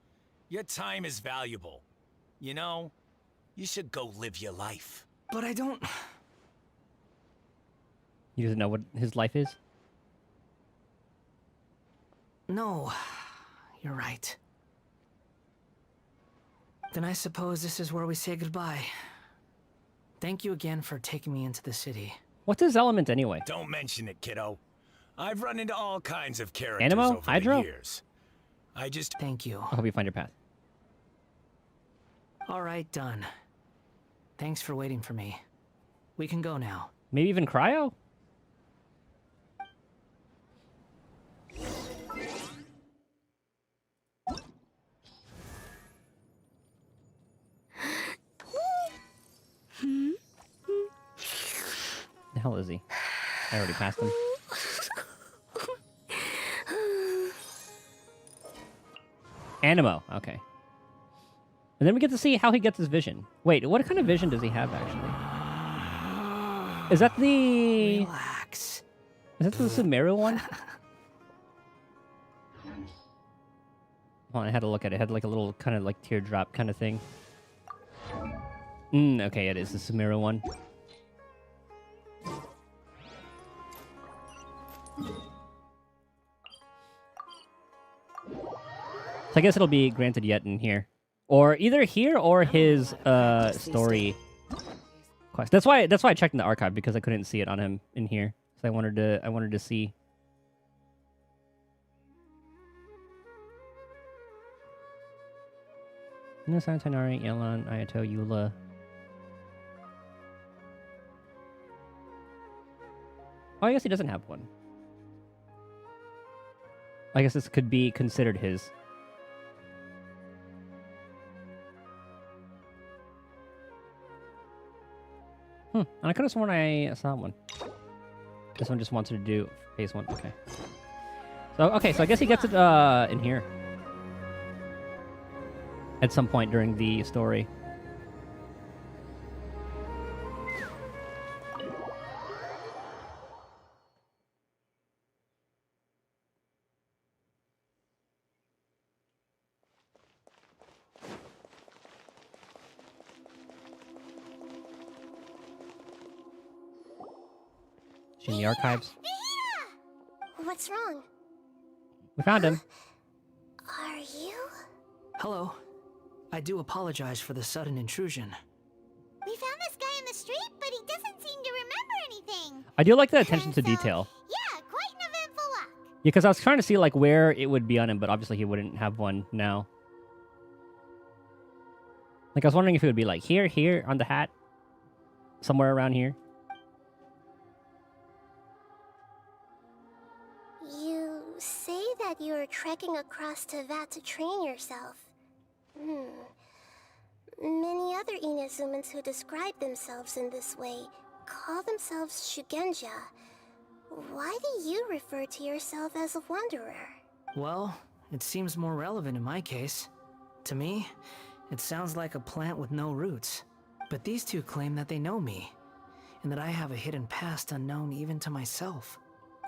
Your time is valuable. You know, you should go live your life. But I don't... He doesn't know what his life is? No, you're right. Then I suppose this is where we say goodbye. Thank you again for taking me into the city. What's his element anyway? Don't mention it, kiddo. I've run into all kinds of characters Animo? over Hydro? the years. I just... Thank you. I hope you find your path. All right, done. Thanks for waiting for me. We can go now. Maybe even cryo? The hell is he? I already passed him. Animo, okay. And then we get to see how he gets his vision. Wait, what kind of vision does he have, actually? Is that the... Relax. Is that the Sumeru one? Hold on, I had to look at it. It had like a little kind of like teardrop kind of thing. Okay, it is the Sumeru one. So I guess it'll be granted yet in here. Or either here or his story quest. That's why I checked in the archive, because I couldn't see it on him in here. So I wanted to see. No, Santanari, Yelan, Ayato, Eula. Oh, I guess he doesn't have one. I guess this could be considered his. And I could have sworn I saw one. This one just wanted to do phase 1. Okay. So I guess he gets it in here. At some point during the story. Is she in the archives? What's wrong? We found him. Are you? Hello. I do apologize for the sudden intrusion. We found this guy in the street, but he doesn't seem to remember anything. I do like the attention to detail. Yeah, quite an eventful walk. Yeah, because I was trying to see like where it would be on him, but obviously he wouldn't have one now. Like I was wondering if it would be like here, on the hat. Somewhere around here. You say that you are trekking across Teyvat to train yourself. Many other Inazumans who describe themselves in this way call themselves Shugenja. Why do you refer to yourself as a wanderer? Well, it seems more relevant in my case. To me, it sounds like a plant with no roots. But these two claim that they know me, and that I have a hidden past unknown even to myself.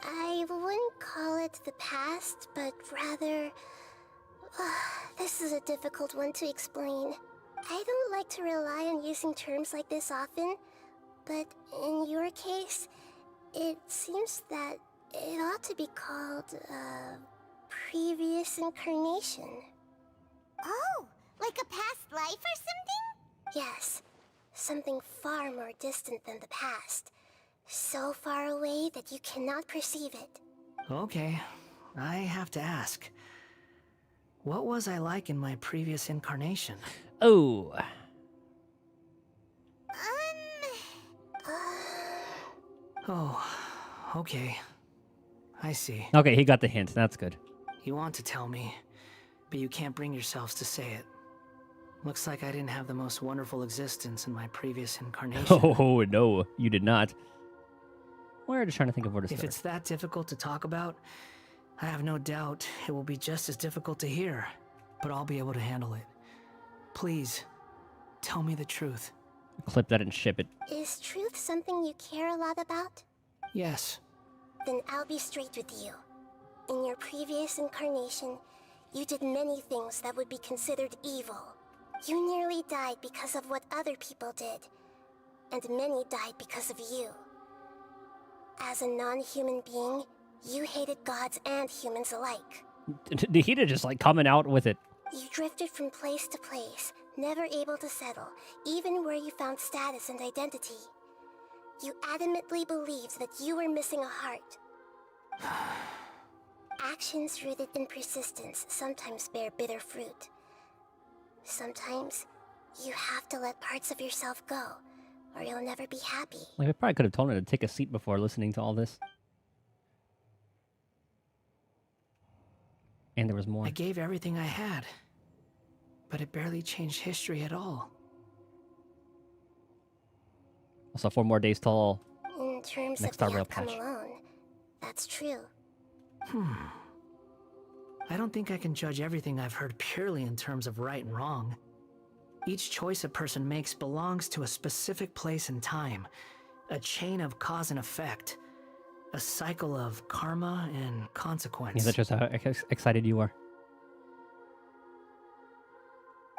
I wouldn't call it the past, but rather... this is a difficult one to explain. I don't like to rely on using terms like this often, but in your case, it seems that it ought to be called, previous incarnation. Oh, like a past life or something? Yes, something far more distant than the past. So far away that you cannot perceive it. Okay, I have to ask. What was I like in my previous incarnation? Oh. Oh, okay. I see. Okay, he got the hint. That's good. You want to tell me, but you can't bring yourselves to say it. Looks like I didn't have the most wonderful existence in my previous incarnation. Oh, no, you did not. We're just trying to think of where to start. If it's that difficult to talk about, I have no doubt it will be just as difficult to hear, but I'll be able to handle it. Please, tell me the truth. Clip that and ship it. Is truth something you care a lot about? Yes. Then I'll be straight with you. In your previous incarnation, you did many things that would be considered evil. You nearly died because of what other people did, and many died because of you. As a non-human being, you hated gods and humans alike. Nikita just like coming out with it. You drifted from place to place, never able to settle, even where you found status and identity. You adamantly believed that you were missing a heart. Actions rooted in persistence sometimes bear bitter fruit. Sometimes, you have to let parts of yourself go, or you'll never be happy. Like, I probably could have told her to take a seat before listening to all this. And there was more. I gave everything I had, but it barely changed history at all. Also, 4 more days till In terms next of Star the Rail outcome patch. alone, that's true. I don't think I can judge everything I've heard purely in terms of right and wrong. Each choice a person makes belongs to a specific place and time, a chain of cause and effect, a cycle of karma and consequence. Yeah, that's just how excited you are.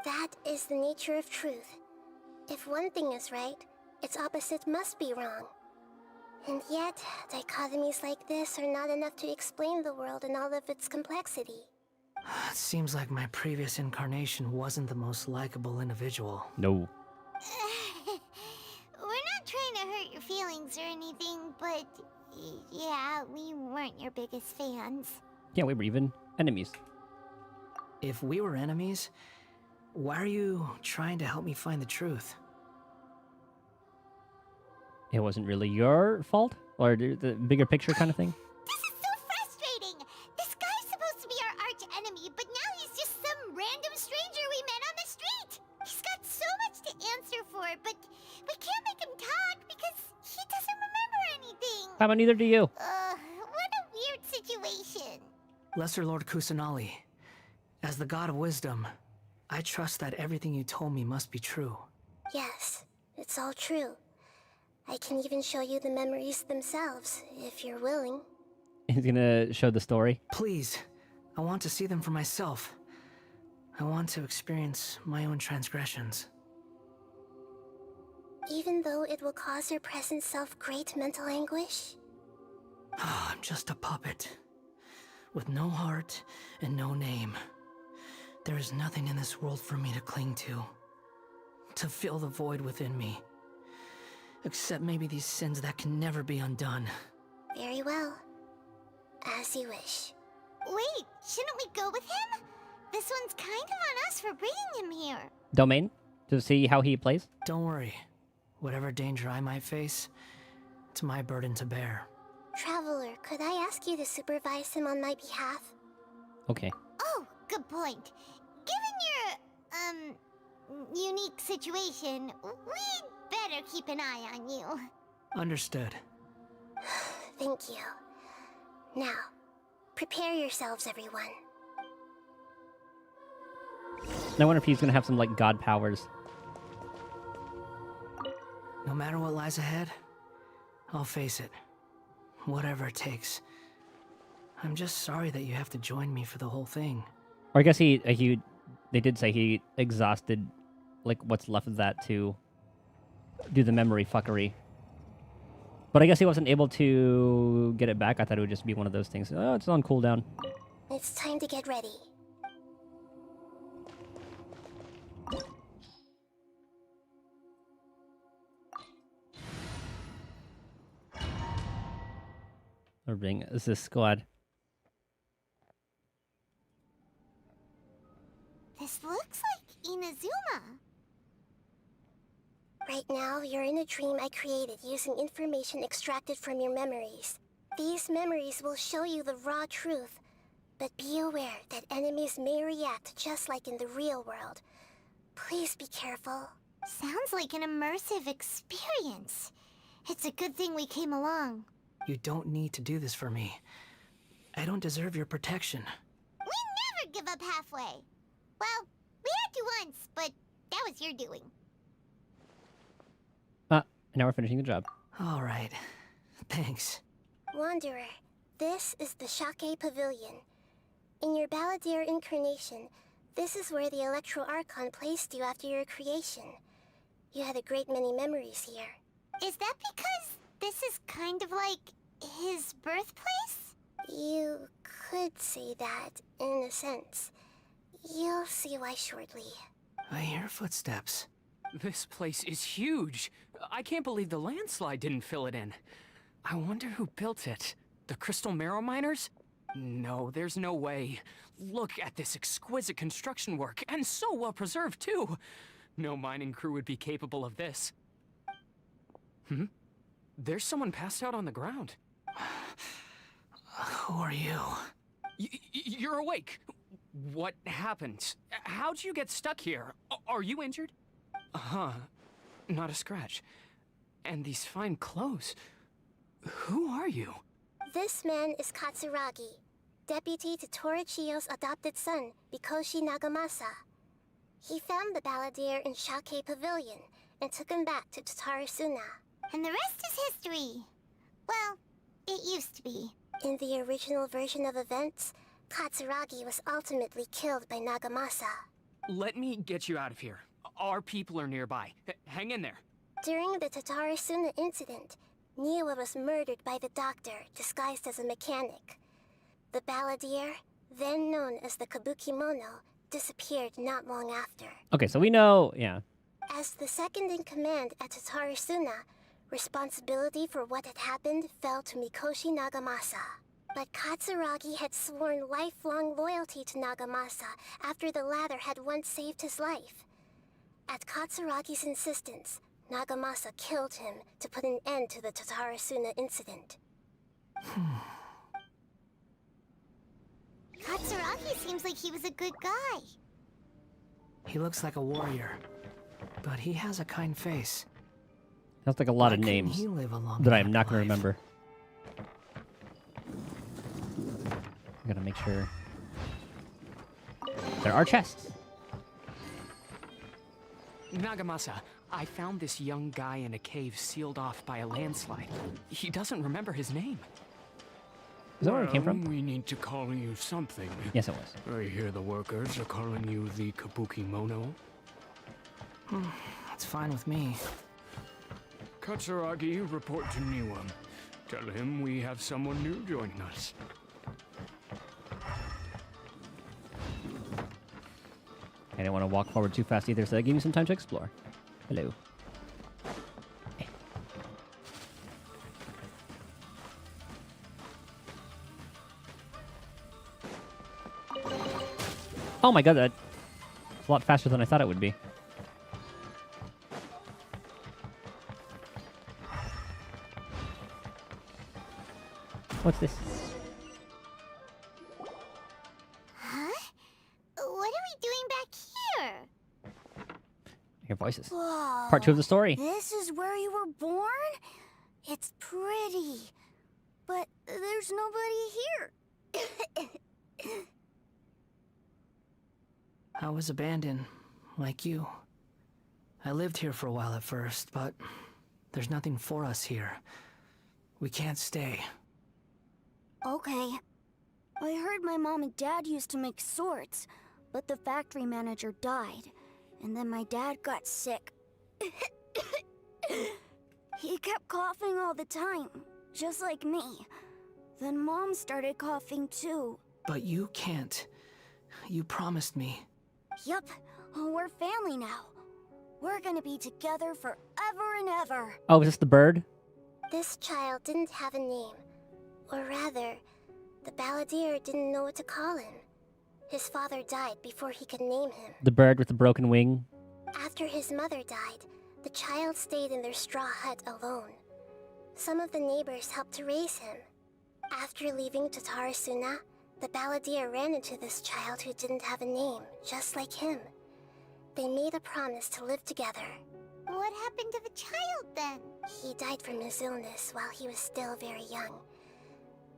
That is the nature of truth. If one thing is right, its opposite must be wrong. And yet, dichotomies like this are not enough to explain the world in all of its complexity. It seems like my previous incarnation wasn't the most likable individual. No. We're not trying to hurt your feelings or anything, but yeah, we weren't your biggest fans. Yeah, we were even enemies. If we were enemies, why are you trying to help me find the truth? It wasn't really your fault? Or the bigger picture kind of thing? This is so frustrating! This guy's supposed to be our arch enemy, but now he's just some random stranger we met on the street! He's got so much to answer for, but we can't make him talk because he doesn't remember anything! How about neither do you? What a weird situation. Lesser Lord Kusanali, as the god of wisdom, I trust that everything you told me must be true. Yes, it's all true. I can even show you the memories themselves, if you're willing. He's gonna show the story. Please, I want to see them for myself. I want to experience my own transgressions. Even though it will cause your present self great mental anguish? I'm just a puppet, with no heart and no name. There is nothing in this world for me to cling to fill the void within me. Except maybe these sins that can never be undone. Very well. As you wish. Wait, shouldn't we go with him? This one's kind of on us for bringing him here. Domain? To see how he plays? Don't worry. Whatever danger I might face, it's my burden to bear. Traveler, could I ask you to supervise him on my behalf? Okay. Oh, good point. Given your, unique situation, we'd better keep an eye on you. Understood. Thank you. Now, prepare yourselves, everyone. I wonder if he's gonna have some, like, god powers. No matter what lies ahead, I'll face it. Whatever it takes. I'm just sorry that you have to join me for the whole thing. Or I guess they did say he exhausted, like, what's left of that to do the memory fuckery. But I guess he wasn't able to get it back. I thought it would just be one of those things. Oh, it's on cooldown. It's time to get ready. Or bring this squad. Right now, you're in a dream I created using information extracted from your memories. These memories will show you the raw truth, but be aware that enemies may react just like in the real world. Please be careful. Sounds like an immersive experience. It's a good thing we came along. You don't need to do this for me. I don't deserve your protection. We never give up halfway. Well, we had to once, but that was your doing. Now we're finishing the job. All right. Thanks. Wanderer, this is the Shake Pavilion. In your Balladeer incarnation, this is where the Electro Archon placed you after your creation. You had a great many memories here. Is that because this is kind of like his birthplace? You could say that, in a sense. You'll see why shortly. I hear footsteps. This place is huge. I can't believe the landslide didn't fill it in. I wonder who built it. The Crystal Marrow Miners? No, there's no way. Look at this exquisite construction work, and so well preserved too. No mining crew would be capable of this. There's someone passed out on the ground. Who are you? You're awake. What happened? How'd you get stuck here? Are you injured? Not a scratch. And these fine clothes. Who are you? This man is Katsuragi, deputy to Torichiyo's adopted son, Mikoshi Nagamasa. He found the Balladeer in Shake Pavilion and took him back to Tatarasuna. And the rest is history. Well, it used to be. In the original version of events, Katsuragi was ultimately killed by Nagamasa. Let me get you out of here. Our people are nearby. Hang in there. During the Tatarasuna incident, Niwa was murdered by the doctor, disguised as a mechanic. The Balladeer, then known as the Kabukimono, disappeared not long after. Okay, so we know, yeah. As the second in command at Tatarasuna, responsibility for what had happened fell to Mikoshi Nagamasa. But Katsuragi had sworn lifelong loyalty to Nagamasa after the latter had once saved his life. At Katsuragi's insistence, Nagamasa killed him to put an end to the Tatarasuna incident. Katsuragi seems like he was a good guy. He looks like a warrior, but he has a kind face. That's like a lot of names that I'm not going to remember. I gotta make sure. There are chests. Nagamasa, I found this young guy in a cave sealed off by a landslide. He doesn't remember his name. Is that where it came from? We need to call you something. Yes, it was. I hear the workers are calling you the Kabukimono. That's fine with me. Katsuragi, report to Niwa. Tell him we have someone new joining us. I didn't want to walk forward too fast either, so that gave me some time to explore. Hello. Oh my god, that's a lot faster than I thought it would be. What's this? Huh? What are we doing back here? Your voices. Whoa. Part 2 of the story. This is where you were born? It's pretty. But there's nobody here. I was abandoned, like you. I lived here for a while at first, but there's nothing for us here. We can't stay. Okay. I heard my mom and dad used to make swords, but the factory manager died, and then my dad got sick. He kept coughing all the time, just like me. Then Mom started coughing too. But you can't. You promised me. Yup, we're family now. We're gonna be together forever and ever. Oh, is this the bird? This child didn't have a name. Or rather, the Balladeer didn't know what to call him. His father died before he could name him. The bird with the broken wing? After his mother died, The child stayed in their straw hut alone. Some of the neighbors helped to raise him. After leaving Tatarasuna, the balladeer ran into this child who didn't have a name, just like him. They made a promise to live together. What happened to the child then? He died from his illness while he was still very young.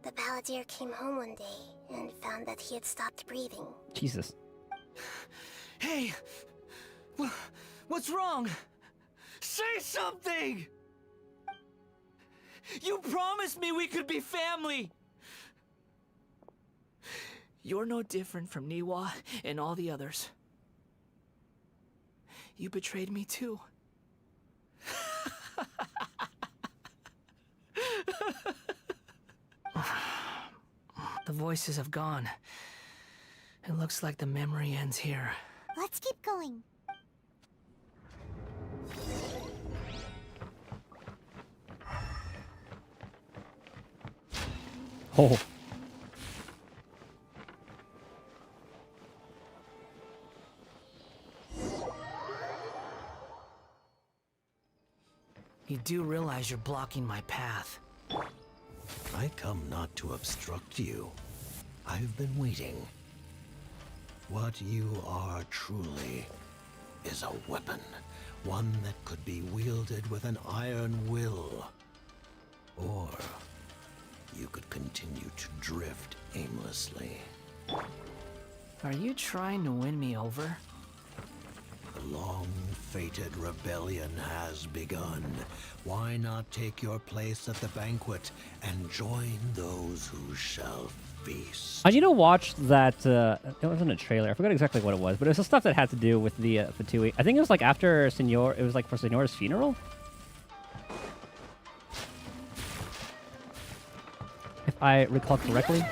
The balladeer came home one day and found that he had stopped breathing. Jesus. Hey! What's wrong? Say something! You promised me we could be family! You're no different from Niwa and all the others. You betrayed me too. The voices have gone. It looks like the memory ends here. Let's keep going. Oh. You do realize you're blocking my path. I come not to obstruct you. I've been waiting. What you are truly is a weapon. One that could be wielded with an iron will. Or you could continue to drift aimlessly. Are you trying to win me over? The long-fated rebellion has begun. Why not take your place at the banquet and join those who shall feast? I need to watch that. It wasn't a trailer. I forgot exactly what it was, but it was the stuff that had to do with the Fatui. I think it was like after Senor. It was like for Senor's funeral. If I recall correctly.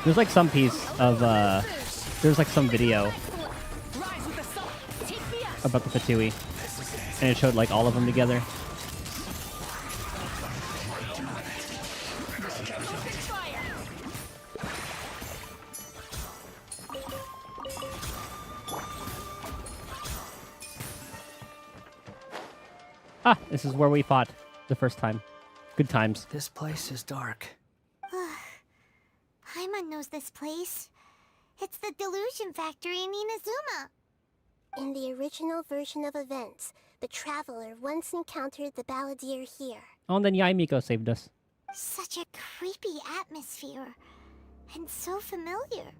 There's like some piece of. There's like some video about the Fatui, and it showed like all of them together. Ah, this is where we fought the first time. Good times. This place is dark. Paimon knows this place. It's the Delusion Factory in Inazuma. In the original version of events, the traveler once encountered the balladeer here. Oh, and then Yaimiko saved us. Such a creepy atmosphere. And so familiar.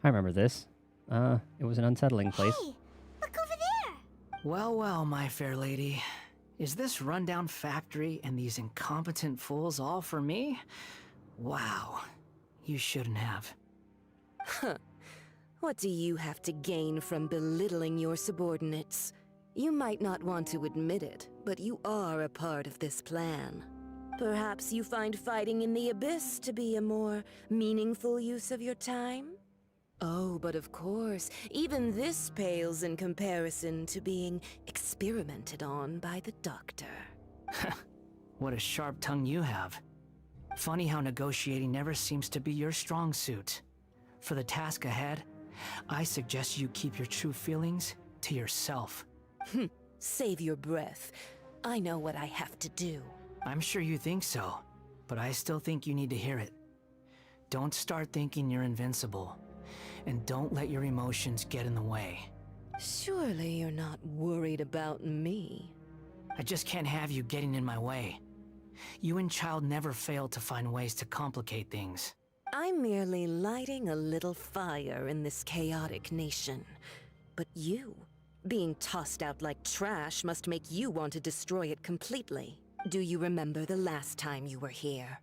I remember this. It was an unsettling place. Hey, look over there! Well, well, my fair lady. Is this rundown factory and these incompetent fools all for me? Wow. You shouldn't have. Huh. What do you have to gain from belittling your subordinates? You might not want to admit it, but you are a part of this plan. Perhaps you find fighting in the Abyss to be a more meaningful use of your time? Oh, but of course, even this pales in comparison to being experimented on by the Doctor. What a sharp tongue you have. Funny how negotiating never seems to be your strong suit. For the task ahead, I suggest you keep your true feelings to yourself. Save your breath. I know what I have to do. I'm sure you think so, but I still think you need to hear it. Don't start thinking you're invincible, and don't let your emotions get in the way. Surely you're not worried about me. I just can't have you getting in my way. You and Child never fail to find ways to complicate things. I'm merely lighting a little fire in this chaotic nation. But you, being tossed out like trash, must make you want to destroy it completely. Do you remember the last time you were here?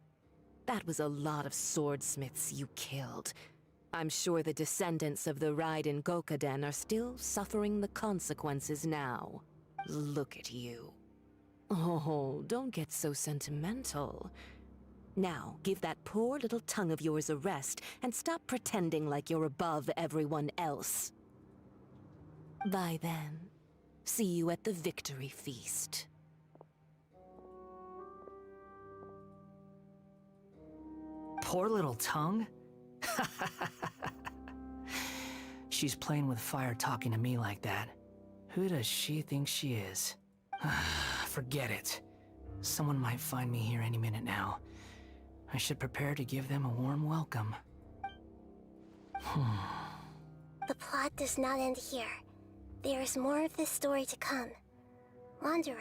That was a lot of swordsmiths you killed. I'm sure the descendants of the Raiden Gokaden are still suffering the consequences now. Look at you. Oh, don't get so sentimental. Now, give that poor little tongue of yours a rest and stop pretending like you're above everyone else. Bye then. See you at the victory feast. Poor little tongue? She's playing with fire talking to me like that. Who does she think she is? Forget it. Someone might find me here any minute now. I should prepare to give them a warm welcome. The plot does not end here. There is more of this story to come. Wanderer,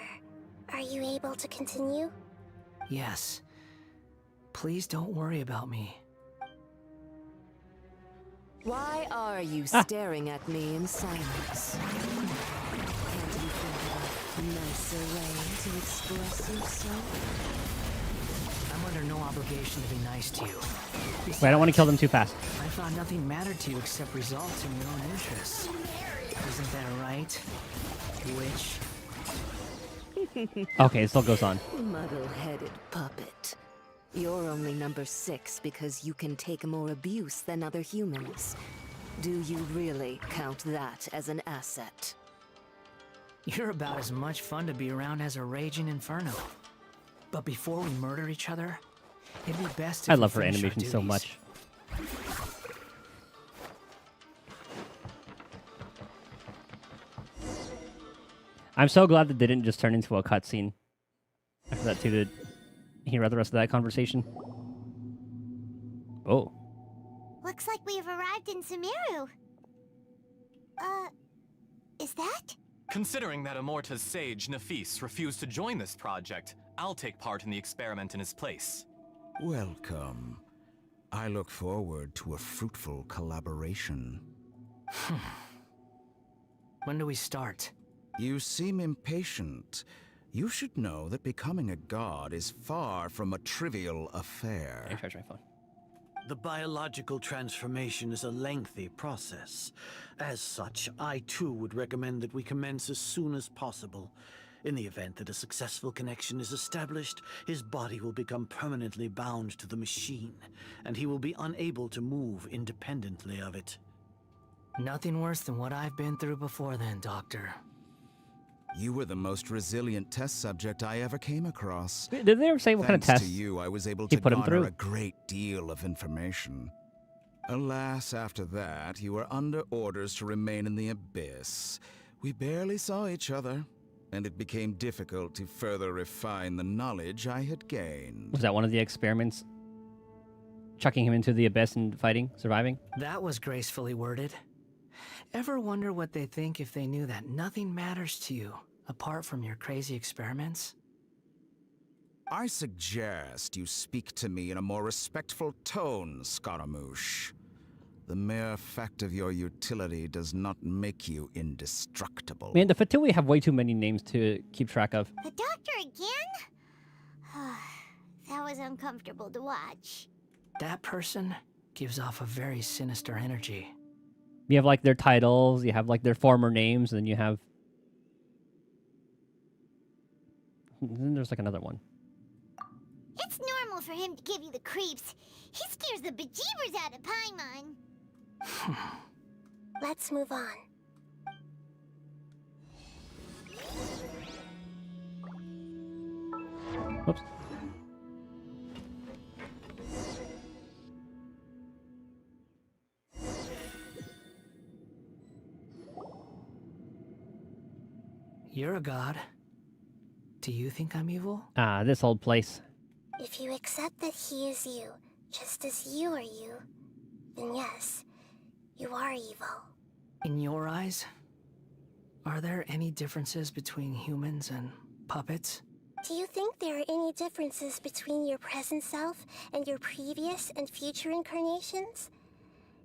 are you able to continue? Yes. Please don't worry about me. Why are you staring at me in silence? Can't you think of a nicer way to express yourself? I'm under no obligation to be nice to you. Besides, Wait, I don't want to kill them too fast. I thought nothing mattered to you except results in your own interests. Isn't that right, witch? Okay, it still goes on. Muddle-headed puppet. You're only number 6 because you can take more abuse than other humans. Do you really count that as an asset? You're about as much fun to be around as a raging inferno. But before we murder each other, it'd be best if I we love her finish our animation so duties. much. I'm so glad that they didn't just turn into a cutscene. After that, too, to hear the rest of that conversation. Oh. Looks like we've arrived in Sumeru. Is that? Considering that Amorta's sage, Nafis, refused to join this project, I'll take part in the experiment in his place. Welcome. I look forward to a fruitful collaboration. When do we start? You seem impatient. You should know that becoming a god is far from a trivial affair. I charge my phone. The biological transformation is a lengthy process. As such, I too would recommend that we commence as soon as possible. In the event that a successful connection is established, his body will become permanently bound to the machine, and he will be unable to move independently of it. Nothing worse than what I've been through before then, Doctor. You were the most resilient test subject I ever came across. Did they ever say what kind of Thanks tests to you, I was able he to put him garner through? a great deal of information. Alas, after that, you were under orders to remain in the Abyss. We barely saw each other, and it became difficult to further refine the knowledge I had gained. Was that one of the experiments? Chucking him into the abyss and fighting, surviving? That was gracefully worded. Ever wonder what they think if they knew that nothing matters to you, apart from your crazy experiments? I suggest you speak to me in a more respectful tone, Scaramouche. The mere fact of your utility does not make you indestructible. Man, the Fatui have way too many names to keep track of. The doctor again? That was uncomfortable to watch. That person gives off a very sinister energy. You have, like, their titles, you have, like, their former names, and then you have... Then there's, like, another one. It's normal for him to give you the creeps. He scares the bejeebers out of Paimon. Let's move on. Whoops. You're a god. Do you think I'm evil? Ah, this old place. If you accept that he is you, just as you are you, then yes, you are evil. In your eyes, are there any differences between humans and puppets? Do you think there are any differences between your present self and your previous and future incarnations?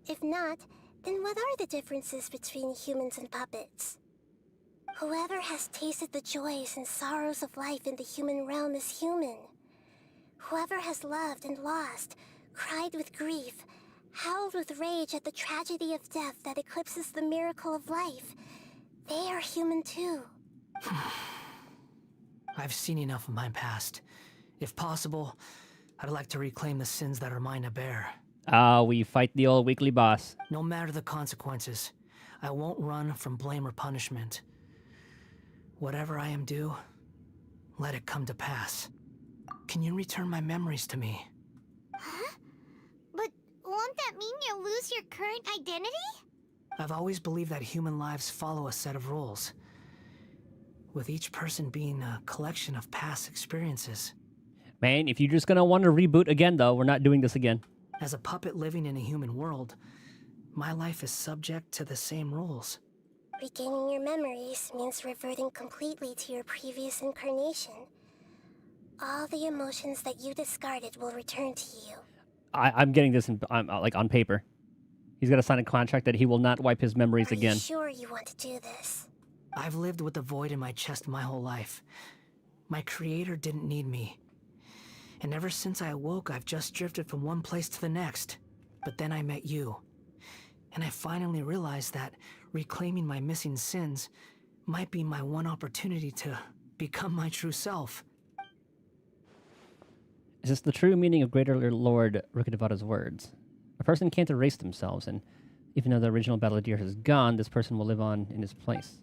If not, then what are the differences between humans and puppets? Whoever has tasted the joys and sorrows of life in the human realm is human. Whoever has loved and lost, cried with grief, howled with rage at the tragedy of death that eclipses the miracle of life, they are human too. I've seen enough of my past. If possible, I'd like to reclaim the sins that are mine to bear. Ah, we fight the old weekly boss. No matter the consequences, I won't run from blame or punishment. Whatever I am due, let it come to pass. Can you return my memories to me? Huh? But won't that mean you'll lose your current identity? I've always believed that human lives follow a set of rules. with each person being a collection of past experiences. Man, if you're just gonna want to reboot again, though, we're not doing this again. As a puppet living in a human world, my life is subject to the same rules. Regaining your memories means reverting completely to your previous incarnation. All the emotions that you discarded will return to you. I'm getting this like on paper. He's got to sign a contract that he will not wipe his memories again. Are you sure you want to do this? I've lived with the void in my chest my whole life. My creator didn't need me. And ever since I awoke, I've just drifted from one place to the next. But then I met you. And I finally realized that reclaiming my missing sins might be my one opportunity to become my true self. Is this the true meaning of Greater Lord Rukkhadevata's words? A person can't erase themselves, and even though the original battledeer has gone, this person will live on in his place.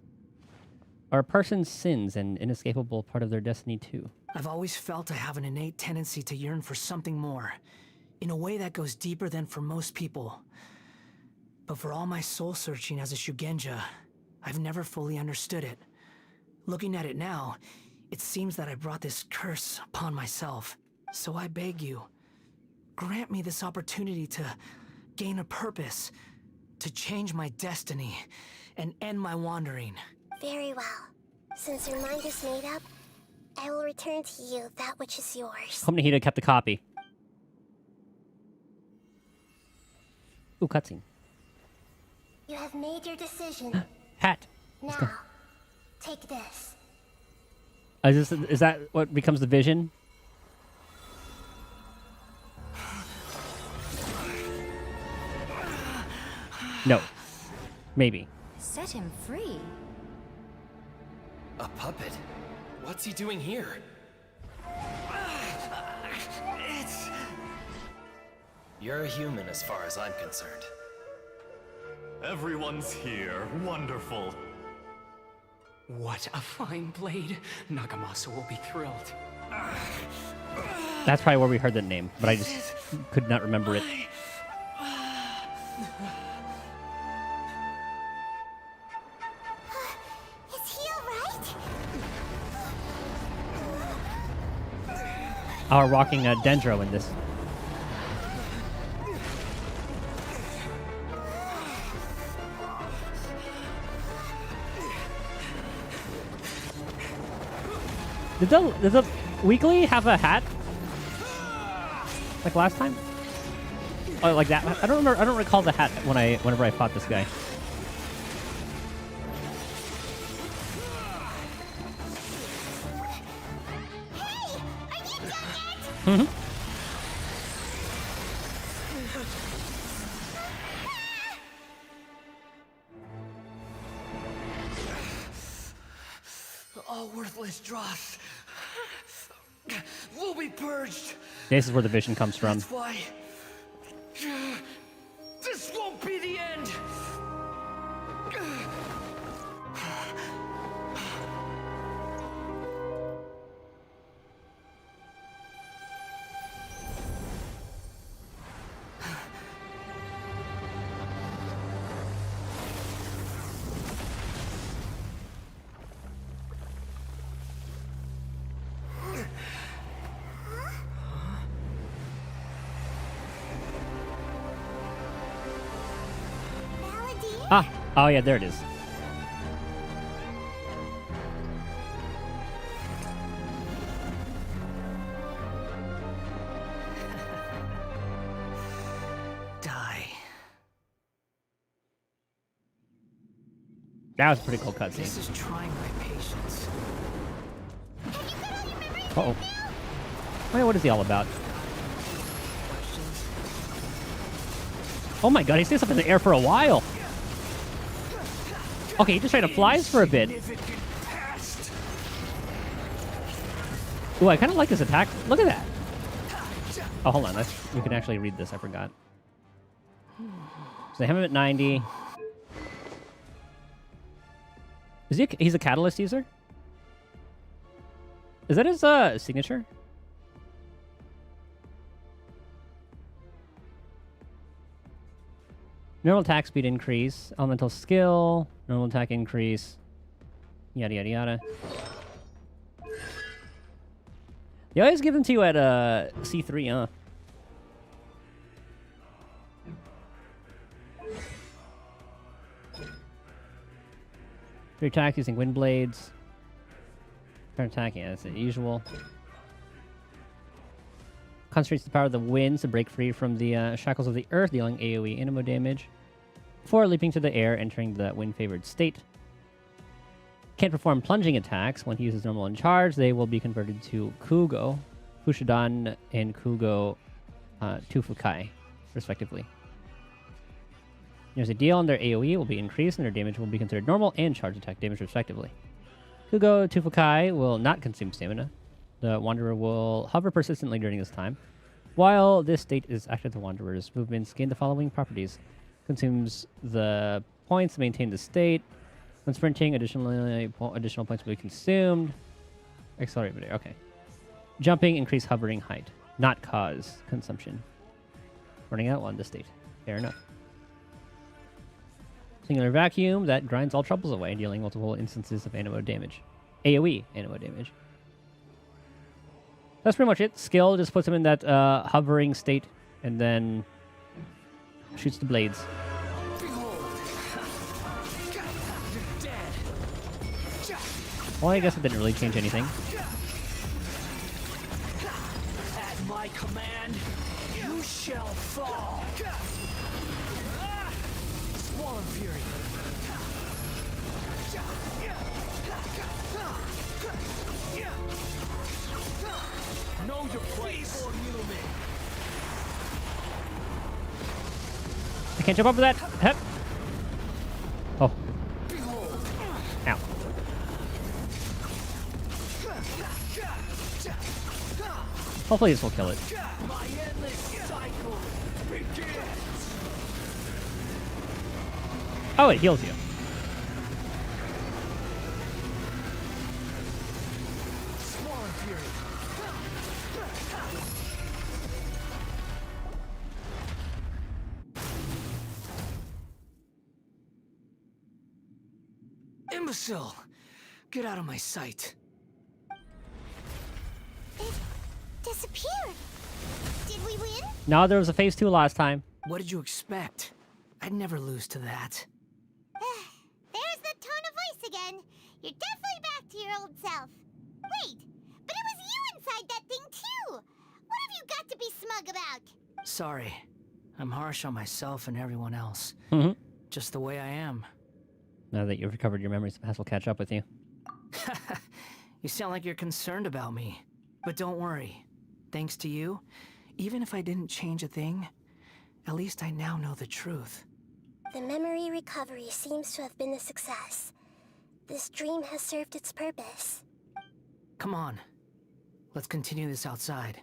Are a person's sins an inescapable part of their destiny too? I've always felt I have an innate tendency to yearn for something more, in a way that goes deeper than for most people. But for all my soul-searching as a Shugenja, I've never fully understood it. Looking at it now, it seems that I brought this curse upon myself. So I beg you, grant me this opportunity to gain a purpose, to change my destiny, and end my wandering. Very well. Since your mind is made up, I will return to you that which is yours. Hope Nahida kept the copy. Ooh, cutscene. You have made your decision. Hat. Now, take this. Is that what becomes the vision? No. Maybe. Set him free. A puppet? What's he doing here? You're a human as far as I'm concerned. Everyone's here. Wonderful. What a fine blade. Nagamasa will be thrilled. That's probably where we heard the name, but I just could not remember it. Is he alright? Our rocking Dendro in this. Did the weekly have a hat? Like last time? Oh, like that? I don't remember. I don't recall the hat whenever I fought this guy. Mm-hmm. All worthless dross will be purged. This is where the vision comes from. That's why this won't be the end. Ah, oh yeah, there it is. Die. That was a pretty cool cutscene. This is trying my patience. Uh-oh. Wait, what is he all about? Oh my god, he stays up in the air for a while. Okay, he just tried to flies for a bit. Ooh, I kind of like his attack. Look at that. Oh, hold on. We can actually read this. I forgot. So they have him at 90. Is he's a catalyst user? Is that his signature? Normal attack speed increase, elemental skill, normal attack increase, Yada yada yada. They always give them to you at C3, huh? Free attack using wind blades. Turn attack, yeah, that's the usual. Concentrates the power of the winds to break free from the shackles of the earth, dealing AoE animo damage. Before leaping to the air, entering the wind-favored state. Can't perform plunging attacks. When he uses normal and charge, they will be converted to Kugo, Fushidan, and Kugo Tufukai, respectively. There's a deal, and their AoE will be increased, and their damage will be considered normal and charge attack damage, respectively. Kugo Tufukai will not consume stamina. The Wanderer will hover persistently during this time. While this state is active, the Wanderer's movements gain the following properties. Consumes the points to maintain the state. When sprinting, additional points will be consumed. Accelerate midair, okay. Jumping, increase hovering height. Not cause consumption. Running out while in this state. Fair enough. Singular vacuum that grinds all troubles away, dealing multiple instances of animo damage. AoE animo damage. That's pretty much it. Skill just puts him in that hovering state and then shoots the blades. Well, I guess it didn't really change anything. At my command, you shall fall. Swarm Fury. Know your place. I can't jump over that. Hep. Oh. Ow. Hopefully this will kill it. My endless cycle begins. Oh, it heals you. Swarm Fury. Imbecile! Get out of my sight. It disappeared. Did we win? No, there was a phase 2 last time. What did you expect? I'd never lose to that. There's the tone of voice again. You're definitely back to your old self. Wait, but it was you inside that thing too. What have you got to be smug about? Sorry. I'm harsh on myself and everyone else. Just the way I am. Now that you've recovered your memories, the past will catch up with you. You sound like you're concerned about me. But don't worry. Thanks to you, even if I didn't change a thing, at least I now know the truth. The memory recovery seems to have been a success. This dream has served its purpose. Come on. Let's continue this outside.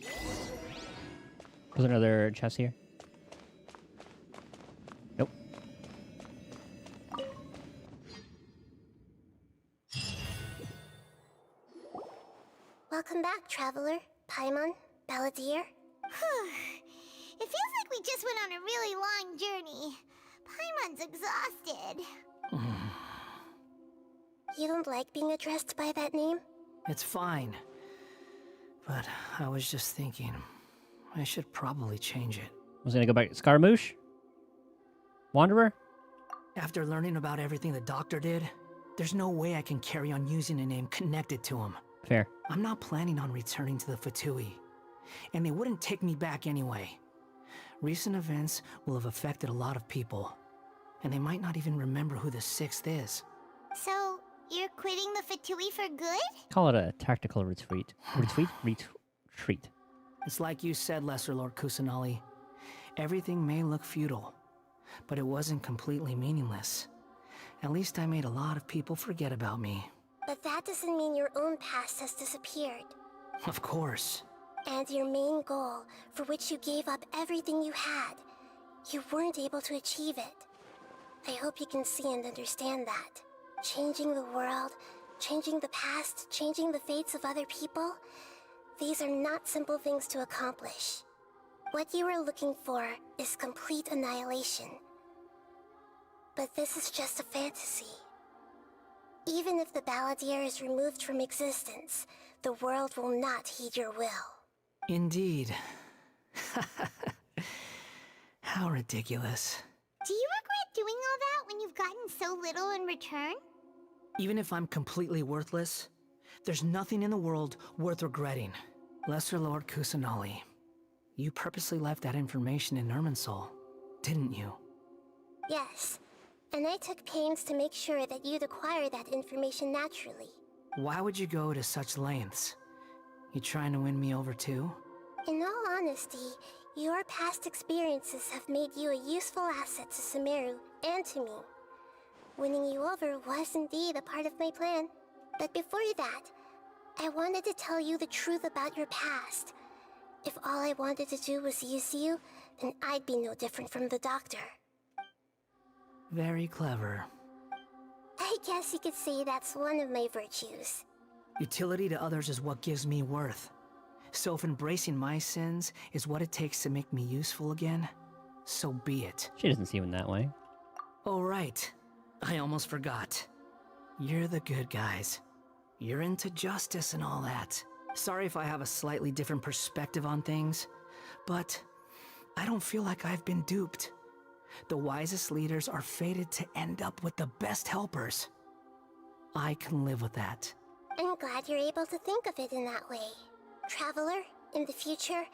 Was there another chest here? Nope. Welcome back, traveler. Paimon, Balladeer. It feels like we just went on a really long journey. Paimon's exhausted. You don't like being addressed by that name? It's fine. But I was just thinking, I should probably change it. Was gonna go back to Scaramouche? Wanderer? After learning about everything the doctor did, there's no way I can carry on using a name connected to him. Fair. I'm not planning on returning to the Fatui, and they wouldn't take me back anyway. Recent events will have affected a lot of people, and they might not even remember who the 6th is. So, you're quitting the Fatui for good? Call it a tactical retreat. Retreat. It's like you said, Lesser Lord Kusanali. Everything may look futile, but it wasn't completely meaningless. At least I made a lot of people forget about me. But that doesn't mean your own past has disappeared. Of course. And your main goal, for which you gave up everything you had, you weren't able to achieve it. I hope you can see and understand that. Changing the world, changing the past, changing the fates of other people, these are not simple things to accomplish. What you are looking for is complete annihilation. But this is just a fantasy. Even if the Balladeer is removed from existence, the world will not heed your will. Indeed. How ridiculous. Do you regret doing all that when you've gotten so little in return? Even if I'm completely worthless, there's nothing in the world worth regretting. Lesser Lord Kusanali, you purposely left that information in Irminsul, didn't you? Yes, and I took pains to make sure that you'd acquire that information naturally. Why would you go to such lengths? You trying to win me over too? In all honesty, your past experiences have made you a useful asset to Sumeru and to me. Winning you over was indeed a part of my plan. But before that, I wanted to tell you the truth about your past. If all I wanted to do was use you, then I'd be no different from the doctor. Very clever. I guess you could say that's one of my virtues. Utility to others is what gives me worth. So if embracing my sins is what it takes to make me useful again, so be it. She doesn't see him that way. Oh right, I almost forgot. You're the good guys. You're into justice and all that. Sorry if I have a slightly different perspective on things, but I don't feel like I've been duped. The wisest leaders are fated to end up with the best helpers. I can live with that. I'm glad you're able to think of it in that way. Traveler, in the future,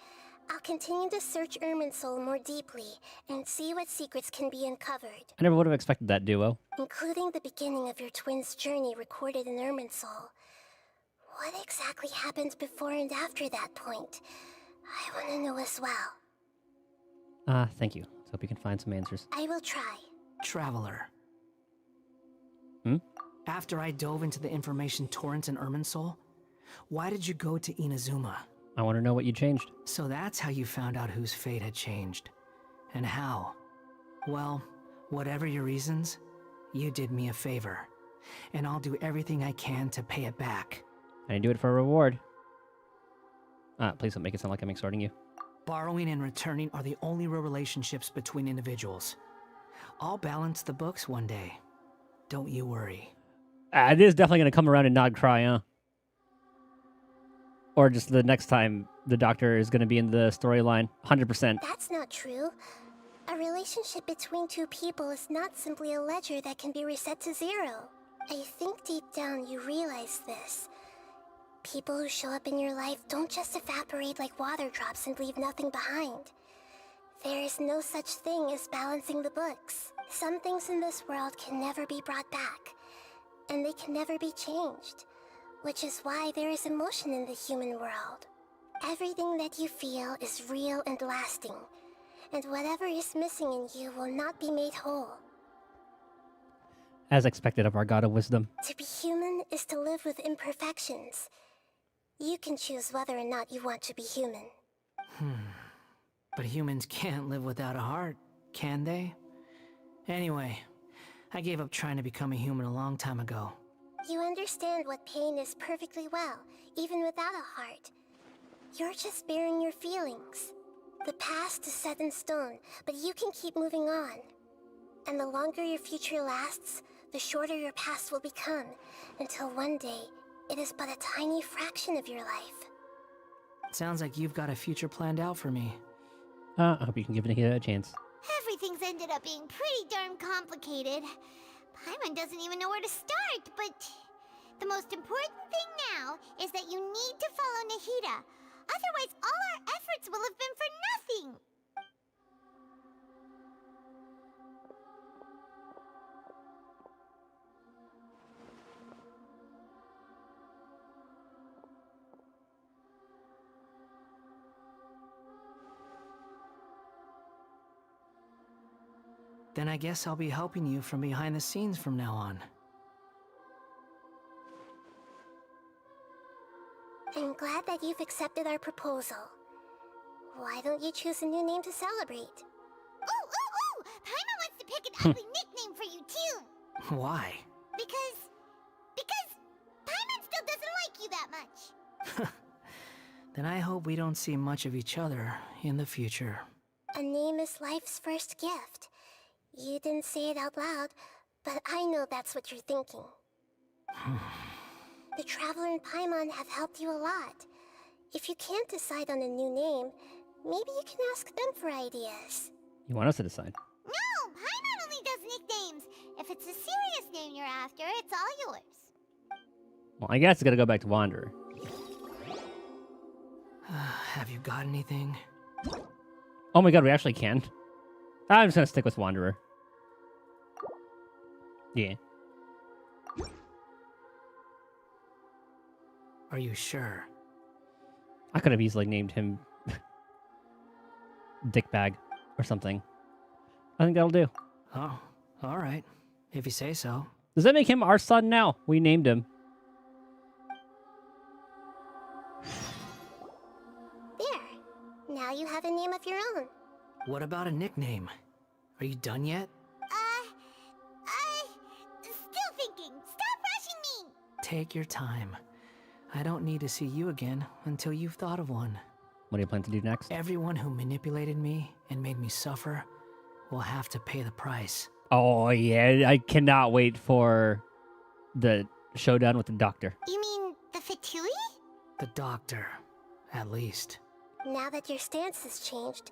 I'll continue to search Irminsul more deeply and see what secrets can be uncovered. I never would have expected that duo. Including the beginning of your twins' journey recorded in Irminsul. What exactly happened before and after that point? I want to know as well. Thank you. Let's hope you can find some answers. I will try. Traveler. Hmm? After I dove into the information torrents in Irminsul, why did you go to Inazuma? I want to know what you changed. So that's how you found out whose fate had changed. And how? Well, whatever your reasons, you did me a favor. And I'll do everything I can to pay it back. I do it for a reward. Please don't make it sound like I'm exhorting you. Borrowing and returning are the only real relationships between individuals. I'll balance the books one day. Don't you worry. It is definitely going to come around and not cry, huh? Or just the next time the doctor is going to be in the storyline. 100%. That's not true. A relationship between two people is not simply a ledger that can be reset to zero. I think deep down you realize this. People who show up in your life don't just evaporate like water drops and leave nothing behind. There is no such thing as balancing the books. Some things in this world can never be brought back, and they can never be changed, which is why there is emotion in the human world. Everything that you feel is real and lasting, and whatever is missing in you will not be made whole. As expected of our God of Wisdom. To be human is to live with imperfections. You can choose whether or not you want to be human. But humans can't live without a heart, can they? Anyway, I gave up trying to become a human a long time ago. You understand what pain is perfectly well, even without a heart. You're just bearing your feelings. The past is set in stone, but you can keep moving on. And the longer your future lasts, the shorter your past will become, until one day, it is but a tiny fraction of your life. Sounds like you've got a future planned out for me. I hope you can give it a chance. Everything's ended up being pretty darn complicated. Paimon doesn't even know where to start, but the most important thing now is that you need to follow Nahida. Otherwise, all our efforts will have been for nothing. Then I guess I'll be helping you from behind the scenes from now on. I'm glad that you've accepted our proposal. Why don't you choose a new name to celebrate? Ooh! Paimon wants to pick an ugly nickname for you, too. Why? Because Paimon still doesn't like you that much. Then I hope we don't see much of each other in the future. A name is life's first gift. You didn't say it out loud, but I know that's what you're thinking. The Traveler and Paimon have helped you a lot. If you can't decide on a new name, maybe you can ask them for ideas. You want us to decide? No, Paimon only does nicknames. If it's a serious name you're after, it's all yours. Well, I guess it's gotta go back to Wanderer. Have you got anything? Oh my god, we actually can. I'm just gonna stick with Wanderer. Yeah. Are you sure? I could have easily named him Dickbag or something. I think that'll do. Oh, all right. If you say so. Does that make him our son now? We named him. There. Now you have a name of your own. What about a nickname? Are you done yet? Still thinking. Stop rushing me. Take your time. I don't need to see you again until you've thought of one. What do you plan to do next? Everyone who manipulated me and made me suffer will have to pay the price. Oh yeah, I cannot wait for the showdown with the doctor. You mean the Fatui? The doctor, at least. Now that your stance has changed,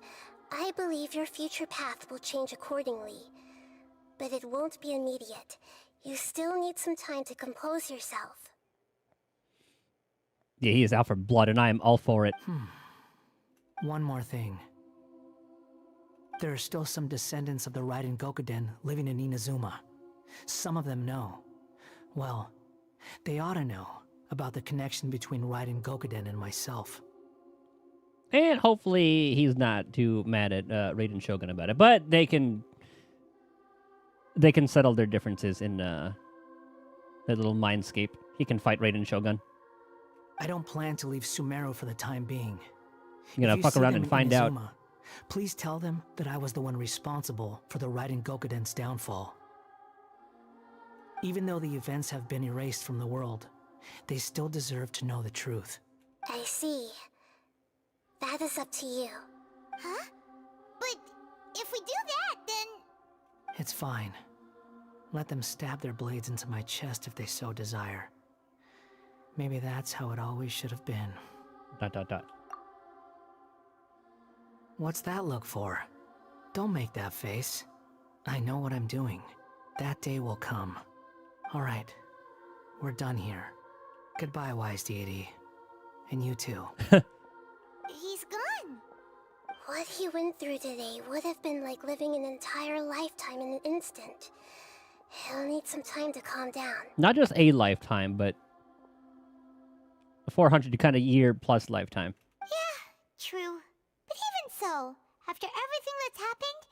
I believe your future path will change accordingly. But it won't be immediate. You still need some time to compose yourself. Yeah, he is out for blood, and I am all for it. One more thing. There are still some descendants of the Raiden Gokuden living in Inazuma. Some of them know. Well, they ought to know about the connection between Raiden Gokuden and myself. And hopefully he's not too mad at Raiden Shogun about it. But they can settle their differences in their little mindscape. He can fight Raiden Shogun. I don't plan to leave Sumeru for the time being. You're gonna fuck around and find out. Please tell them that I was the one responsible for the Raiden Gokuden's downfall. Even though the events have been erased from the world, they still deserve to know the truth. I see. That is up to you. Huh? But if we do that, then... It's fine. Let them stab their blades into my chest if they so desire. Maybe that's how it always should have been. ... What's that look for? Don't make that face. I know what I'm doing. That day will come. All right. We're done here. Goodbye, wise deity. And you too. He's gone. What he went through today would have been like living an entire lifetime in an instant. He'll need some time to calm down. Not just a lifetime, but a 400 kind of year plus lifetime. Yeah, true. But even so, after everything that's happened,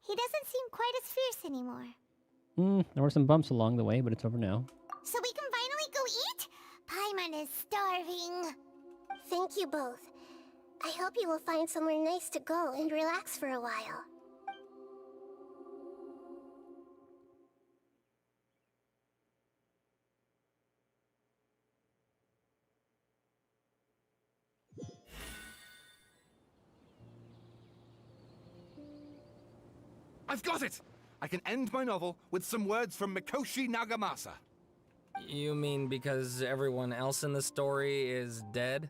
he doesn't seem quite as fierce anymore. There were some bumps along the way, but it's over now. So we can finally go eat? Paimon is starving. Thank you both. I hope you will find somewhere nice to go and relax for a while. I've got it! I can end my novel with some words from Mikoshi Nagamasa. You mean because everyone else in the story is dead?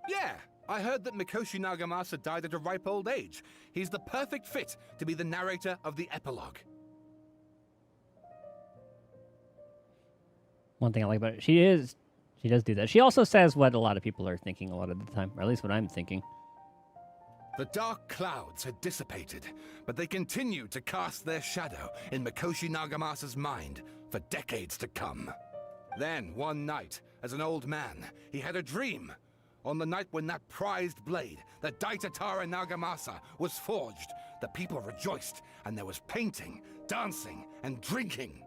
Yeah, I heard that Mikoshi Nagamasa died at a ripe old age. He's the perfect fit to be the narrator of the epilogue. One thing I like about it, she does do that. She also says what a lot of people are thinking a lot of the time, or at least what I'm thinking. The dark clouds had dissipated, but they continued to cast their shadow in Mikoshi Nagamasa's mind for decades to come. Then, one night, as an old man, he had a dream. On the night when that prized blade, the Daitatara Nagamasa, was forged, the people rejoiced, and there was painting, dancing, and drinking.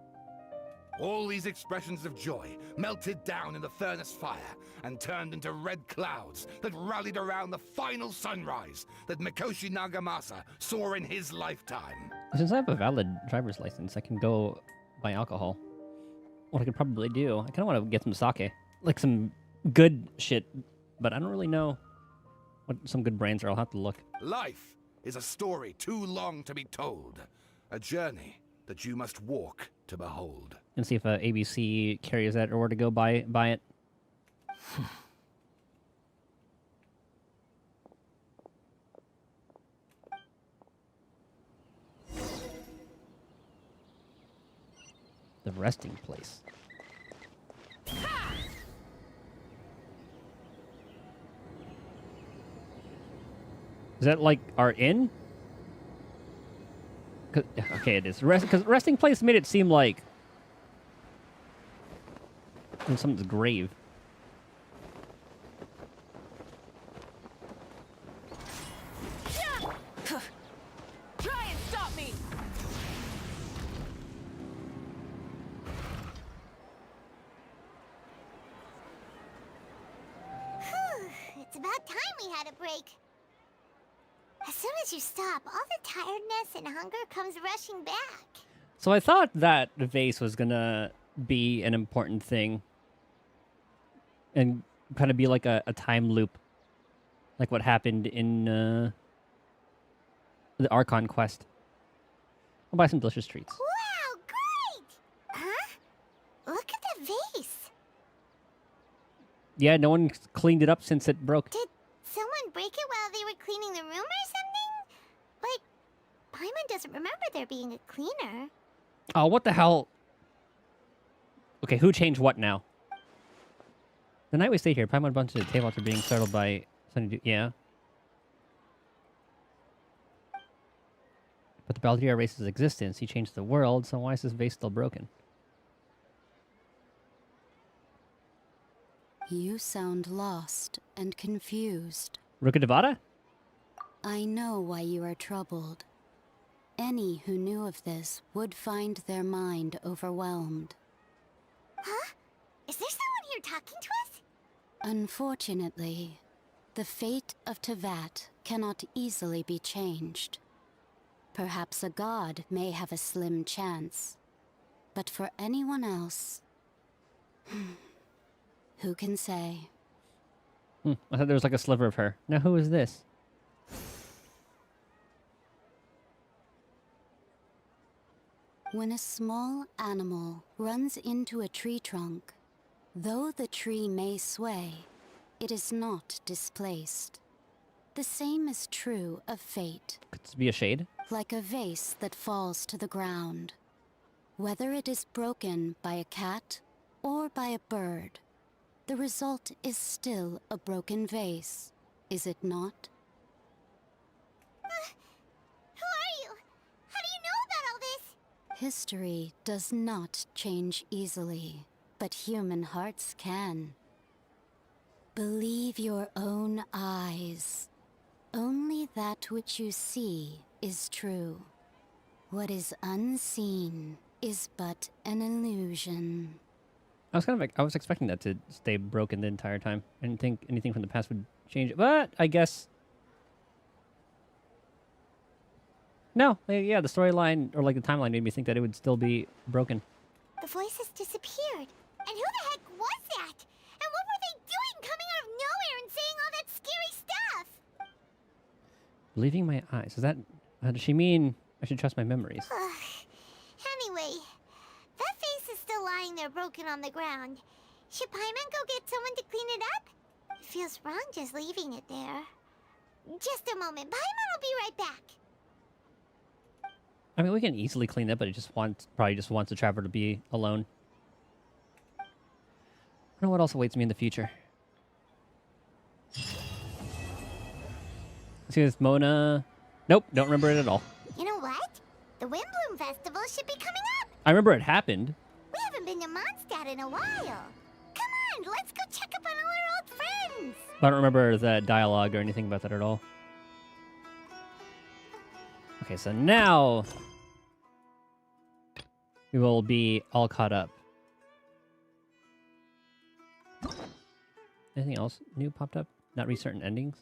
All these expressions of joy melted down in the furnace fire and turned into red clouds that rallied around the final sunrise that Mikoshi Nagamasa saw in his lifetime. Since I have a valid driver's license, I can go buy alcohol. What I could probably do, I kind of want to get some sake. Like some good shit, but I don't really know what some good brands are. I'll have to look. Life is a story too long to be told. A journey that you must walk to behold. And see if ABC carries that or where to go buy it. The resting place. Is that like our inn? Okay, it is. Because resting place made it seem like in someone's grave. Try and stop me! It's about time we had a break. As soon as you stop, all the tiredness and hunger comes rushing back. So I thought that the vase was gonna be an important thing. And kind of be like a time loop. Like what happened in the Archon quest. I'll buy some delicious treats. Wow, great! Huh? Look at the vase. Yeah, no one cleaned it up since it broke. Did someone break it while they were cleaning the room or something? Like, Paimon doesn't remember there being a cleaner. Oh, what the hell? Okay, who changed what now? The night we stayed here, Paimon bumped into the table after being startled by something. Yeah. But the Baldur erases existence. He changed the world, so why is this vase still broken? You sound lost and confused. Rukadevada? I know why you are troubled. Any who knew of this would find their mind overwhelmed. Huh? Is there someone here talking to us? Unfortunately, the fate of Tevat cannot easily be changed. Perhaps a god may have a slim chance, but for anyone else, who can say? I thought there was like a sliver of her. Now who is this? When a small animal runs into a tree trunk, though the tree may sway, it is not displaced. The same is true of fate. Could this be a shade? Like a vase that falls to the ground. Whether it is broken by a cat or by a bird, the result is still a broken vase, is it not? Who are you? How do you know about all this? History does not change easily, but human hearts can. Believe your own eyes. Only that which you see is true. What is unseen is but an illusion. I was expecting that to stay broken the entire time. I didn't think anything from the past would change it, but I guess no. Yeah, the storyline or like the timeline made me think that it would still be broken. The voice has disappeared. And who the heck was that? And what were they doing coming out of nowhere and saying all that scary stuff? Believing my eyes. Is that... does she mean I should trust my memories? Anyway, that face is still lying there broken on the ground. Should Paimon go get someone to clean it up? It feels wrong just leaving it there. Just a moment. Paimon will be right back. I mean, we can easily clean it, but it probably just wants the traveler to be alone. I don't know what else awaits me in the future. See this Mona? Nope, don't remember it at all. You know what? The Windbloom Festival should be coming up. I remember it happened. We haven't been to Mondstadt in a while. Come on, let's go check up on all our old friends. I don't remember the dialogue or anything about that at all. Okay, so now we will be all caught up. Anything else new popped up? Not read certain endings?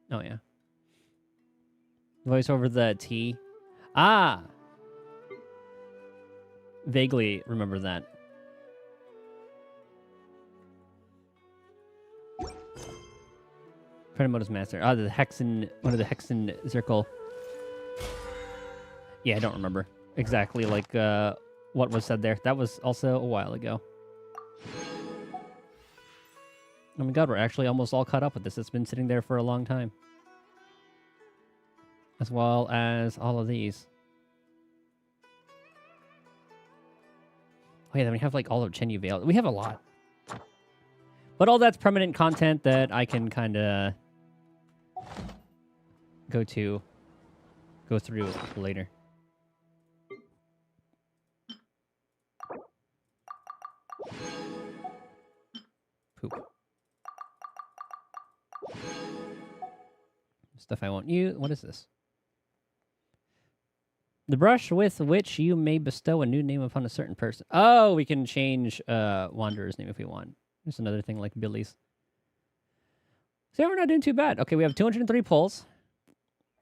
Oh, yeah. Voice over the T. Ah! Vaguely remember that. Predamota's master. Ah, the Hexen... One of the Hexen Circle. Yeah, I don't remember exactly like what was said there. That was also a while ago. Oh my god, we're actually almost all caught up with this. It's been sitting there for a long time. As well as all of these. Oh yeah, then we have like all of Chenyu Vale. We have a lot. But all that's permanent content that I can kind of go through later. Poop. Stuff I won't use. What is this? The brush with which you may bestow a new name upon a certain person. Oh, we can change Wanderer's name if we want. There's another thing like Billy's. So yeah, we're not doing too bad. Okay, we have 203 pulls.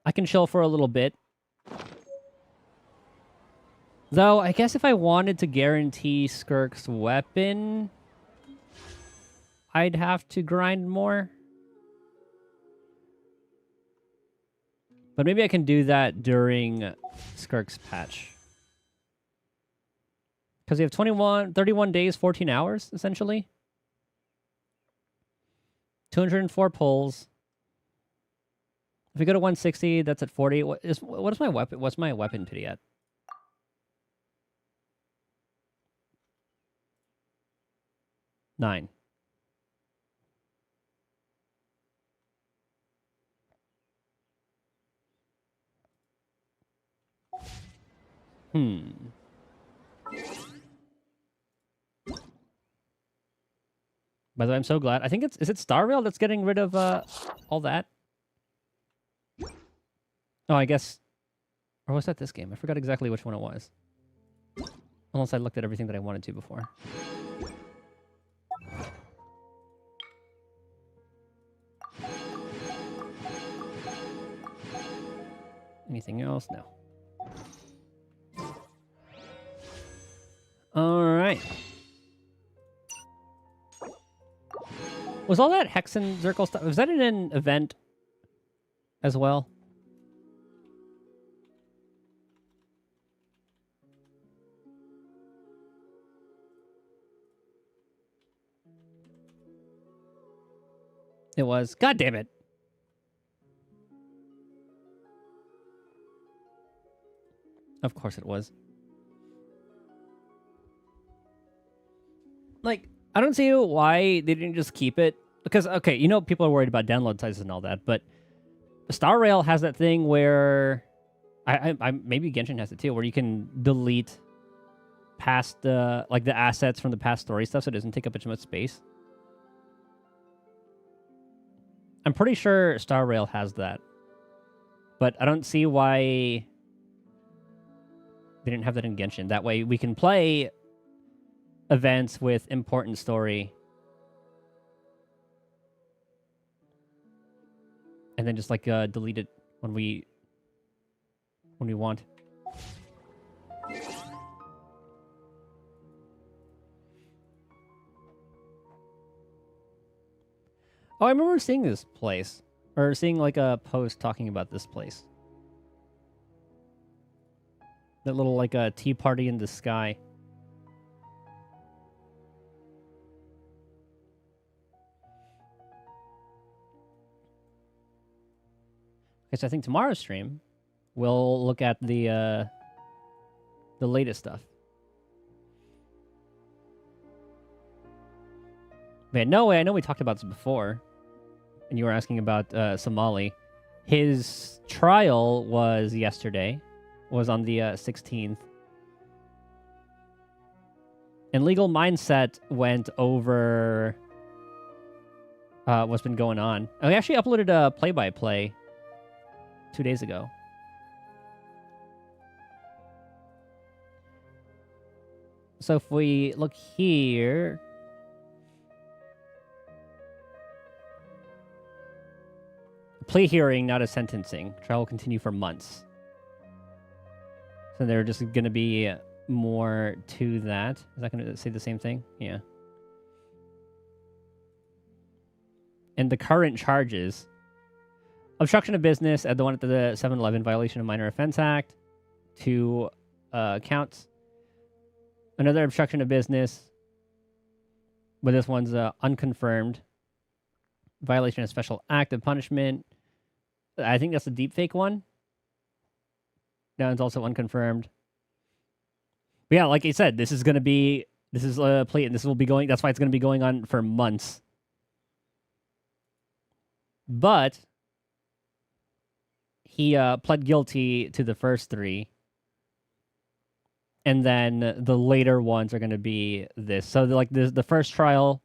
I can chill for a little bit. Though, I guess if I wanted to guarantee Skirk's weapon, I'd have to grind more. But maybe I can do that during Skirk's patch. Because we have 31 days, 14 hours, essentially. 204 pulls. If we go to 160, that's at 40. What is my weapon? What's my weapon pity at? Nine. By the way, I'm so glad. I think is it Star Rail that's getting rid of all that? Oh, I guess. Or was that this game? I forgot exactly which one it was. Unless I looked at everything that I wanted to before. Anything else? No. All right. Was all that Hexen Circle stuff? Was that in an event as well? It was. God damn it. Of course it was. Like, I don't see why they didn't just keep it. Because, okay, you know, people are worried about download sizes and all that, but Star Rail has that thing where... I maybe Genshin has it too, where you can delete past the assets from the past story stuff so it doesn't take up as much space. I'm pretty sure Star Rail has that. But I don't see why they didn't have that in Genshin. That way we can play events with important story and then just like delete it when we want. Oh, I remember seeing this place. Or seeing like a post talking about this place. That little like a tea party in the sky. Okay, so I think tomorrow's stream we'll look at the latest stuff. Man, no way. I know we talked about this before. And you were asking about Somali. His trial was yesterday. Was on the 16th. And Legal Mindset went over what's been going on. And we actually uploaded a play-by-play 2 days ago. So if we look here... Plea hearing, not a sentencing. Trial will continue for months. So there's just going to be more to that. Is that going to say the same thing? Yeah. And the current charges. Obstruction of business, the one at the 7-Eleven, violation of Minor Offense Act. 2 counts. Another obstruction of business. But this one's unconfirmed. Violation of special act of punishment. I think that's the deepfake one. That one's also unconfirmed. But yeah, like I said, this is going to be... This is a plate, and this will be going... That's why it's going to be going on for months. But... He pled guilty to the first 3. And then the later ones are going to be this. So, like, the first trial...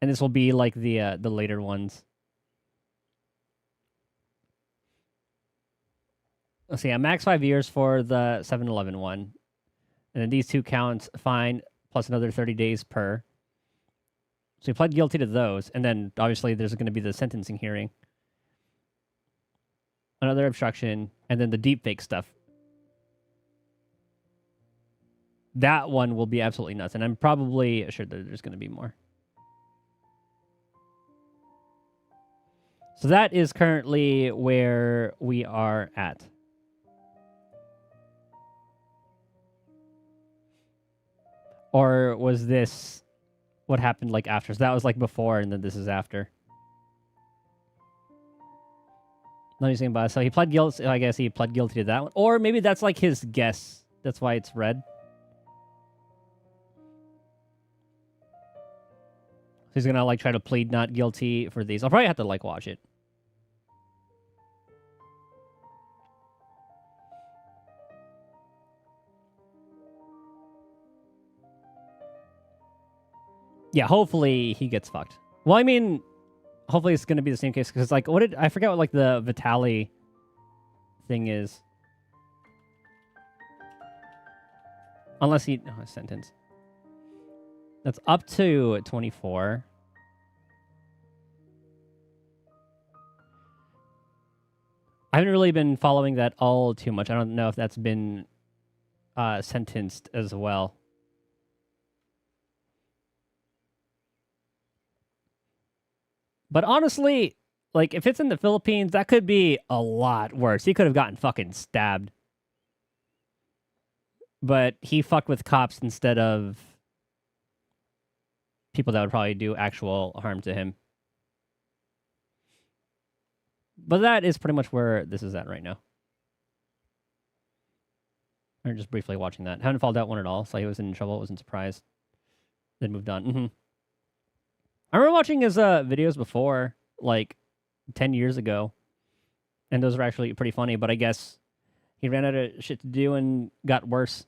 And this will be like the later ones. Let's see, max 5 years for the 7-Eleven one. And then these 2 counts, fine, plus another 30 days per. So he pled guilty to those. And then, obviously, there's going to be the sentencing hearing. Another obstruction. And then the deepfake stuff. That one will be absolutely nuts. And I'm probably sure that there's going to be more. So that is currently where we are at. Or was this what happened like after? So that was like before, and then this is after. Let me see about. So he pled guilty. I guess he pled guilty to that one, or maybe that's like his guess. That's why it's red. He's gonna like try to plead not guilty for these. I'll probably have to like watch it. Yeah, hopefully he gets fucked. Well, I mean, hopefully it's gonna be the same case because like, what did I forget what like the Vitali thing is? Unless he sentence. That's up to 24. I haven't really been following that all too much. I don't know if that's been sentenced as well. But honestly, like, if it's in the Philippines, that could be a lot worse. He could have gotten fucking stabbed. But he fucked with cops instead of people that would probably do actual harm to him. But that is pretty much where this is at right now. I'm just briefly watching that. Haven't followed that one at all, so he was in trouble, wasn't surprised. Then moved on. I remember watching his videos before, like 10 years ago. And those were actually pretty funny, but I guess he ran out of shit to do and got worse.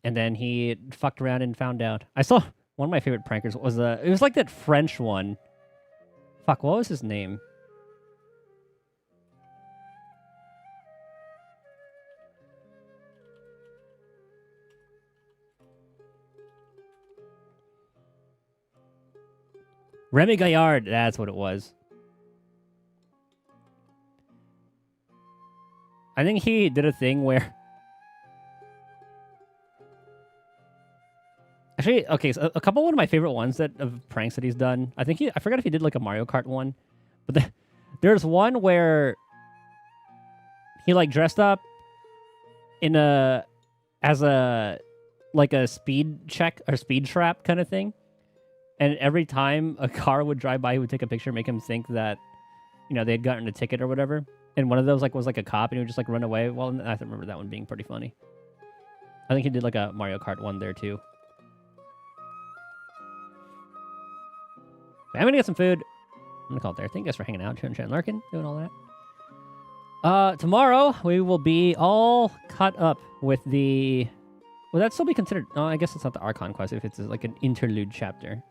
And then he fucked around and found out. I saw one of my favorite prankers was it was like that French one. Fuck, what was his name? Remy Gaillard, that's what it was. I think he did a thing where... Actually, okay, so a couple of my favorite ones of pranks that he's done. I forgot if he did like a Mario Kart one. But there's one where he like dressed up in as a speed check or speed trap kind of thing. And every time a car would drive by, he would take a picture, make him think that, you know, they had gotten a ticket or whatever. And one of those was like a cop, and he would just like run away. Well, I remember that one being pretty funny. I think he did like a Mario Kart one there too. I'm gonna get some food. I'm gonna call it there. Thank you guys for hanging out, chatting, lurking, doing all that. Tomorrow we will be all caught up with the. Will that still be considered? Oh, I guess it's not the Archon quest if it's like an interlude chapter.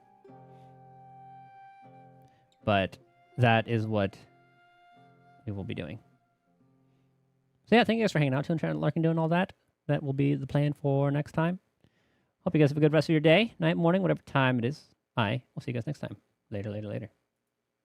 But that is what we will be doing. So yeah, thank you guys for hanging out, chatting, lurking, doing all that. That will be the plan for next time. Hope you guys have a good rest of your day, night, morning, whatever time it is. I will see you guys next time. Later.